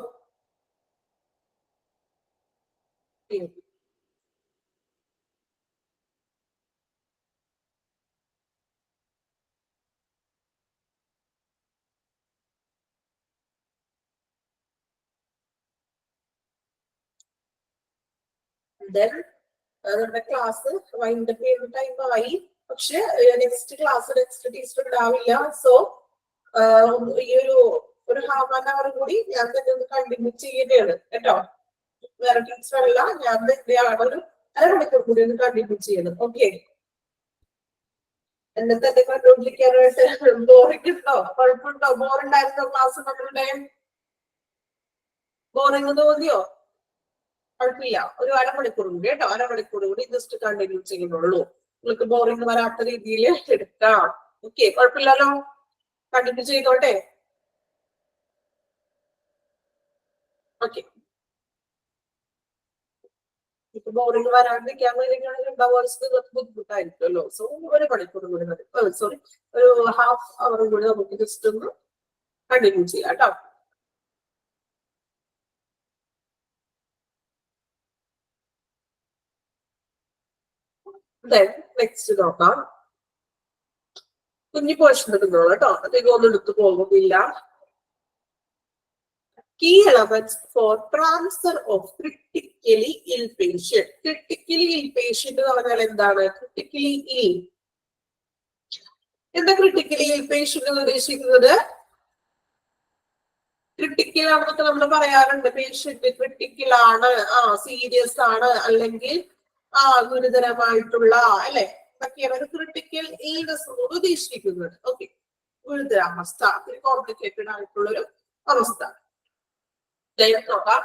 നമ്മുടെ ക്ലാസ് വൈൻഡപ്പ് ചെയ്യുന്ന ടൈം ആയി. പക്ഷെ നെക്സ്റ്റ് ക്ലാസ് നെക്സ്റ്റ് ടീച്ചർ ഉണ്ടാവില്ല. സോ ഈ ഒരു ഹാഫ് ആൻ അവർ കൂടി ഞാൻ തന്നെ ഒന്ന് കണ്ടിന്യൂ ചെയ്യുകയാണ് കേട്ടോ. വേറെ ടീച്ചർ അല്ല, ഞാൻ തന്നെയാണ് ഒരു അരമണിക്കൂർ കൂടി ഒന്ന് കണ്ടിന്യൂ ചെയ്യണം. ഓക്കെ, എന്നെ തന്നെ കണ്ടുകൊണ്ടിരിക്കാനായിട്ട് ബോറിംഗ് ഉണ്ടോ? കുഴപ്പമുണ്ടോ? ബോറുണ്ടായിരുന്നോ ക്ലാസ്? നമ്മളുടെ ബോറിംഗ് തോന്നിയോ? കുഴപ്പമില്ല, ഒരു അരമണിക്കൂർ കൂടി കേട്ടോ. അരമണിക്കൂർ കൂടി ജസ്റ്റ് കണ്ടിന്യൂ ചെയ്യുന്നുള്ളൂ. നിങ്ങൾക്ക് ബോറിംഗ് വരാത്ത രീതിയിൽ എടുക്കാം. ഓക്കെ, കുഴപ്പമില്ലല്ലോ? കണ്ടിന്യൂ ചെയ്തോട്ടെ. ഓക്കെ, ഇപ്പൊ ബോറിംഗ് വരാണ്ടിരിക്കാൻ ബുദ്ധിമുട്ടായിരിക്കുമല്ലോ. സോ ഒരു മണിക്കൂർ കൂടി മതി. സോറി, ഒരു ഹാഫ് അവർ കൂടി നമുക്ക് ജസ്റ്റ് ഒന്ന് കണ്ടിന്യൂ ചെയ്യാം കേട്ടോ. നെക്സ്റ്റ് നോക്കാം. കുഞ്ഞു പോർഷൻ എടുക്കുന്നോളൂ കേട്ടോ. അധികം ഒന്നും എടുത്തു പോകുന്നില്ല. Key elements for transfer of critically ill patient. Critically ill patient എന്ന് പറഞ്ഞാൽ എന്താണ്? Critically ill. എന്താ critically ill patient എന്ന് ഉദ്ദേശിക്കുന്നത്? ക്രിട്ടിക്കൽ ആണെന്നൊക്കെ നമ്മൾ പറയാറുണ്ട്. പേഷ്യന്റ് ക്രിട്ടിക്കൽ ആണ്, സീരിയസ് ആണ്, അല്ലെങ്കിൽ ഗുരുതരമായിട്ടുള്ള, അല്ലെ, ഇതൊക്കെയാണ് ഒരു ക്രിട്ടിക്കൽ ഇൽനെസ് ഉദ്ദേശിക്കുന്നത്. ഓക്കെ, ഗുരുതരാവസ്ഥ, കോംപ്ലിക്കേറ്റഡ് ആയിട്ടുള്ളൊരു അവസ്ഥ. നോക്കാം.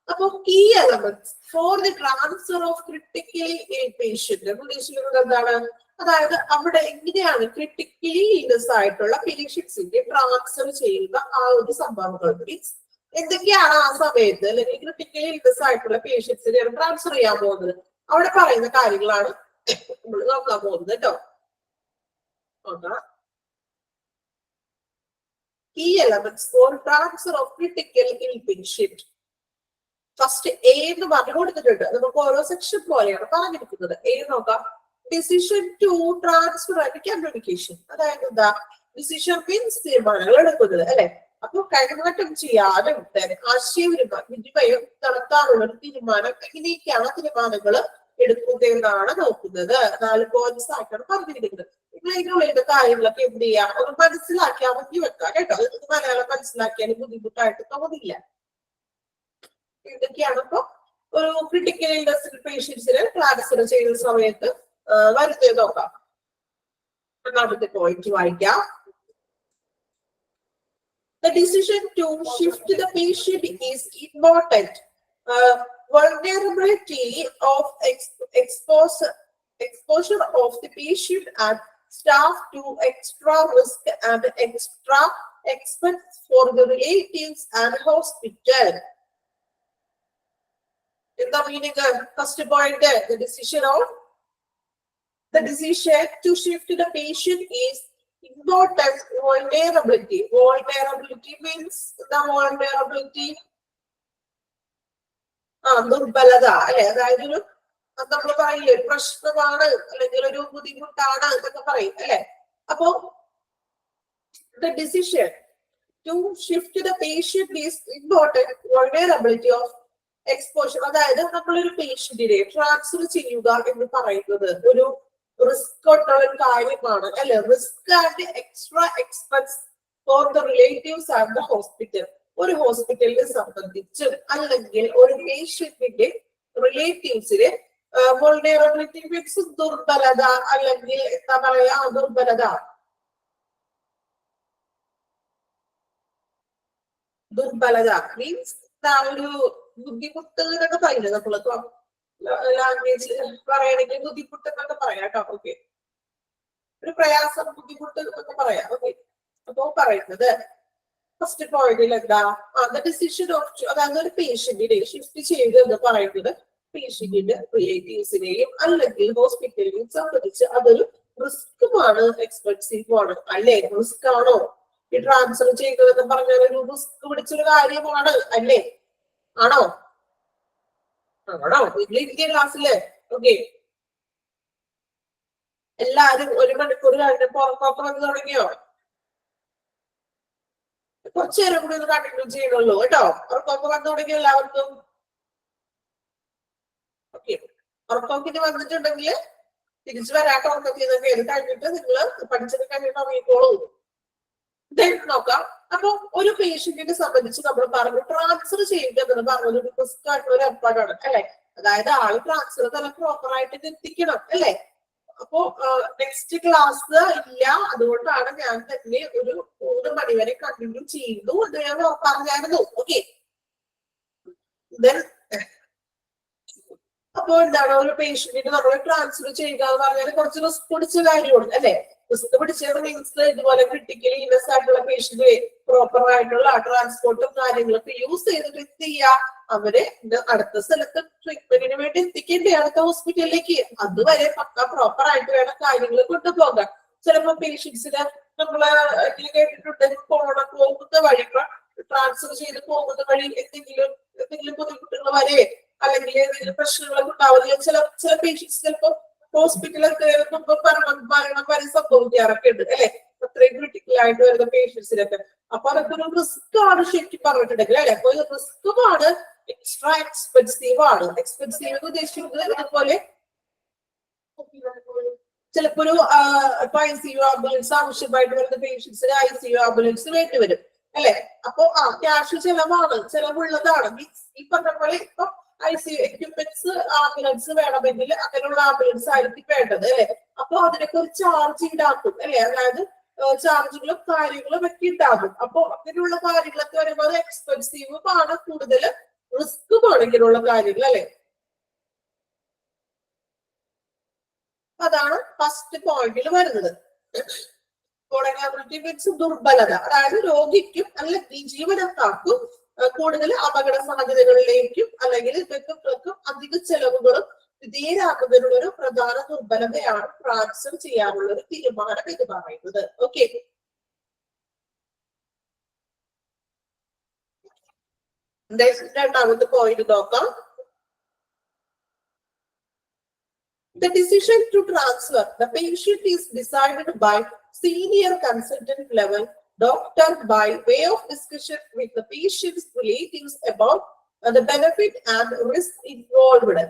അപ്പൊ key elements for the transfer of critically ill patient ഉദ്ദേശിക്കുന്നത് എന്താണ്? അതായത് അവിടെ എങ്ങനെയാണ് ക്രിട്ടിക്കലി ഇൽനെസ് ആയിട്ടുള്ള പേഷ്യൻസിന്റെ ട്രാൻസ്ഫർ ചെയ്യുന്ന ആ ഒരു സംഭവങ്ങൾ, മീൻസ് എന്തൊക്കെയാണ് ആ സമയത്ത് അല്ലെങ്കിൽ ക്രിട്ടിക്കലി ഇൽനെസ് ആയിട്ടുള്ള പേഷ്യൻസിനെ ട്രാൻസ്ഫർ ചെയ്യാൻ പോകുന്നത്, അവിടെ പറയുന്ന കാര്യങ്ങളാണ് നമ്മൾ നോക്കാൻ പോകുന്നത് കേട്ടോ. നോക്കാം. Key elements for transfer of critical ill patient. First A എന്ന് പറഞ്ഞു കൊടുത്തിട്ടുണ്ട്. നമുക്ക് ഓരോ സെക്ഷൻ പോലെയാണ് പറഞ്ഞിരിക്കുന്നത്. എ നോക്കാം. Decision to transfer and communication. അതായത് എന്താ? ഡിസിഷൻ മീൻസ് തീരുമാനങ്ങൾ എടുക്കുന്നത് അല്ലെ. അപ്പൊ കൈമാറ്റം ചെയ്യാനും ആശയവിനിമയം നടത്താനുള്ള ഒരു തീരുമാനം, എങ്ങനെയൊക്കെയാണ് തീരുമാനങ്ങൾ എടുക്കുന്നതെന്നാണ് നോക്കുന്നത്. 4 പോയിന്റ്സ് ആയിട്ടാണ് പറഞ്ഞിരിക്കുന്നത്. ഇതിനുള്ള കാര്യങ്ങളൊക്കെ എന്ത് ചെയ്യാം, ഒന്ന് മനസ്സിലാക്കിയാൽ മതി വെക്കാം കേട്ടോ. ഇത് മലയാളം മനസ്സിലാക്കിയാലും ബുദ്ധിമുട്ടായിട്ട് തോന്നില്ല. എന്തൊക്കെയാണ് ഇപ്പൊ ഒരു ക്രിട്ടിക്കൽ ഇൽനെസ് പേഷ്യൻസിനെ ട്രാൻസ്ഫർ ചെയ്യുന്ന സമയത്ത് വരുന്നത് നോക്കാം. ഒന്നാമത്തെ പോയിന്റ് വായിക്കാം. The decision to shift the patient is important. Vulnerability of exposure of the patient and staff to extra risk and extra expense for the relatives and hospital. In the meaning, first point, the decision to shift the patient is important. Vulnerability. Vulnerability means the vulnerability. ദുർബലത അല്ലെ, അതായത് ഒരു നമ്മൾ പറയില്ലേ ഒരു പ്രശ്നമാണ് അല്ലെങ്കിൽ ഒരു ബുദ്ധിമുട്ടാണ് എന്നൊക്കെ പറയും അല്ലെ. അപ്പോ the decision to shift the patient is important. Vulnerability of exposure, അതായത് നമ്മളൊരു പേഷ്യന്റിനെ ട്രാൻസ്ഫർ ചെയ്യുക എന്ന് പറയുന്നത് ഒരു റിസ്ക് ഉള്ള ഒരു കാര്യമാണ് അല്ലെ. Risk and extra expense for the relatives and the hospital. ഒരു ഹോസ്പിറ്റലിനെ സംബന്ധിച്ചും അല്ലെങ്കിൽ ഒരു പേഷ്യന്റിന്റെ റിലേറ്റീവ്സിന് വൾനറബിലിറ്റി മീൻസ് ദുർബലത അല്ലെങ്കിൽ എന്താ പറയാ ദുർബലത മീൻസ് ഒരു ബുദ്ധിമുട്ട് എന്നൊക്കെ പറയുന്നത് നമ്മള് ലാംഗ്വേജ് പറയണെങ്കിൽ ബുദ്ധിമുട്ട് എന്നൊക്കെ പറയാം കേട്ടോ. ഓക്കെ, ഒരു പ്രയാസം ബുദ്ധിമുട്ട് എന്നൊക്കെ പറയാം. ഓക്കെ, അപ്പൊ പറയുന്നത് ഫസ്റ്റ് പോയിന്റിൽ എന്താ ഡിസിഷൻ ഓഫ്, അതായത് ഒരു പേഷ്യന്റിനെ ഷിഫ്റ്റ് ചെയ്ത് എന്ന് പറയുന്നത് പേഷ്യന്റിന്റെ റിലേറ്റീവ്സിനെയും അല്ലെങ്കിൽ ഹോസ്പിറ്റലിനെയും സംബന്ധിച്ച് അതൊരു റിസ്ക്കുമാണ്, എക്സ്പെൻസീവ് ആണ് അല്ലെ. റിസ്ക് ആണോ ഈ ട്രാൻസ്ഫർ ചെയ്യുന്നതെന്ന് പറഞ്ഞാൽ ഒരു റിസ്ക് പിടിച്ചൊരു കാര്യമാണ് അല്ലേ. ആണോ ഇന്ത്യ ക്ലാസ്സില്? ഓക്കെ, എല്ലാരും 1 മണിക്കൂർ കഴിഞ്ഞപ്പോ ഉറക്കൊക്കെ വന്ന് തുടങ്ങിയോ? കുറച്ചു നേരം കൂടി ഒന്ന് കണ്ടിന്യൂ ചെയ്യണുള്ളൂ കേട്ടോ. ഉറക്കൊക്കെ വന്നു തുടങ്ങിയ എല്ലാവർക്കും? ഓക്കെ, ഉറക്കൊക്കെ വന്നിട്ടുണ്ടെങ്കിൽ തിരിച്ചു വരാട്ടോ. ഉറക്കൊക്കെ കഴിഞ്ഞിട്ട് നിങ്ങൾ പഠിച്ചത് കഴിഞ്ഞിട്ട് അറിയിക്കോളൂ. നോക്കാം. അപ്പൊ ഒരു പേഷ്യന്റിനെ സംബന്ധിച്ച് നമ്മൾ പറഞ്ഞു ട്രാൻസ്ഫർ ചെയ്യുക എന്ന് പറഞ്ഞത് ഒരു റിസ്ക് ആയിട്ടുള്ള ഒരു ഏർപ്പാടാണ് അല്ലെ. അതായത് ആള് ട്രാൻസ്ഫർ തന്നെ പ്രോപ്പർ ആയിട്ട് എത്തിക്കണം അല്ലെ. അപ്പോ നെക്സ്റ്റ് ക്ലാസ് ഇല്ല, അതുകൊണ്ടാണ് ഞാൻ തന്നെ ഒരു 3 മണി വരെ കണ്ടിന്യൂ ചെയ്യുന്നു എന്ന് ഞാൻ പറഞ്ഞായിരുന്നു. ഓക്കെ, അപ്പൊ എന്താണ് ഒരു പേഷ്യന്റിന് നമ്മൾ ട്രാൻസ്ഫർ ചെയ്യുക എന്ന് പറഞ്ഞാൽ കുറച്ച് റിസ്ക് പിടിച്ച കാര്യമാണ് അല്ലെ. റിസ്ക് പിടിച്ചത് മീൻസ് ഇതുപോലെ ക്രിട്ടിക്കലി ഇൽനെസ് ആയിട്ടുള്ള പേഷ്യന്റ് പ്രോപ്പർ ആയിട്ടുള്ള ട്രാൻസ്പോർട്ടും കാര്യങ്ങളൊക്കെ യൂസ് ചെയ്തിട്ട് എന്ത് ചെയ്യുക, അവരെ അടുത്ത സ്ഥലത്ത് ട്രീറ്റ്മെന്റിന് വേണ്ടി എത്തിക്കേണ്ടേ അടുത്ത ഹോസ്പിറ്റലിലേക്ക്. അതുവരെ പക്ക പ്രോപ്പർ ആയിട്ട് വേണം കാര്യങ്ങൾ കൊണ്ടുപോകാൻ. ചിലപ്പോ പേഷ്യൻസിന് നമ്മള് കേട്ടിട്ടുണ്ട് പോകുന്ന വഴി ട്രാൻസ്ഫർ ചെയ്ത് പോകുന്ന വഴി എന്തെങ്കിലും ബുദ്ധിമുട്ടുകൾ വരെ അല്ലെങ്കിൽ എന്തെങ്കിലും പ്രശ്നങ്ങളൊക്കെ ഉണ്ടാവില്ല. ചില പേഷ്യൻസ് ചിലപ്പോ ഹോസ്പിറ്റലൊക്കെ മരണം വരെ സംഭവിക്കാറൊക്കെ ഉണ്ട് അല്ലെ, അത്രയും ക്രിട്ടിക്കൽ ആയിട്ട് വരുന്ന പേഷ്യൻസിനൊക്കെ. അപ്പൊ അതൊക്കെ ഒരു റിസ്ക് ആണ് ശരിക്കും പറഞ്ഞിട്ടുണ്ടെങ്കിൽ അല്ലെ. അപ്പൊ റിസ്ക്കുമാണ്, എക്സ്ട്രാ എക്സ്പെൻസീവ് ആണ്. എക്സ്പെൻസീവ് എന്ന് ഉദ്ദേശിക്കുന്നത് അതുപോലെ ചിലപ്പോ ഒരു ICU ആംബുലൻസ് ആവശ്യമായിട്ട് വരുന്ന പേഷ്യൻസിന് ICU ആംബുലൻസ് വേണ്ടിവരും അല്ലെ. അപ്പൊ ക്യാഷ് ചെലവുള്ളതാണ്. മീൻസ് ഈ പറഞ്ഞ പോലെ ഇപ്പൊ ICU എക്യുപ്മെന്റ്സ് ആംബുലൻസ് വേണമെങ്കിൽ അങ്ങനെയുള്ള ആംബുലൻസ് ആയിരിക്കും വേണ്ടത് അല്ലെ. അപ്പൊ അതിനൊക്കെ ഒരു ചാർജ് ഈടാക്കും അല്ലെ. അതായത് ചാർജുകളും കാര്യങ്ങളും ഒക്കെ ഉണ്ടാകും. അപ്പൊ അങ്ങനെയുള്ള കാര്യങ്ങളൊക്കെ വരുമ്പോൾ അത് എക്സ്പെൻസീവും ആണ്, കൂടുതൽ റിസ്കുമാണ് ഇങ്ങനെയുള്ള കാര്യങ്ങൾ അല്ലെ. അതാണ് ഫസ്റ്റ് പോയിന്റിൽ വരുന്നത്. വൾനറബിലിറ്റി മീൻസ് ദുർബലത, അതായത് രോഗിക്കും അല്ലെങ്കിൽ ജീവനക്കാർക്കും കൂടുതൽ അപകട സാധ്യതകളിലേക്കും അല്ലെങ്കിൽ വ്യക്തികൾക്കും അധിക ചെലവുകളും വിധേയരാകുന്നതിനുള്ള ഒരു പ്രധാന ദുർബലതയാണ് ട്രാൻസ്ഫർ ചെയ്യാനുള്ള ഒരു തീരുമാനം എന്ന് പറയുന്നത്. ഓക്കെ, രണ്ടാമത്തെ പോയിന്റ് നോക്കാം. The decision to transfer the patient is decided by senior consultant level doctor by way of discussion with the patient's relatives about the benefit and risk involved.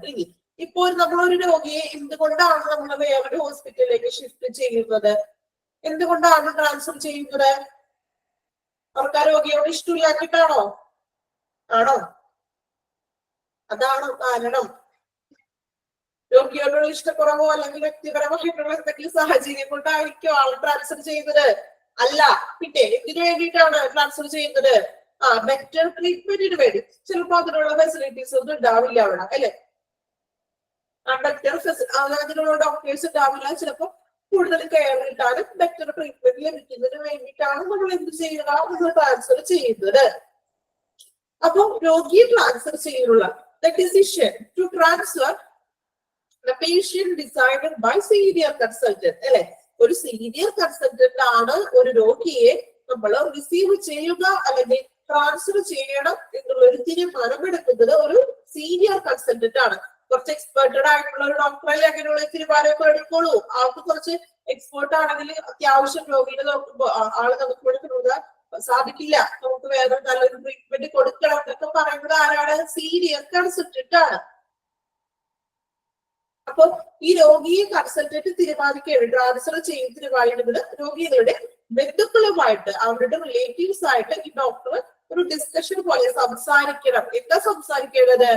ഇപ്പോൾ നമ്മളൊരു രോഗിയെ എന്തുകൊണ്ടാണ് നമ്മൾ വേറൊരു ഹോസ്പിറ്റലിലേക്ക് ഷിഫ്റ്റ് ചെയ്യുന്നത്, എന്തുകൊണ്ടാണ് ട്രാൻസ്ഫർ ചെയ്യുന്നത്? അവർക്ക് ആ രോഗിയോട് ഇഷ്ടമില്ലാക്കിയിട്ടാണോ? ആണോ? അതാണോ കാരണം? രോഗിയോടുള്ള ഇഷ്ടക്കുറവോ അല്ലെങ്കിൽ വ്യക്തിപരമായിട്ടുള്ള എന്തെങ്കിലും സാഹചര്യം കൊണ്ടായിരിക്കും ആൾ ട്രാൻസ്ഫർ ചെയ്യുന്നത്? അല്ല. പിന്നെ എന്തിനു വേണ്ടിയിട്ടാണ് ട്രാൻസ്ഫർ ചെയ്യുന്നത്? ബെറ്റർ ട്രീറ്റ്മെന്റിന് വേണ്ടി. ചിലപ്പോ അതിനുള്ള ഫെസിലിറ്റീസ് ഒന്നും ഉണ്ടാവില്ല അവിടെ അല്ലെ, അതിനുള്ള ഡോക്ടേഴ്സ് ഉണ്ടാവില്ല. ചിലപ്പോ കൂടുതൽ കെയർ കിട്ടാനും ബെറ്റർ ട്രീറ്റ്മെന്റ് ലഭിക്കുന്നതിന് വേണ്ടിയിട്ടാണ് നമ്മൾ എന്ത് ചെയ്യുക, നമ്മൾ ട്രാൻസ്ഫർ ചെയ്യുന്നത്. അപ്പൊ രോഗിയെ transfer ചെയ്യുന്നുള്ള the decision to transfer the patient decided by senior consultant അല്ലെ. ഒരു സീനിയർ കൺസൾട്ടന്റ് ആണ് ഒരു രോഗിയെ നമ്മൾ റിസീവ് ചെയ്യുക അല്ലെങ്കിൽ ട്രാൻസ്ഫർ ചെയ്യണം എന്നുള്ള ഒരു തീരുമാനമെടുക്കുന്നത് ഒരു സീനിയർ കൺസൾട്ടന്റ് ആണ്. കുറച്ച് എക്സ്പെർട്ടഡ് ആയിട്ടുള്ള ഒരു ഡോക്ടറെ അങ്ങനെയുള്ള തീരുമാനമൊക്കെ എടുത്തോളൂ. ആൾക്ക് കുറച്ച് എക്സ്പേർട്ട് ആണെങ്കിൽ അത്യാവശ്യം രോഗിയെ നോക്കുമ്പോൾ ആള് നമുക്ക് കൊടുക്കുന്നത് സാധിക്കില്ല, നമുക്ക് വേറെ നല്ലൊരു ട്രീറ്റ്മെന്റ് കൊടുക്കണം എന്നൊക്കെ പറയുന്നത് ആരാണ്? സീനിയർ കൺസൾട്ടന്റ് ആണ്. അപ്പൊ ഈ രോഗിയെ കൺസൾട്ടന്റ് തീരുമാനിക്കുകയാണ്, ട്രാൻസ്ഫർ ചെയ്ത് തീരുമാനിക്കുന്നത് രോഗികളുടെ ബന്ധുക്കളുമായിട്ട്, അവരുടെ റിലേറ്റീവ്സ് ആയിട്ട് ഈ ഡോക്ടർ ഒരു ഡിസ്കഷൻ പോലെ സംസാരിക്കണം. എന്താ സംസാരിക്കേണ്ടത്?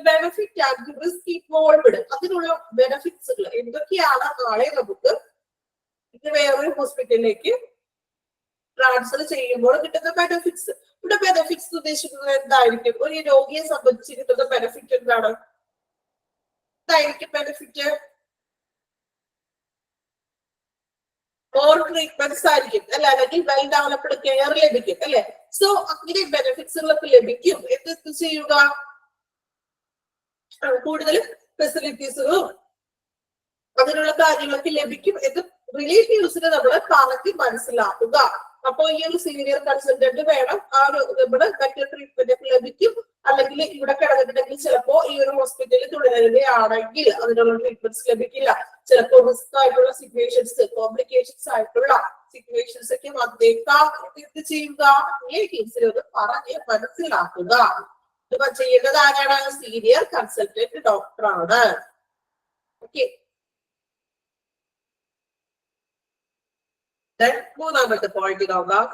Benefit and risk involved. അതിനുള്ള ബെനിഫിറ്റ്സുകൾ എന്തൊക്കെയാണ് നാളെ നമുക്ക് ഇത് വേറൊരു ഹോസ്പിറ്റലിലേക്ക് ട്രാൻസ്ഫർ ചെയ്യുമ്പോൾ കിട്ടുന്ന ബെനിഫിറ്റ്സ്. ഇവിടെ ബെനിഫിറ്റ്സ് ഉദ്ദേശിക്കുന്നത് എന്തായിരിക്കും? ഒരു രോഗിയെ സംബന്ധിച്ച് കിട്ടുന്ന ബെനിഫിറ്റ് എന്താണ്? എന്തായിരിക്കും ബെനിഫിറ്റ്? മോർ ട്രീറ്റ്മെന്റ്സ് ആയിരിക്കും അല്ലെ, അല്ലെങ്കിൽ വെൽ ഡെവലപ്ഡ് കെയർ ലഭിക്കും അല്ലെ. സോ അങ്ങനെ ബെനിഫിറ്റ്സുകളൊക്കെ ലഭിക്കും. എന്ത് ചെയ്യുക? കൂടുതൽ ഫെസിലിറ്റീസുകളും അതിനുള്ള കാര്യങ്ങളൊക്കെ ലഭിക്കും എന്ന് റിലേറ്റീവ്സിനെ നമ്മൾ പറഞ്ഞ് മനസ്സിലാക്കുക. അപ്പൊ ഈ ഒരു സീനിയർ കൺസൾട്ടന്റ് വേണം, ആ ഒരു നമ്മുടെ മറ്റൊരു ട്രീറ്റ്മെന്റ് ഒക്കെ ലഭിക്കും. അല്ലെങ്കിൽ ഇവിടെ കിടന്നിട്ടുണ്ടെങ്കിൽ ചിലപ്പോ ഈ ഒരു ഹോസ്പിറ്റലിൽ തുടരുകയാണെങ്കിൽ അതിനുള്ള ട്രീറ്റ്മെന്റ്സ് ലഭിക്കില്ല. ചിലപ്പോൾ റിസ്ക് ആയിട്ടുള്ള സിറ്റുവേഷൻസ്, കോംപ്ലിക്കേഷൻസ് ആയിട്ടുള്ള സിറ്റുവേഷൻസ് ഒക്കെ വന്നേക്കാം. എന്ത് ചെയ്യുക? റിലേറ്റീവ്സിനെ ഒന്ന് പറഞ്ഞ് മനസ്സിലാക്കുക. ഇത് ചെയ്യേണ്ടത് ആരാണ്? സീനിയർ കൺസൾട്ടന്റ് ഡോക്ടറാണ്. ഓക്കെ, മൂന്നാമത്തെ പോയിന്റ് നോക്കാം.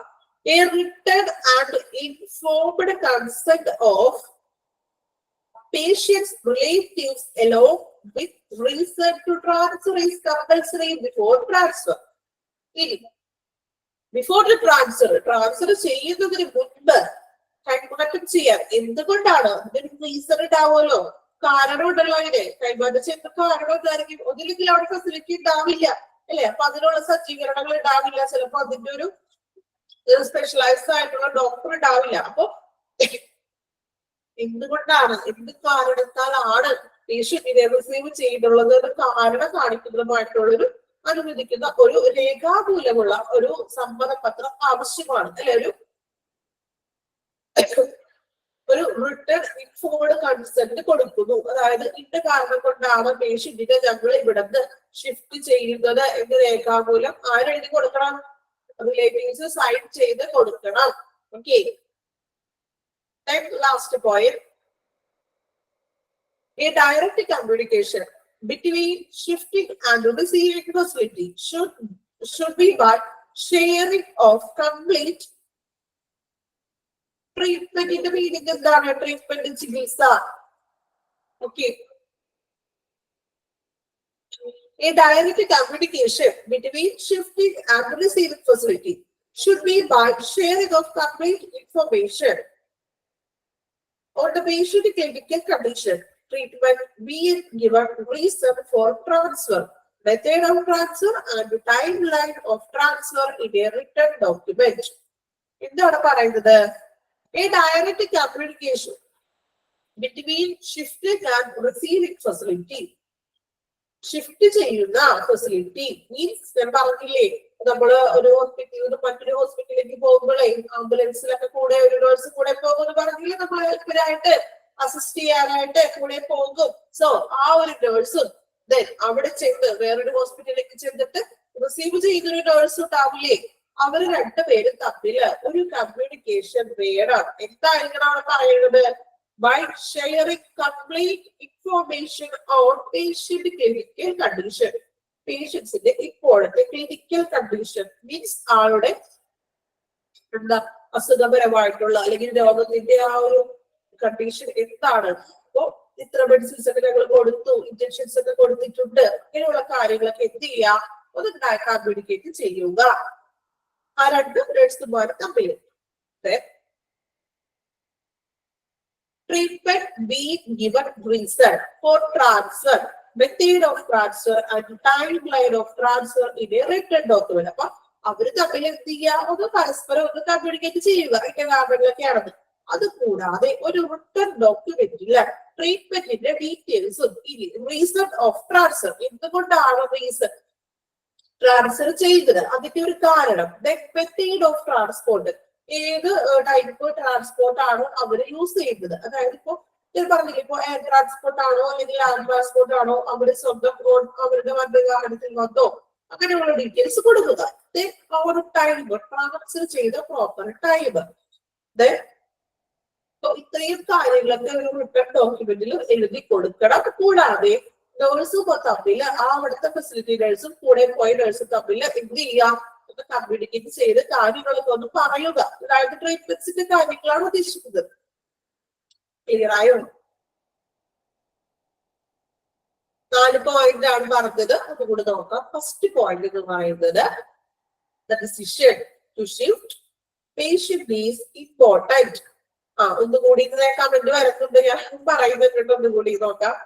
A written and informed consent of patients' relatives along with reason to transfer is compulsory before transfer. Before the transfer ചെയ്യുന്നതിന് മുൻപ് കൈമാറ്റം ചെയ്യാൻ എന്തുകൊണ്ടാണ്? ഇതിന് റീസൺ ഉണ്ടാവുമല്ലോ, കാരണം ഉണ്ടല്ലോ. അതിന് കൈമാറ്റം ചെയ്യുന്ന കാരണം എന്തായിരിക്കും? ഒന്നില്ലെങ്കിൽ അവിടെ ഫെസിലിറ്റി ഉണ്ടാവില്ല അല്ലെ, അപ്പൊ അതിനുള്ള സജ്ജീകരണങ്ങൾ ഉണ്ടാവില്ല. ചിലപ്പോ അതിന്റെ ഒരു സ്പെഷ്യലൈസ്ഡ് ആയിട്ടുള്ള ഡോക്ടർ ഉണ്ടാവില്ല. അപ്പൊ എന്തുകൊണ്ടാണ്, എന്ത് കാരണത്താലാണ് പേഷ്യന്റിനെ റിസീവ് ചെയ്തുള്ളത് ഒരു കാരണം കാണിക്കുന്നതുമായിട്ടുള്ളൊരു അനുവദിക്കുന്ന ഒരു രേഖാമൂലമുള്ള ഒരു സമ്മതപത്രം ആവശ്യമാണ് അല്ലെ. ഒരു റിട്ടേൺ ഇൻഫോർഡ് കൺസെന്റ് കൊടുക്കുന്നു. അതായത് ഇന്ന കാരണം കൊണ്ടാണ് പേഷ്യന്റിനെ ഞങ്ങൾ ഇവിടുന്ന് ഷിഫ്റ്റ് ചെയ്യുന്നത് എന്ന് രേഖാമൂലം ആരെഴുതി കൊടുക്കണം? റിലേറ്റീവ്സ് സൈൻ ചെയ്ത് കൊടുക്കണം. Okay, last point. A direct communication between shifting and receiving facility should be by sharing of complete ട്രീറ്റ്മെന്റിന്റെ മീനിങ് എന്താണ്? ട്രീറ്റ്മെന്റ്, ചികിത്സ. Okay, A direct communication between shifting and receiving facility should be by sharing of complete information on the patient clinical condition, treatment being given, reason for transfer, method of transfer, and the timeline of transfer in a written document. എന്താണ് പറയുന്നത്? A direct communication between shifting and receiving facility. Shift ചെയ്യുന്ന facility means ഞാൻ പറഞ്ഞില്ലേ, നമ്മള് ഒരു ഹോസ്പിറ്റലിൽ നിന്ന് മറ്റൊരു ഹോസ്പിറ്റലിലേക്ക് പോകുമ്പോഴേ ആംബുലൻസിലൊക്കെ കൂടെ ഒരു നേഴ്സ് കൂടെ പോകുമെന്ന് പറഞ്ഞില്ലേ, നമ്മൾ ഹെൽപ്പറായിട്ട് അസിസ്റ്റ് ചെയ്യാനായിട്ട് കൂടെ പോകും. സോ ആ ഒരു നേഴ്സും ദെൻ അവിടെ ചെന്ന് വേറൊരു ഹോസ്പിറ്റലിലേക്ക് ചെന്നിട്ട് റിസീവ് ചെയ്യുന്ന ഒരു നേഴ്സ് ഉണ്ടാവില്ലേ, അവര് രണ്ടുപേരും തമ്മില് ഒരു കമ്മ്യൂണിക്കേഷൻ വേണം. എന്തായിരിക്കണം അവിടെ പറയുന്നത്? By sharing complete information on patient clinical condition. പേഷ്യൻസിന്റെ ഇപ്പോഴത്തെ ക്ലിനിക്കൽ കണ്ടീഷൻ മീൻസ് ആളുടെ എന്താ അസുഖപരമായിട്ടുള്ള അല്ലെങ്കിൽ രോഗത്തിന്റെ ആ ഒരു കണ്ടീഷൻ എന്താണ്. അപ്പോ ഇത്ര മെഡിസിൻസ് ഒക്കെ ഞങ്ങൾ കൊടുത്തു, ഇഞ്ചക്ഷൻസ് ഒക്കെ കൊടുത്തിട്ടുണ്ട്, ഇങ്ങനെയുള്ള കാര്യങ്ങളൊക്കെ എന്ത് ചെയ്യാ, ഒന്ന് കമ്മ്യൂണിക്കേറ്റ് ചെയ്യുക ആ രണ്ട് നേഴ്സുമാരും തമ്മിൽ. Treatment being given, reason for transfer, method of transfer, and timeline of transfer in a written document. അപ്പൊ അവര് തമ്മിൽ എന്ത് ചെയ്യുക, ഒന്ന് പരസ്പരം ഒന്ന് കമ്മ്യൂണിക്കേറ്റ് ചെയ്യുക അതിന്റെ കാരണങ്ങളൊക്കെയാണെന്ന്. അത് കൂടാതെ ഒരു റിട്ടൺ ഡോക്യുമെന്റില് ട്രീറ്റ്മെന്റിന്റെ ഡീറ്റെയിൽസും ഇനി റീസൺ ഓഫ് ട്രാൻസ്ഫർ, എന്തുകൊണ്ടാണ് റീസൺ ട്രാൻസ്ഫർ ചെയ്യുന്നത്, അതിന്റെ ഒരു കാരണം, മെത്തേഡ് ഓഫ് ട്രാൻസ്പോർട്ട്, ഏത് ടൈപ്പ് ട്രാൻസ്പോർട്ട് ആണ് അവര് യൂസ് ചെയ്യുന്നത്. അതായത് ഇപ്പൊ ഞാൻ പറഞ്ഞില്ലേ, ഇപ്പൊ എയർ ട്രാൻസ്പോർട്ട് ആണോ അല്ലെങ്കിൽ ലാൻഡ് ട്രാൻസ്പോർട്ട് ആണോ, അവര് സ്വന്തം അവരുടെ വാഹനത്തിൽ വന്നോ, അങ്ങനെയുള്ള ഡീറ്റെയിൽസ് കൊടുക്കുക. ആ ഒരു ടൈം ട്രാൻസ്ഫർ ചെയ്ത പ്രോപ്പർ ടൈം, ഇത്രയും കാര്യങ്ങളൊക്കെ ഒരു റിട്ടൺ ഡോക്യുമെന്റിൽ എഴുതി കൊടുക്കണം. കൂടാതെ നേഴ്സും തമ്മിൽ ആ അവിടുത്തെ ഫെസിലിറ്റി നേഴ്സും കൂടെ പോയ നേഴ്സും തമ്മിൽ എന്ത് ചെയ്യാം, കമ്മ്യൂണിക്കേറ്റ് ചെയ്ത് കാര്യങ്ങളൊക്കെ ഒന്ന് പറയുക. അതായത് ട്രീറ്റ്മെന്റ്സിന്റെ കാര്യങ്ങളാണ് ഉദ്ദേശിക്കുന്നത്. ക്ലിയർ ആയോ? 4 പോയിന്റ് ആണ് പറഞ്ഞത്, അതുകൂടെ നോക്കാം. ഫസ്റ്റ് പോയിന്റ് എന്ന് പറയുന്നത് the decision to shift patient is important. ഒന്നുകൂടി കമന്റ് വരുന്നുണ്ട്, ഞാൻ പറയുന്നുണ്ട്, ഒന്നുകൂടി നോക്കാം.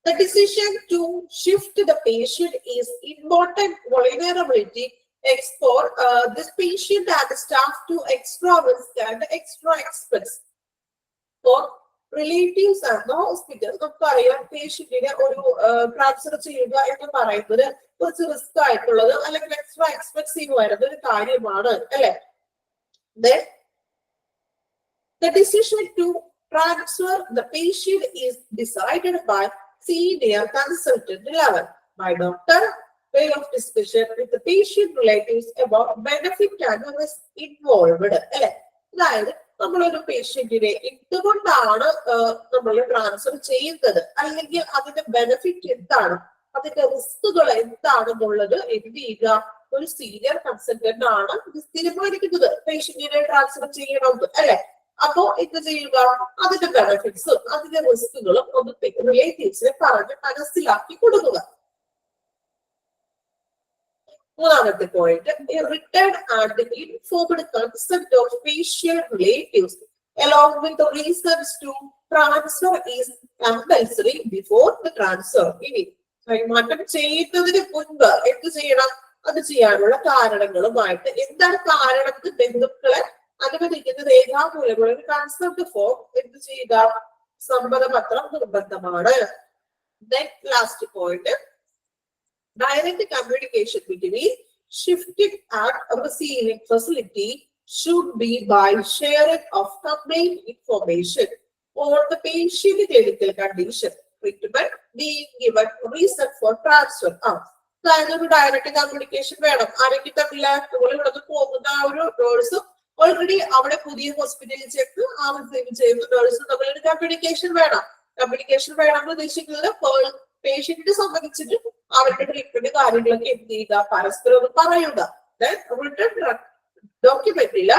The decision to shift the patient is important. Vulnerability expose this patient and the staff to extra risk and extra expense for relatives and the hospital. നമുക്കറിയാം പേഷ്യന്റിനെ ഒരു transfer ചെയ്യുക എന്ന് പറയുന്നത് കുറച്ച് റിസ്ക് ആയിട്ടുള്ളത് അല്ലെങ്കിൽ എക്സ്ട്രാ എക്സ്പെൻസീവ് വരുന്ന ഒരു കാര്യമാണ് അല്ലെ. The decision to transfer the patient is decided by senior consultant level, by doctor, way of discussion with the patient relatives about benefit and risk involved. അല്ലെ, അതായത് നമ്മളൊരു പേഷ്യന്റിനെ എന്തുകൊണ്ടാണ് നമ്മൾ ട്രാൻസ്ഫർ ചെയ്യുന്നത്, അല്ലെങ്കിൽ അതിന്റെ ബെനിഫിറ്റ് എന്താണ്, അതിന്റെ റിസ്കുകൾ എന്താണെന്നുള്ളത് എന്ത് ചെയ്യുക, ഒരു സീനിയർ കൺസൾട്ടന്റ് ആണ് തീരുമാനിക്കുന്നത് പേഷ്യന്റിനെ ട്രാൻസ്ഫർ ചെയ്യണമെന്ന് അല്ലെ. അപ്പോ എന്ത് ചെയ്യുക, അതിന്റെ ബെനിഫിറ്റ്സും അതിന്റെ റിസ്കുകളും ഒന്ന് റിലേറ്റീവ്സിനെ പറഞ്ഞ് മനസ്സിലാക്കി കൊടുക്കുക. മൂന്നാമത്തെ point, written and informed consent of patient relatives along with the reasons to transfer is compulsory before the transfer. ഇനി കൈമാറ്റം ചെയ്യുന്നതിന് മുൻപ് എന്ത് ചെയ്യണം, അത് ചെയ്യാനുള്ള കാരണങ്ങളുമായിട്ട് എന്താണ് കാരണം, ബന്ധുക്കളെ അനുവദിക്കുന്ന രേഖാമൂലമുള്ള ഒരു കൺസെന്റ് ഫോം എന്ത് ചെയ്യുക, സമ്മതപത്രം നിർബന്ധമാണ്. Last point, direct communication between shifting and receiving facility should be by sharing of complete information on the patient clinical condition, treatment being given, reason for transfer. അതായത് ഒരു ഡയറക്റ്റ് കമ്മ്യൂണിക്കേഷൻ വേണം. ആരെങ്കിലും തമ്മിൽ നമ്മൾ ഇവിടെ പോകുന്ന ആ ഒരു നേഴ്സും ഓൾറെഡി അവിടെ പുതിയ ഹോസ്പിറ്റലിൽ ചെന്ന് ആ റിസീവ് ചെയ്യുന്ന നേഴ്സും തമ്മിലൊരു കമ്മ്യൂണിക്കേഷൻ വേണം. കമ്മ്യൂണിക്കേഷൻ വേണം എന്ന് ഉദ്ദേശിക്കുന്നത് പേഷ്യന്റിനെ സംബന്ധിച്ചിട്ട് അവരുടെ ട്രീറ്റ്മെന്റ് കാര്യങ്ങളൊക്കെ എന്ത് ചെയ്യുക, പരസ്പരം പറയുക. ഡോക്യുമെന്റില്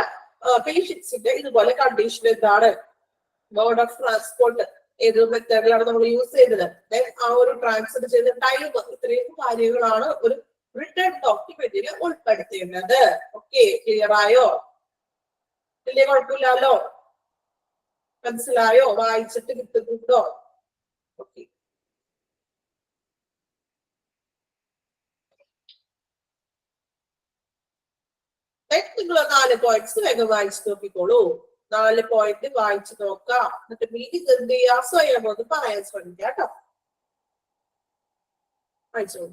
പേഷ്യൻസിന്റെ ഇതുപോലെ കണ്ടീഷൻ എന്താണ്, മോഡ് ഓഫ് ട്രാൻസ്പോർട്ട്, ഏത് മെത്തേഡിലാണ് നമ്മൾ യൂസ് ചെയ്തത്, ആ ഒരു ട്രാൻസ്ഫർ ചെയ്ത ടൈം, ഇത്രയും കാര്യങ്ങളാണ് ഒരു റിട്ടേൺ ഡോക്യുമെന്റിൽ ഉൾപ്പെടുത്തേണ്ടത്. ഓക്കെ, ക്ലിയർ ആയോ? വലിയ കുഴപ്പമില്ലല്ലോ, മനസ്സിലായോ? വായിച്ചിട്ട് കിട്ടുന്നുണ്ടോ? ഓക്കെ, നിങ്ങൾ 4 പോയിന്റ്സ് വേഗം വായിച്ചു നോക്കിക്കോളൂ. 4 പോയിന്റ് വായിച്ചു നോക്കാം, എന്നിട്ട് മീനിങ് എന്ത് ചെയ്യാ, സ്വയം ഒന്ന് പറയാൻ ശ്രമിക്കാം കേട്ടോ. വായിച്ചോ.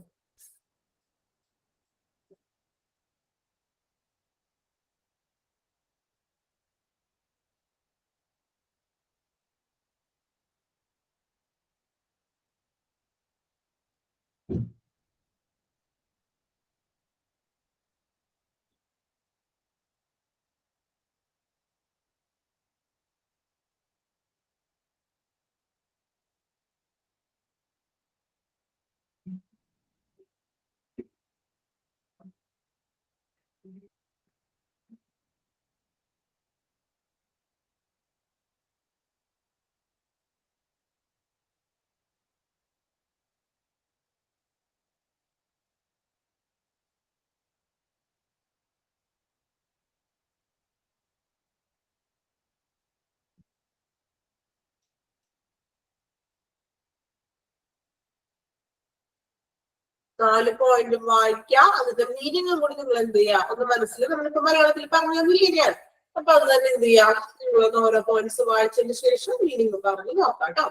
നാല് പോയിന്റ് വായിക്കാം, അതിന്റെ മീനിങ് കൂടി നിങ്ങൾ എന്ത് ചെയ്യാ, ഒന്ന് മനസ്സിൽ നമ്മളിപ്പോ മലയാളത്തിൽ പറഞ്ഞു തന്നില്ലേ ഞാൻ, അപ്പൊ അത് തന്നെ എന്ത് ചെയ്യാം, നിങ്ങൾ ഓരോ പോയിന്റ്സ് വായിച്ചതിന് ശേഷം മീനിങ് പറഞ്ഞ് നോക്കാം കേട്ടോ.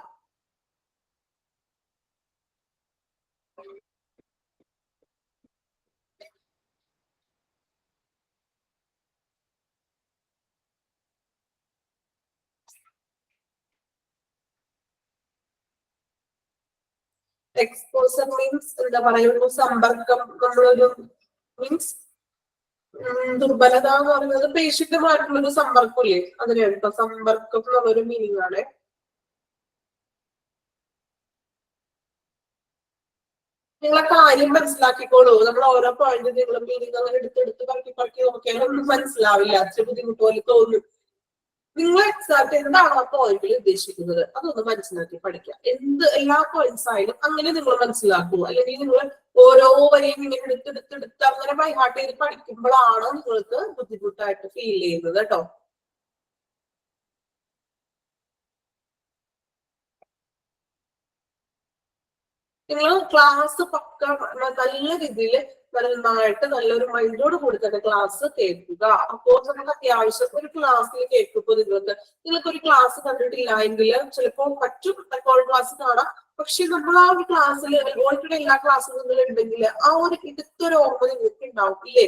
എക്സ്പോസർ മീൻസ് എന്താ പറയുക, സമ്പർക്കം, നമ്മളൊരു മീൻസ് ദുർബലത എന്ന് പറയുന്നത് പേഷ്യന്റുമായിട്ടുള്ളൊരു സമ്പർക്കമില്ലേ, അതിനാണ് ഇപ്പൊ സമ്പർക്കം എന്നുള്ളൊരു മീനിങ് ആണ്. നിങ്ങളെ കാര്യം മനസ്സിലാക്കിക്കോളൂ, നമ്മൾ ഓരോ പോയിന്റ് നിങ്ങൾ മീനിങ് അങ്ങനെ എടുത്തെടുത്ത് പറക്കി നോക്കിയാൽ ഒന്നും മനസ്സിലാവില്ല, അത്ര ബുദ്ധിമുട്ട് പോലെ തോന്നും. നിങ്ങൾ എക്സാക്ട് എന്താണ് ആ പോയിന്റിൽ ഉദ്ദേശിക്കുന്നത് അതൊന്ന് മനസ്സിലാക്കി പഠിക്കുക. എല്ലാ പോയിന്റ്സ് ആയാലും അങ്ങനെ നിങ്ങൾ മനസ്സിലാക്കൂ, അല്ലെങ്കിൽ നിങ്ങൾ ഓരോ വരെയും ഇങ്ങനെ എടുത്തെടുത്ത് അങ്ങനെ ബൈഹാർട്ട് ചെയ്ത് പഠിക്കുമ്പോഴാണ് നിങ്ങൾക്ക് ബുദ്ധിമുട്ടായിട്ട് ഫീൽ ചെയ്യുന്നത് കേട്ടോ. നിങ്ങൾ ക്ലാസ് പക്ക നല്ല രീതിയിൽ നന്നായിട്ട് നല്ലൊരു മൈൻഡോട് കൂടി തന്നെ ക്ലാസ് കേൾക്കുക. അപ്പോൾ നമുക്ക് അത്യാവശ്യം ഒരു ക്ലാസ്സിൽ കേൾക്കുമ്പോൾ നിങ്ങൾക്കൊരു ക്ലാസ് കണ്ടിട്ടില്ല എങ്കിൽ ചിലപ്പോൾ പറ്റും റെക്കോർഡ് ക്ലാസ് കാണാം. പക്ഷെ നമ്മൾ ആ ഒരു ക്ലാസ്സിൽ ഓൾറെഡി എല്ലാ ക്ലാസ്സും നിങ്ങൾ ഉണ്ടെങ്കിൽ ആ ഒരു ഇടുത്തൊരു ഓർമ്മ നിങ്ങൾക്ക് ഉണ്ടാവും ഇല്ലേ.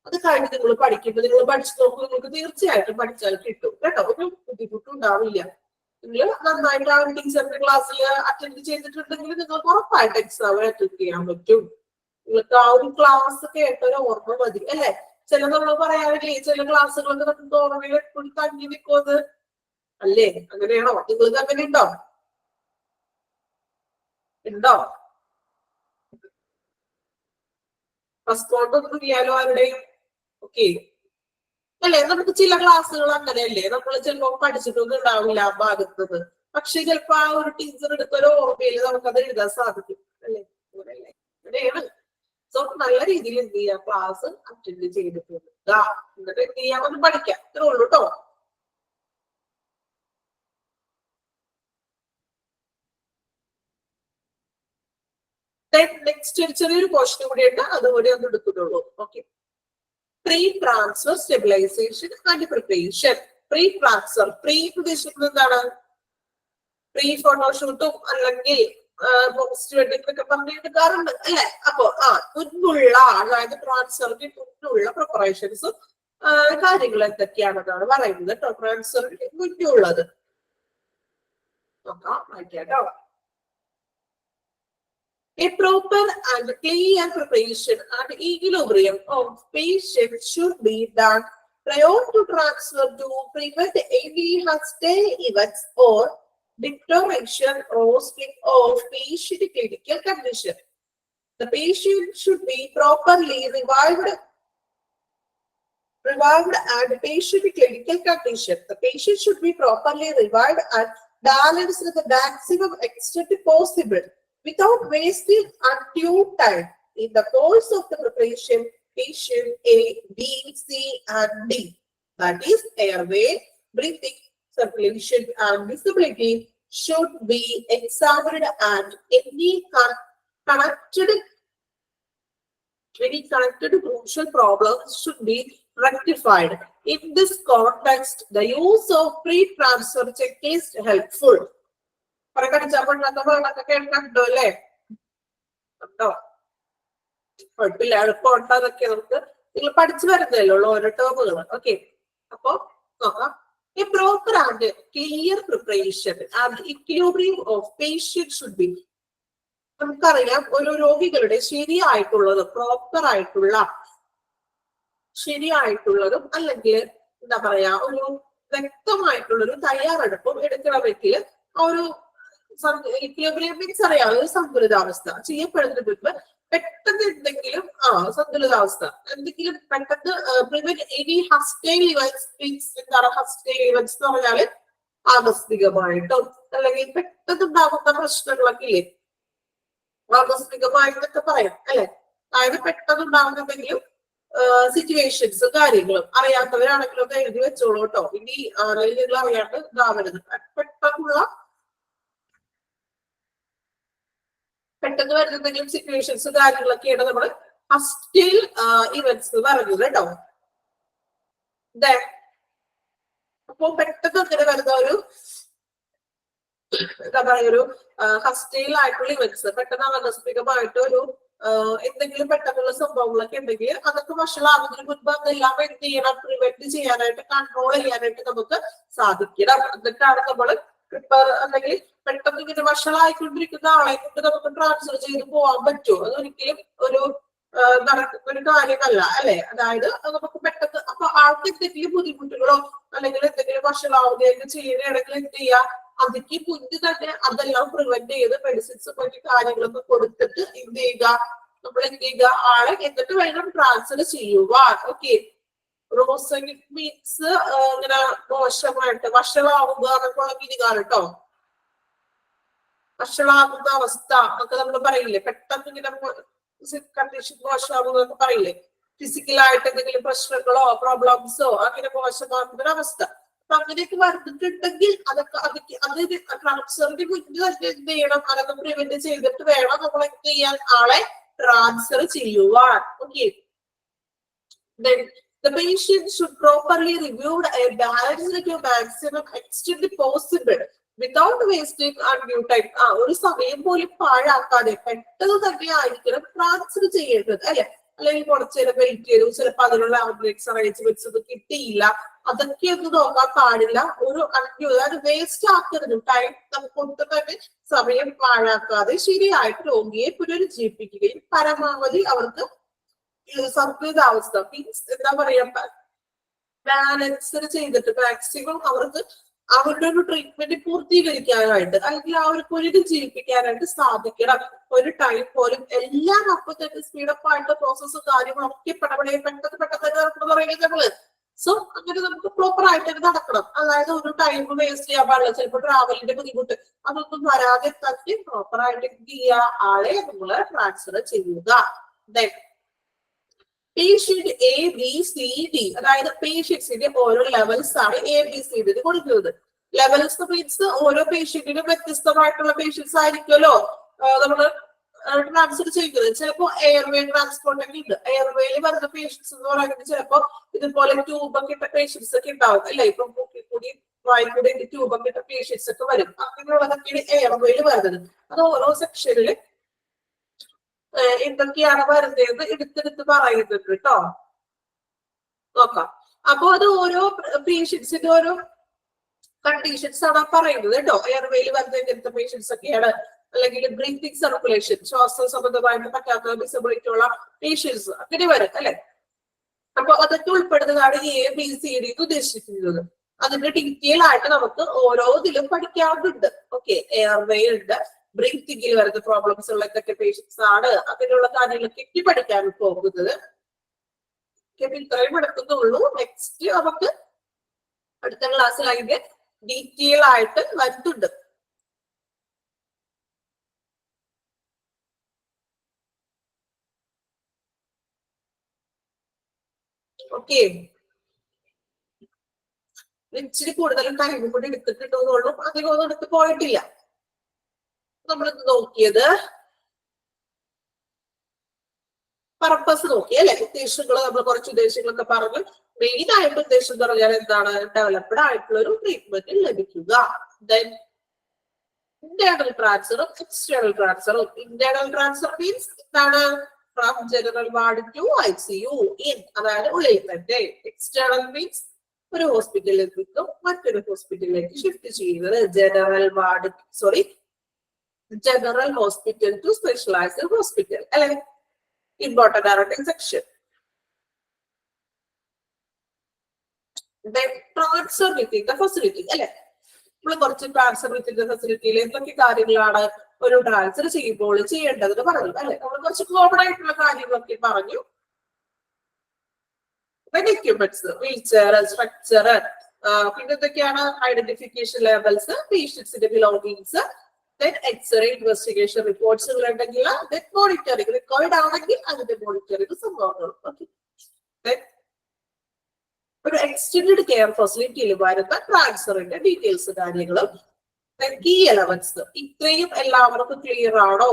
അത് കഴിഞ്ഞ് നിങ്ങൾ പഠിക്കുമ്പോൾ നിങ്ങൾ പഠിച്ചു നോക്കുമ്പോൾ നിങ്ങൾക്ക് തീർച്ചയായിട്ടും പഠിച്ചാൽ കിട്ടും കേട്ടോ, ഒരു ബുദ്ധിമുട്ടും ഉണ്ടാവില്ല. നിങ്ങൾ നന്നായിട്ട് ആ ഒരു ടീച്ചറിന്റെ ക്ലാസ്സിൽ അറ്റൻഡ് ചെയ്തിട്ടുണ്ടെങ്കിൽ നിങ്ങൾക്ക് ഉറപ്പായിട്ട് എക്സാം അറ്റൻഡ് ചെയ്യാൻ പറ്റും. നിങ്ങൾക്ക് ആ ഒരു ക്ലാസ് കേട്ടൊരു ഓർമ്മ മതി അല്ലെ. ചില നമ്മൾ പറയാറില്ലേ, ചില ക്ലാസ്സുകളൊക്കെ നമുക്ക് ഓർമ്മയിൽ എപ്പോഴും തങ്ങി നിൽക്കുന്നത് അല്ലേ, അങ്ങനെയാണോ? നിങ്ങൾക്ക് അങ്ങനെ ഉണ്ടോ? റെസ്പോണ്ട് ഒന്നും ഇല്ലാലോ ആരുടെയും. ഓക്കെ അല്ലെ, നമുക്ക് ചില ക്ലാസ്സുകൾ അങ്ങനെയല്ലേ, നമ്മൾ ചിലപ്പോ പഠിച്ചിട്ടൊന്നും ഉണ്ടാവില്ല ആ ഭാഗത്തുനിന്ന്, പക്ഷെ ചിലപ്പോ ആ ഒരു ടീച്ചർ എടുത്തൊരു ഓർമ്മയിൽ നമുക്കത് എഴുതാൻ സാധിക്കും അല്ലെ. അങ്ങനെയല്ലേ, അങ്ങനെയാണ്. സോ നല്ല രീതിയിൽ എന്ത് ചെയ്യാം, ക്ലാസ് അറ്റൻഡ് ചെയ്തിട്ടുണ്ട് എന്നിട്ട് എന്ത് ചെയ്യാൻ, ഒന്ന് പഠിക്കാം, ഇത്രേ ഉള്ളൂ കേട്ടോ. നെക്സ്റ്റ് ഒരു ചെറിയൊരു പോർഷൻ കൂടി ഉണ്ട്, അതുകൂടി ഒന്ന് എടുക്കുന്നുള്ളൂ. Okay, pre transfer stabilisation and preparation. Pre transfer, pre ഉദ്ദേശിക്കുന്നത് എന്താണ്? പ്രീ ഫോട്ടോഷൂട്ടും അല്ലെങ്കിൽ പോസ്റ്റ് വെഡിങ് ഒക്കെ പറഞ്ഞെടുക്കാറുണ്ട് അല്ലെ. അപ്പൊ മുൻപുള്ള, അതായത് ട്രാൻസ്ഫറിന് മുൻപുള്ള പ്രിപ്പറേഷൻസും കാര്യങ്ങൾ എന്തൊക്കെയാണെന്നാണ് പറയുന്നത് കേട്ടോ. ട്രാൻസ്ഫറിന് മുൻപുള്ളത് നോക്കാം, വായിക്കാട്ടോ. A proper and clear preparation and equilibrium of patients should be done prior to transfer to prevent any hostile events or deterioration or slip of patient clinical condition. The patient should be properly revived and patient clinical condition. The patient should be properly revived and balance to the maximum extent possible without wasting undue time. In the course of the preparation, patient A, B, C, and D, that is airway, breathing, circulation, and visibility, should be examined, and any connected crucial problems should be rectified. In this context, the use of pre-transfer check is helpful. കണ്ടോ അല്ലേ? കണ്ടോ? കുഴപ്പമില്ല, എളുപ്പമുണ്ട്. അതൊക്കെ നമുക്ക് നിങ്ങൾ പഠിച്ചു വരുന്നതല്ലേ ഉള്ളൂ ഓരോ ടേമുകൾ. ഓക്കെ, അപ്പൊ നോക്കാം. A proper and clear preparation and equilibrium of patient should be. നമുക്കറിയാം, ഓരോ രോഗികളുടെ ശരിയായിട്ടുള്ളതും അല്ലെങ്കിൽ എന്താ പറയാ ഒരു വ്യക്തമായിട്ടുള്ളൊരു തയ്യാറെടുപ്പും എടുക്കണമെങ്കിൽ ആ ഒരു equilibrium means അറിയാം, ഒരു സന്തുലിതാവസ്ഥ ചെയ്യപ്പെടുന്നതിന് മുൻപ് പെട്ടെന്ന് എന്തെങ്കിലും സന്തുലിതാവസ്ഥ എന്തെങ്കിലും പെട്ടെന്ന് പ്രിവെന്റ് എനി ഹസ്റ്റൈൽ ഇവന്റ്സ്. എന്താണ് ഹസ്റ്റൈൽ ഇവന്റ്സ് എന്ന് പറഞ്ഞാല്? ആകസ്മികമായിട്ടും അല്ലെങ്കിൽ പെട്ടെന്ന് ഉണ്ടാകുന്ന പ്രശ്നങ്ങളൊക്കെ ഇല്ലേ, ആകസ്മികമായിട്ടൊക്കെ പറയാം അല്ലെ. അതായത് പെട്ടെന്ന് ഉണ്ടാകുന്ന എന്തെങ്കിലും സിറ്റുവേഷൻസ് കാര്യങ്ങളും അറിയാത്തവരാണെങ്കിലും ഒന്ന് എഴുതി വെച്ചോളൂ കേട്ടോ. ഇനി നിങ്ങൾ അറിയാണ്ട് ഇതാവരുത്. പെട്ടെന്ന് വരുന്ന എന്തെങ്കിലും സിറ്റുവേഷൻസ് കാര്യങ്ങളൊക്കെയാണ് നമ്മൾ ഹസ്റ്റൈൽ ഇവന്റ്സ് പറഞ്ഞത് കേട്ടോ. അപ്പൊ പെട്ടെന്ന് അങ്ങനെ വരുന്ന ഒരു എന്താ പറയുക ഒരു ഹസ്റ്റൈൽ ആയിട്ടുള്ള ഇവന്റ്സ്, പെട്ടെന്ന് ആകസ്മികമായിട്ട് ഒരു എന്തെങ്കിലും പെട്ടെന്നുള്ള സംഭവങ്ങളൊക്കെ ഉണ്ടെങ്കിൽ അതൊക്കെ വഷളാകുന്നതിന് മുൻപ് അതെല്ലാം എന്ത് ചെയ്യണം? പ്രിവെന്റ് ചെയ്യാനായിട്ട്, കൺട്രോൾ ചെയ്യാനായിട്ട് നമുക്ക് സാധിക്കണം. എന്നിട്ടാണ് നമ്മൾ പ്രിപ്പയർ അല്ലെങ്കിൽ പെട്ടെന്ന് ഇങ്ങനെ വഷളായിക്കൊണ്ടിരിക്കുന്ന ആളെ കൊണ്ട് നമുക്ക് ട്രാൻസ്ഫർ ചെയ്ത് പോകാൻ പറ്റുമോ? അതൊരിക്കലും നടക്കുന്ന ഒരു കാര്യമല്ല അല്ലെ. അതായത് നമുക്ക് പെട്ടെന്ന് അപ്പൊ ആൾക്ക് എന്തെങ്കിലും ബുദ്ധിമുട്ടുകളോ അല്ലെങ്കിൽ എന്തെങ്കിലും വഷളാവുകയൊക്കെ ചെയ്യുകയാണെങ്കിൽ എന്ത് ചെയ്യാ? അതിക്ക് മുന്നേ തന്നെ അതെല്ലാം പ്രിവെന്റ് ചെയ്ത് മെഡിസിൻസ് മറ്റു കാര്യങ്ങളൊക്കെ കൊടുത്തിട്ട് എന്ത് ചെയ്യുക? നമ്മൾ എന്ത് ചെയ്യുക? ആളെ എന്നിട്ട് വേണം ട്രാൻസ്ഫർ ചെയ്യുവാൻ. ഓക്കെ, റോസനിക് മീൻസ് ഇങ്ങനെ മോശമായിട്ട് വഷളാവുക എന്നൊക്കെയുള്ള മീനിങ്ങാണ് കേട്ടോ. വഷളാകുന്ന അവസ്ഥ ഒക്കെ നമ്മൾ പറയില്ലേ, പെട്ടെന്ന് ഇങ്ങനെ കണ്ടീഷൻ മോശമാകുന്നതൊക്കെ പറയില്ലേ. ഫിസിക്കലായിട്ട് എന്തെങ്കിലും പ്രശ്നങ്ങളോ പ്രോബ്ലംസോ അങ്ങനെ മോശമാകുന്ന ഒരു അവസ്ഥ. അപ്പൊ അങ്ങനെയൊക്കെ വരുന്നിട്ടുണ്ടെങ്കിൽ അതൊക്കെ അത് ട്രാൻസ്ഫറിന്റെ മുന്നിൽ തന്നെ എന്ത് ചെയ്യണം? അതൊക്കെ പ്രിവെന്റ് ചെയ്തിട്ട് വേണം നമ്മൾ എന്ത് ചെയ്യാൻ? ആളെ ട്രാൻസ്ഫർ ചെയ്യുവാൻ. Okay, the patient should properly reviewed and balanced to maximum extent possible without wasting undue time. ഒരു സമയം പോലും പാഴാക്കാതെ പെട്ടെന്ന് തന്നെ ആയിരിക്കണം ട്രാൻസ്ഫർ ചെയ്യേണ്ടത് അല്ലെ. അല്ലെങ്കിൽ കുറച്ചു നേരം വെയിറ്റ് ചെയ്തു, ചിലപ്പോൾ അതിനുള്ള ആംബുലൻസ് അറേഞ്ച്മെന്റ്സ് ഒന്നും കിട്ടിയില്ല, അതൊക്കെ ഒന്നും നോക്കാൻ പാടില്ല. ഒരു അതായത് വേസ്റ്റ് ആക്കരുത് ടൈം. നമുക്ക് ഒട്ടും തന്നെ സമയം പാഴാക്കാതെ ശരിയായിട്ട് രോഗിയെ പുനരുജ്ജീവിപ്പിക്കുകയും പരമാവധി അവർക്ക് സന്തുലിതാവസ്ഥ മീൻസ് എന്താ പറയാ ബാലൻസ് ചെയ്തിട്ട് മാക്സിമം അവർക്ക് അവരുടെ ഒരു ട്രീറ്റ്മെന്റ് പൂർത്തീകരിക്കാനായിട്ട് അല്ലെങ്കിൽ അവർക്ക് പുനരുജ്ജീവിപ്പിക്കാനായിട്ട് സാധിക്കണം. ഒരു ടൈം പോലും എല്ലാം അപ്പൊ തന്നെ സ്പീഡപ്പ് ആയിട്ട് പ്രോസസ്സും കാര്യങ്ങളൊക്കെ പെട്ടെന്ന് നടക്കണം പറയുന്നത് നമ്മള്. സോ അങ്ങനെ നമുക്ക് പ്രോപ്പർ ആയിട്ട് നടക്കണം. അതായത് ഒരു ടൈം വേസ്റ്റ് ചെയ്യാൻ പാടില്ല. ചിലപ്പോൾ ട്രാവലിന്റെ ബുദ്ധിമുട്ട് അതൊന്നും വരാതെ തന്നെ പ്രോപ്പർ ആയിട്ട് എന്ത് ചെയ്യുക? ആളെ നമ്മള് ട്രാൻസ്ഫർ ചെയ്യുക. Patient A B C D, അതായത് പേഷ്യൻസിന്റെ ഓരോ ലെവൽസ് ആണ് എ ബി സി ഡി കൊടുക്കുന്നത്. ലെവൽസ് മീൻസ് ഓരോ പേഷ്യന്റിനും വ്യത്യസ്തമായിട്ടുള്ള പേഷ്യൻസ് ആയിരിക്കുമല്ലോ നമ്മള് ട്രാൻസ്ഫർ ചെയ്യുന്നത്. ചിലപ്പോ എയർവേ ട്രാൻസ്പോർട്ട് ഒക്കെ ഉണ്ട്. എയർവേയിൽ വരുന്ന പേഷ്യൻസ് എന്ന് പറയുന്നത് ചിലപ്പോ ഇതുപോലെ ട്യൂബൊക്കെ ഇട്ട പേഷ്യൻസ് ഒക്കെ ഉണ്ടാവും അല്ലെ. ഇപ്പൊ മൂക്കിൽ കൂടി വായിൽ കൂടി ട്യൂബൊക്കെ ഇട്ട പേഷ്യൻസ് ഒക്കെ വരും. അങ്ങനെയുള്ളതൊക്കെയാണ് എയർവേയിൽ വരുന്നത്. അത് ഓരോ സെക്ഷനില് എന്തൊക്കെയാണ് വരുന്നതെന്ന് എടുത്തെടുത്ത് പറയുന്നുണ്ട് കേട്ടോ. നോക്കാം. അപ്പൊ അത് ഓരോ പേഷ്യൻസിന്റെ ഓരോ കണ്ടീഷൻസ് ആണ് പറയുന്നത് കേട്ടോ. എയർവേയിൽ വരുന്ന ഇങ്ങനത്തെ പേഷ്യൻസ് ഒക്കെയാണ്. അല്ലെങ്കിൽ ബ്രീത്തിങ് സർക്കുലേഷൻ, ശ്വാസ സംബന്ധമായിട്ട് പറ്റാത്ത ഡിസബിലിറ്റി ഉള്ള പേഷ്യൻസ് അങ്ങനെ വരും അല്ലെ. അപ്പൊ അതൊക്കെ ഉൾപ്പെടുന്നതാണ് എ ബി സി ഡി ഉദ്ദേശിക്കുന്നത്. അതിന്റെ ഡീറ്റെയിൽ ആയിട്ട് നമുക്ക് ഓരോന്നിലും പഠിക്കാവുന്നുണ്ട്. ഓക്കെ, എയർവേ ഉണ്ട്, ബ്രീത്തിങ്ങിൽ വരുന്ന പ്രോബ്ലംസ് ഉള്ള എന്തൊക്കെ പേഷ്യൻസ് ആണ്, അങ്ങനെയുള്ള കാര്യങ്ങളൊക്കെ എത്തി പഠിക്കാൻ പോകുന്നത്. ഇത്രയും എടുക്കുന്നുള്ളൂ. നെക്സ്റ്റ് നമുക്ക് അടുത്ത ക്ലാസ്സിലായിട്ട് ഡീറ്റെയിൽ ആയിട്ട് വരുന്നുണ്ട്. ഓക്കെ, ഇച്ചിരി കൂടുതലും ടൈം കൂടി എടുത്തിട്ടുള്ളൂ, അധികം ഒന്നും എടുത്ത് പോയിട്ടില്ല. നമ്മൾ നോക്കിയത് പർപ്പസ് നോക്കി അല്ലെ, ഉദ്ദേശങ്ങൾ നമ്മൾ കുറച്ച് ഉദ്ദേശങ്ങളൊക്കെ പറഞ്ഞു. മെയിൻ ആയിട്ട് ഉദ്ദേശം എന്ന് പറഞ്ഞാൽ എന്താണ്, ഡെവലപ്ഡ് ആയിട്ടുള്ള ഒരു ട്രീറ്റ്മെന്റ് ലഭിക്കുക. ദെൻ ഇന്റേണൽ ട്രാൻസ്ഫറും എക്സ്റ്റേണൽ ട്രാൻസ്ഫറും. ഇന്റേണൽ ട്രാൻസ്ഫർ മീൻസ് എന്താണ്, from general ward to ICU in, അതായത് ഉള്ളിൽ തന്നെ. എക്സ്റ്റേണൽ മീൻസ് ഒരു ഹോസ്പിറ്റലിൽ നിന്നും മറ്റൊരു ഹോസ്പിറ്റലിലേക്ക് ഷിഫ്റ്റ് ചെയ്യുന്നത്. General hospital to specialised hospital അല്ലെ, ഇമ്പോർട്ടന്റ് ആയിട്ട് section. Transfer within the facility അല്ലെ, നമ്മൾ കുറച്ച് ട്രാൻസ്ഫർ വിത്തിൻ ദ ഫെസിലിറ്റിയിൽ എന്തൊക്കെ കാര്യങ്ങളാണ് ഒരു ട്രാൻസ്ഫർ ചെയ്യുമ്പോൾ ചെയ്യേണ്ടതെന്ന് പറഞ്ഞു അല്ലെ. നമ്മൾ കുറച്ച് കോമൺ ആയിട്ടുള്ള കാര്യങ്ങളൊക്കെ പറഞ്ഞു. എക്യുപ്മെന്റ്സ്, വീൽ ചെയർ, സ്ട്രക്ചർ, പിന്നെ എന്തൊക്കെയാണ് ഐഡന്റിഫിക്കേഷൻ ലെവൽസ്, പേഷ്യൻസിന്റെ ബിലോങ്ങിങ്സ്, എക്സ്റേ ഇൻവെസ്റ്റിഗേഷൻ റിപ്പോർട്ട്സുകൾ ഉണ്ടെങ്കിൽ മോണിറ്ററിംഗ്, റിക്കോർഡ് ആണെങ്കിൽ അതിന്റെ മോണിറ്ററിംഗ് സംഭവങ്ങളും. ഒരു എക്സ്റ്റൻഡഡ് കെയർ ഫെസിലിറ്റിയിൽ വരുന്ന ട്രാൻസ്ഫറിന്റെ ഡീറ്റെയിൽസ് കാര്യങ്ങളും. കീ എലമെന്റ്സ്, ഇത്രയും എല്ലാവർക്കും ക്ലിയർ ആണോ?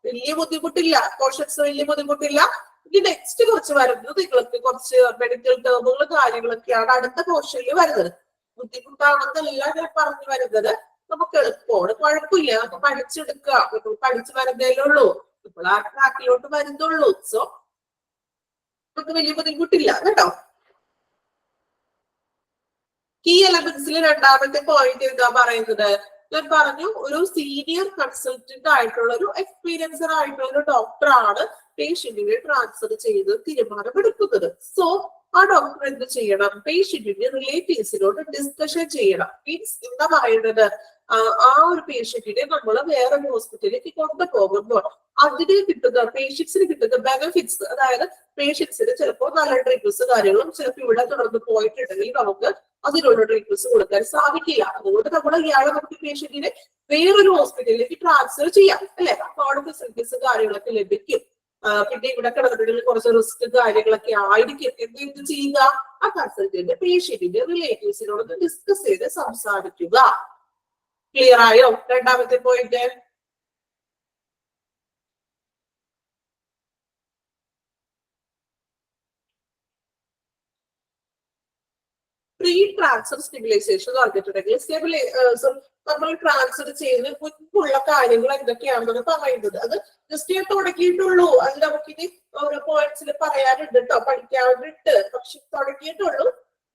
വലിയ ബുദ്ധിമുട്ടില്ല, പോർഷൻസ് വലിയ ബുദ്ധിമുട്ടില്ല. ഇനി നെക്സ്റ്റ് കുറച്ച് വരുന്നത് നിങ്ങൾക്ക് കുറച്ച് മെഡിക്കൽ ടേമുകളും കാര്യങ്ങളൊക്കെയാണ് അടുത്ത പോർഷനിൽ വരുന്നത്. ബുദ്ധിമുട്ടാണെന്നല്ല ഞാൻ പറഞ്ഞു വരുന്നത്, നമുക്ക് എളുപ്പമാണ്, കുഴപ്പമില്ല, നമുക്ക് പഠിച്ചെടുക്കുക. നമ്മൾ പഠിച്ചു വരുന്നതേ ഉള്ളൂ, ഇപ്പോൾ ആ ട്രാക്കിലോട്ട് വരുന്നുള്ളൂ. സോ നമുക്ക് വലിയ ബുദ്ധിമുട്ടില്ല കേട്ടോ. കീ എലമെന്റ്സിൽ രണ്ടാമത്തെ പോയിന്റ് എന്താ പറയുന്നത്, ഞാൻ പറഞ്ഞു ഒരു സീനിയർ കൺസൾട്ടന്റ് ആയിട്ടുള്ള ഒരു എക്സ്പീരിയൻസർ ആയിട്ടുള്ള ഒരു ഡോക്ടറാണ് പേഷ്യന്റിനെ ട്രാൻസ്ഫർ ചെയ്ത് തീരുമാനമെടുക്കുന്നത്. സോ ആ ഡോക്ടർ എന്ത് ചെയ്യണം, പേഷ്യന്റിന്റെ റിലേറ്റീവ്സിനോട് ഡിസ്കഷൻ ചെയ്യണം. മീൻസ് എന്താ പറയുന്നത്, ആ ഒരു പേഷ്യന്റിനെ നമ്മൾ വേറെ ഹോസ്പിറ്റലിലേക്ക് കൊണ്ടുപോകുമ്പോൾ അതിന് കിട്ടുന്ന പേഷ്യൻസിന് കിട്ടുന്ന ബെനിഫിറ്റ്സ്, അതായത് പേഷ്യൻസിന് ചിലപ്പോൾ നല്ല ട്രീറ്റ്മെന്റ്സ് കാര്യങ്ങളും ചിലപ്പോൾ ഇവിടെ തുടർന്ന് പോയിട്ടുണ്ടെങ്കിൽ നമുക്ക് അതിനുള്ള ട്രീറ്റ്മെന്റ്സ് കൊടുക്കാൻ സാധിക്കില്ല. അതുകൊണ്ട് നമ്മൾ ഇയാളെ നമുക്ക് പേഷ്യന്റിനെ വേറൊരു ഹോസ്പിറ്റലിലേക്ക് ട്രാൻസ്ഫർ ചെയ്യാം അല്ലെ. അപ്പൊ ഫെസിലിറ്റീസ് കാര്യങ്ങളൊക്കെ ലഭിക്കും. പിന്നെ ഇവിടെ കിടന്നിട്ടുണ്ടെങ്കിൽ കുറച്ച് റിസ്ക് കാര്യങ്ങളൊക്കെ ആയിരിക്കും. എന്ത് ചെയ്യുക, ആ കൺസൾട്ടന്റ് പേഷ്യന്റിന്റെ റിലേറ്റീവ്സിനോട് ഡിസ്കസ് ചെയ്ത് സംസാരിക്കുക. ക്ലിയർ ആയോ രണ്ടാമത്തെ പോയിന്റ്? പ്രീ ട്രാൻസ്ഫർ സ്റ്റെബിലൈസേഷൻ എന്ന് പറഞ്ഞിട്ടുണ്ടെങ്കിൽ നമ്മൾ ട്രാൻസ്ഫർ ചെയ്യുന്ന മുൻപുള്ള കാര്യങ്ങൾ എന്തൊക്കെയാണെന്ന് പറയുന്നത്. അത് ജസ്റ്റ് ഞാൻ തുടങ്ങിയിട്ടുള്ളൂ, അത് നമുക്കിനി ഓരോ പോയിന്റ്സിൽ പറയാനുണ്ട് കേട്ടോ, പഠിക്കാനുണ്ട്. പക്ഷെ തുടങ്ങിയിട്ടുള്ളൂ.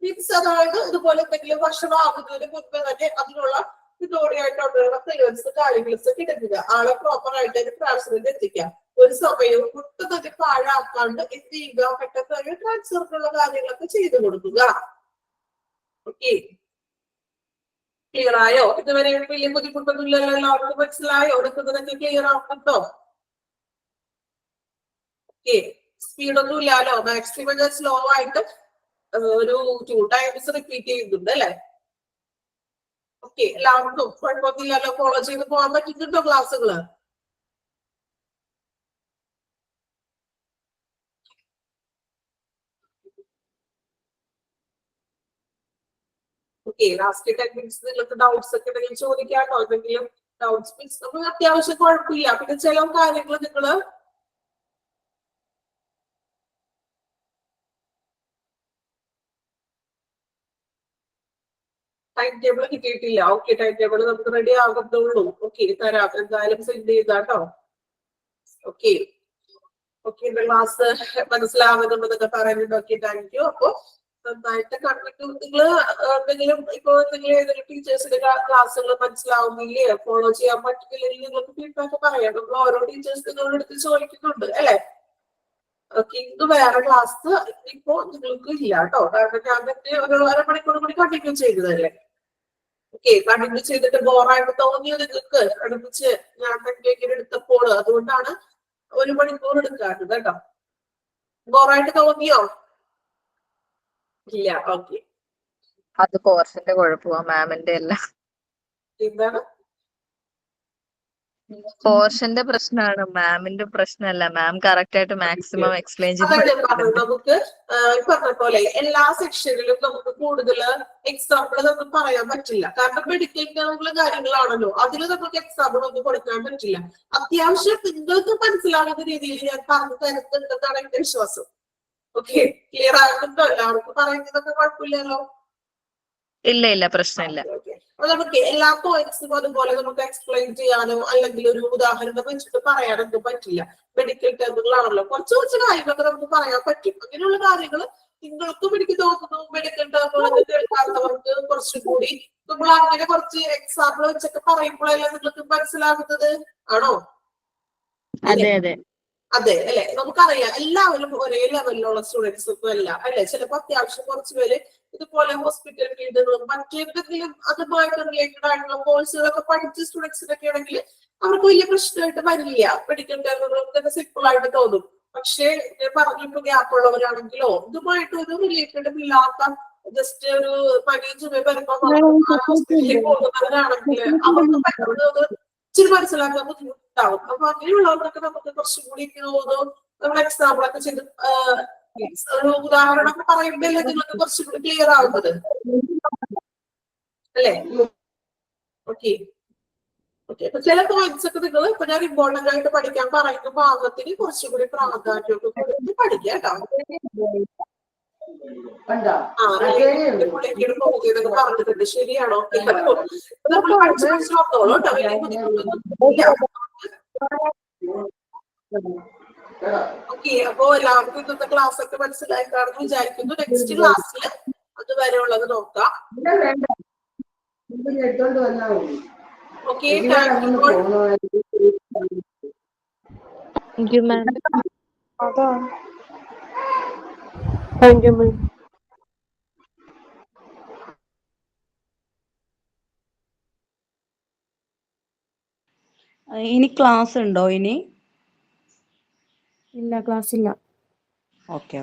മീൻസ് അതായത് ഇതുപോലെ എന്തെങ്കിലും ഭക്ഷണമാകുന്നതിന് മുൻപ് തന്നെ അതിനുള്ള ഇതോടെയായിട്ടുള്ള ക്ലിയറൻസ് കാര്യങ്ങളൊക്കെ കിട്ടുക, ആളെ പ്രോപ്പർ ആയിട്ട് ട്രാൻസ്ഫറിന് എത്തിക്കാം. ഒരു സമയവും ഒട്ടും തന്നെ പാഴാക്കാണ്ട് എന്ത് ചെയ്യുക, പെട്ടെന്ന് ട്രാൻസ്ഫറിനുള്ള കാര്യങ്ങളൊക്കെ ചെയ്തു കൊടുക്കുക. ഓക്കെ, ക്ലിയർ ആയോ? ഇതുവരെ വലിയ ബുദ്ധിമുട്ടൊന്നുമില്ലല്ലോ, എല്ലാവർക്കും മനസ്സിലായോ? എടുക്കുന്നതൊക്കെ ക്ലിയർ ആവുന്നുണ്ടോ? ഓക്കെ, സ്പീഡൊന്നും ഇല്ലല്ലോ, മാക്സിമം ഞാൻ സ്ലോ ആയിട്ട് ഒരു 2 times റിപ്പീറ്റ് ചെയ്യുന്നുണ്ട് അല്ലെ. ഓക്കെ, എല്ലാവർക്കും കുഴപ്പമൊന്നുമില്ലല്ലോ, ഫോളോ ചെയ്ത് പോകാൻ പറ്റുന്നുണ്ടോ ക്ലാസ്സുകള്? ഓക്കെ, ലാസ്റ്റ് 10 minutes നിങ്ങൾക്ക് ഡൗട്ട്സ് ഒക്കെ ഉണ്ടെങ്കിൽ ചോദിക്കാട്ടോ. എന്തെങ്കിലും ഡൗട്ട്സ് മീൻസ് നമ്മൾ അത്യാവശ്യം കുഴപ്പമില്ല. പിന്നെ ചില കാര്യങ്ങൾ നിങ്ങള് ടൈം ടേബിൾ കിട്ടിയിട്ടില്ല. ഓക്കെ, ടൈം ടേബിൾ നമുക്ക് റെഡി ആകുന്നുള്ളൂ. ഓക്കെ, തരാം, എന്തായാലും സെൻഡ് ചെയ്താട്ടോ. ഓക്കെ ഓക്കെ, എന്റെ ക്ലാസ് മനസ്സിലാവുന്നുണ്ടെന്നൊക്കെ പറയുന്നുണ്ട്. Okay, thank you. അപ്പൊ നന്നായിട്ട് കണ്ടിട്ട് നിങ്ങൾ എന്തെങ്കിലും ഇപ്പൊ നിങ്ങൾ ഏതെങ്കിലും ടീച്ചേഴ്സിന്റെ ക്ലാസ്സുകൾ മനസ്സിലാവുന്നില്ലേ, ഫോളോ ചെയ്യാൻ പറ്റുന്നില്ലെങ്കിൽ നിങ്ങൾക്ക് ഫീഡ്ബാക്ക് പറയാം. നമ്മൾ ഓരോ ടീച്ചേഴ്സ് നിങ്ങളുടെ അടുത്ത് ചോദിക്കുന്നുണ്ട് അല്ലെ. ഓക്കെ, ഇന്ന് വേറെ ക്ലാസ് ഇപ്പോ നിങ്ങൾക്ക് ഇല്ല കേട്ടോ, കാരണം ഞാൻ തന്നെ ഒരു 1/2 മണിക്കൂർ കൂടി കണ്ടിന്യൂ ചെയ്തതല്ലേ. ഓക്കെ, കണ്ടിന്യൂ ചെയ്തിട്ട് ബോറായിട്ട് തോന്നിയോ നിങ്ങൾക്ക് അടുപ്പിച്ച് ഞാൻ തന്നെ ഇങ്ങനെ എടുത്തപ്പോൾ? അതുകൊണ്ടാണ് 1 മണിക്കൂർ എടുക്കാറുണ്ട് കേട്ടോ. ബോറായിട്ട് തോന്നിയോ? ഇല്ല. ഓക്കെ, അത് കോഴ്സിന്റെ കുഴപ്പമാ, മാമിന്റെ അല്ല. എന്താണ് പോർഷന്റെ പ്രശ്നമാണ്, മാമിന്റെ പ്രശ്നമല്ല. മാം കറക്റ്റ് ആയിട്ട് മാക്സിമം എക്സ്പ്ലെയിൻ ചെയ്ത് അതല്ലേ പറഞ്ഞത്. പഠിപ്പിക്കുന്നുണ്ട്. നമുക്ക് ഈ പറഞ്ഞ പോലെ എല്ലാ സെക്ഷനിലും നമുക്ക് കൂടുതൽ എക്സാമ്പിൾ നമുക്ക് പറയാൻ പറ്റില്ല. കാരണം മെഡിക്കൽ ടേമുള്ള കാര്യങ്ങളാണല്ലോ, അതിൽ നമുക്ക് എക്സാമ്പിൾ ഒന്നും കൊടുക്കാൻ പറ്റില്ല. അത്യാവശ്യം നിങ്ങൾക്ക് മനസ്സിലാകുന്ന രീതിയിൽ ഞാൻ പറഞ്ഞു തരുന്നുണ്ടെന്നാണ് എന്റെ വിശ്വാസം. ഓക്കെ, ക്ലിയർ ആകുന്നുണ്ടോ? എല്ലാവർക്കും പറയുന്നതൊക്കെ കുഴപ്പമില്ലല്ലോ. ഇല്ല പ്രശ്നമില്ല. അപ്പൊ നമുക്ക് എല്ലാ പോയിന്റ്സും അതുപോലെ നമുക്ക് എക്സ്പ്ലെയിൻ ചെയ്യാനോ അല്ലെങ്കിൽ ഒരു ഉദാഹരണം വെച്ചിട്ട് പറയാനൊന്നും പറ്റില്ല. മെഡിക്കൽ ടേമുകളാണല്ലോ, കുറച്ച് കാര്യങ്ങളൊക്കെ നമുക്ക് പറയാൻ പറ്റും. അങ്ങനെയുള്ള കാര്യങ്ങൾ നിങ്ങൾക്കും എനിക്ക് തോന്നുന്നു മെഡിക്കൽ ടേമുകളൊക്കെ കേൾക്കാത്തവർക്ക് കുറച്ചും കൂടി നമ്മൾ അങ്ങനെ കുറച്ച് എക്സാമ്പിൾ വെച്ചൊക്കെ പറയുമ്പോഴല്ലേ നിങ്ങൾക്ക് മനസ്സിലാകുന്നത്. ആണോ? അതെ അതെ അല്ലെ, നമുക്കറിയാം എല്ലാവരും ഒരേ ലെവലിലുള്ള സ്റ്റുഡൻസ് ഒന്നും അല്ല അല്ലെ. ചിലപ്പോ അത്യാവശ്യം കുറച്ച് പേര് ഇതുപോലെ ഹോസ്പിറ്റൽ ഫീൽഡുകളും മറ്റേതെങ്കിലും അതുമായിട്ട് റിലേറ്റഡ് ആയിട്ടുള്ള കോഴ്സുകളൊക്കെ പഠിച്ച സ്റ്റുഡൻസിനൊക്കെ ആണെങ്കിൽ അവർക്ക് വലിയ പ്രശ്നമായിട്ട് വരില്ല. മെഡിക്കൽ ടേമുകളൊക്കെ സിമ്പിൾ ആയിട്ട് തോന്നും. പക്ഷേ പറഞ്ഞിപ്പോ ഗ്യാപ്പ് ഉള്ളവരാണെങ്കിലോ ഇതുമായിട്ട് ഒരു റിലേറ്റഡ് ഇല്ലാത്ത ജസ്റ്റ് ഒരു പനിയും വരുമ്പോ ഹോസ്പിറ്റലിൽ പോകുന്നവരാണെങ്കിൽ അവർക്ക് പെട്ടെന്ന് ഇച്ചിരി മനസ്സിലാക്കാൻ ബുദ്ധിമുട്ടാവും. അപ്പൊ അങ്ങനെയുള്ളവർക്കൊക്കെ നമുക്ക് കുറച്ചും കൂടി നമ്മൾ എക്സാമ്പിൾ ഒക്കെ ചെയ്ത് ഒരു ഉദാഹരണം ഒക്കെ പറയുമ്പോഴല്ലേ നിങ്ങൾക്ക് കുറച്ചും കൂടി ക്ലിയർ ആവുന്നത് അല്ലേ? ഓക്കെ അപ്പൊ ചില പോയിന്റ്സ് ഒക്കെ നിങ്ങൾ ഇപ്പൊ ഞാൻ ഇമ്പോർട്ടന്റ് ആയിട്ട് പഠിക്കാൻ പറയുന്ന ഭാഗത്തിന് കുറച്ചും കൂടി പ്രാധാന്യമൊക്കെ കൊടുത്ത് പഠിക്കാം കേട്ടോ. പോകുന്നതൊക്കെ പറഞ്ഞിട്ടുണ്ട്, ശരിയാണോ? നമ്മൾ പഠിച്ചു മനസ്സിലാത്തോളൂ കേട്ടോ, വലിയ ബുദ്ധിമുട്ടൊന്നും ഇല്ല. ഓക്കെ, അപ്പോ എല്ലാവർക്കും ഇന്നത്തെ ക്ലാസ് ഒക്കെ മനസ്സിലായിട്ടാണെന്ന് വിചാരിക്കുന്നു. നെക്സ്റ്റ് ക്ലാസ്സിൽ അതുവരെ ഉള്ളത് നോക്കാം. Okay, thank you. Thank you, ma'am. Thank you, ma'am. ഇനി ക്ലാസ് ഉണ്ടോ ഇനി? ഇല്ല, ക്ലാസ് ഇല്ല. ഓക്കെ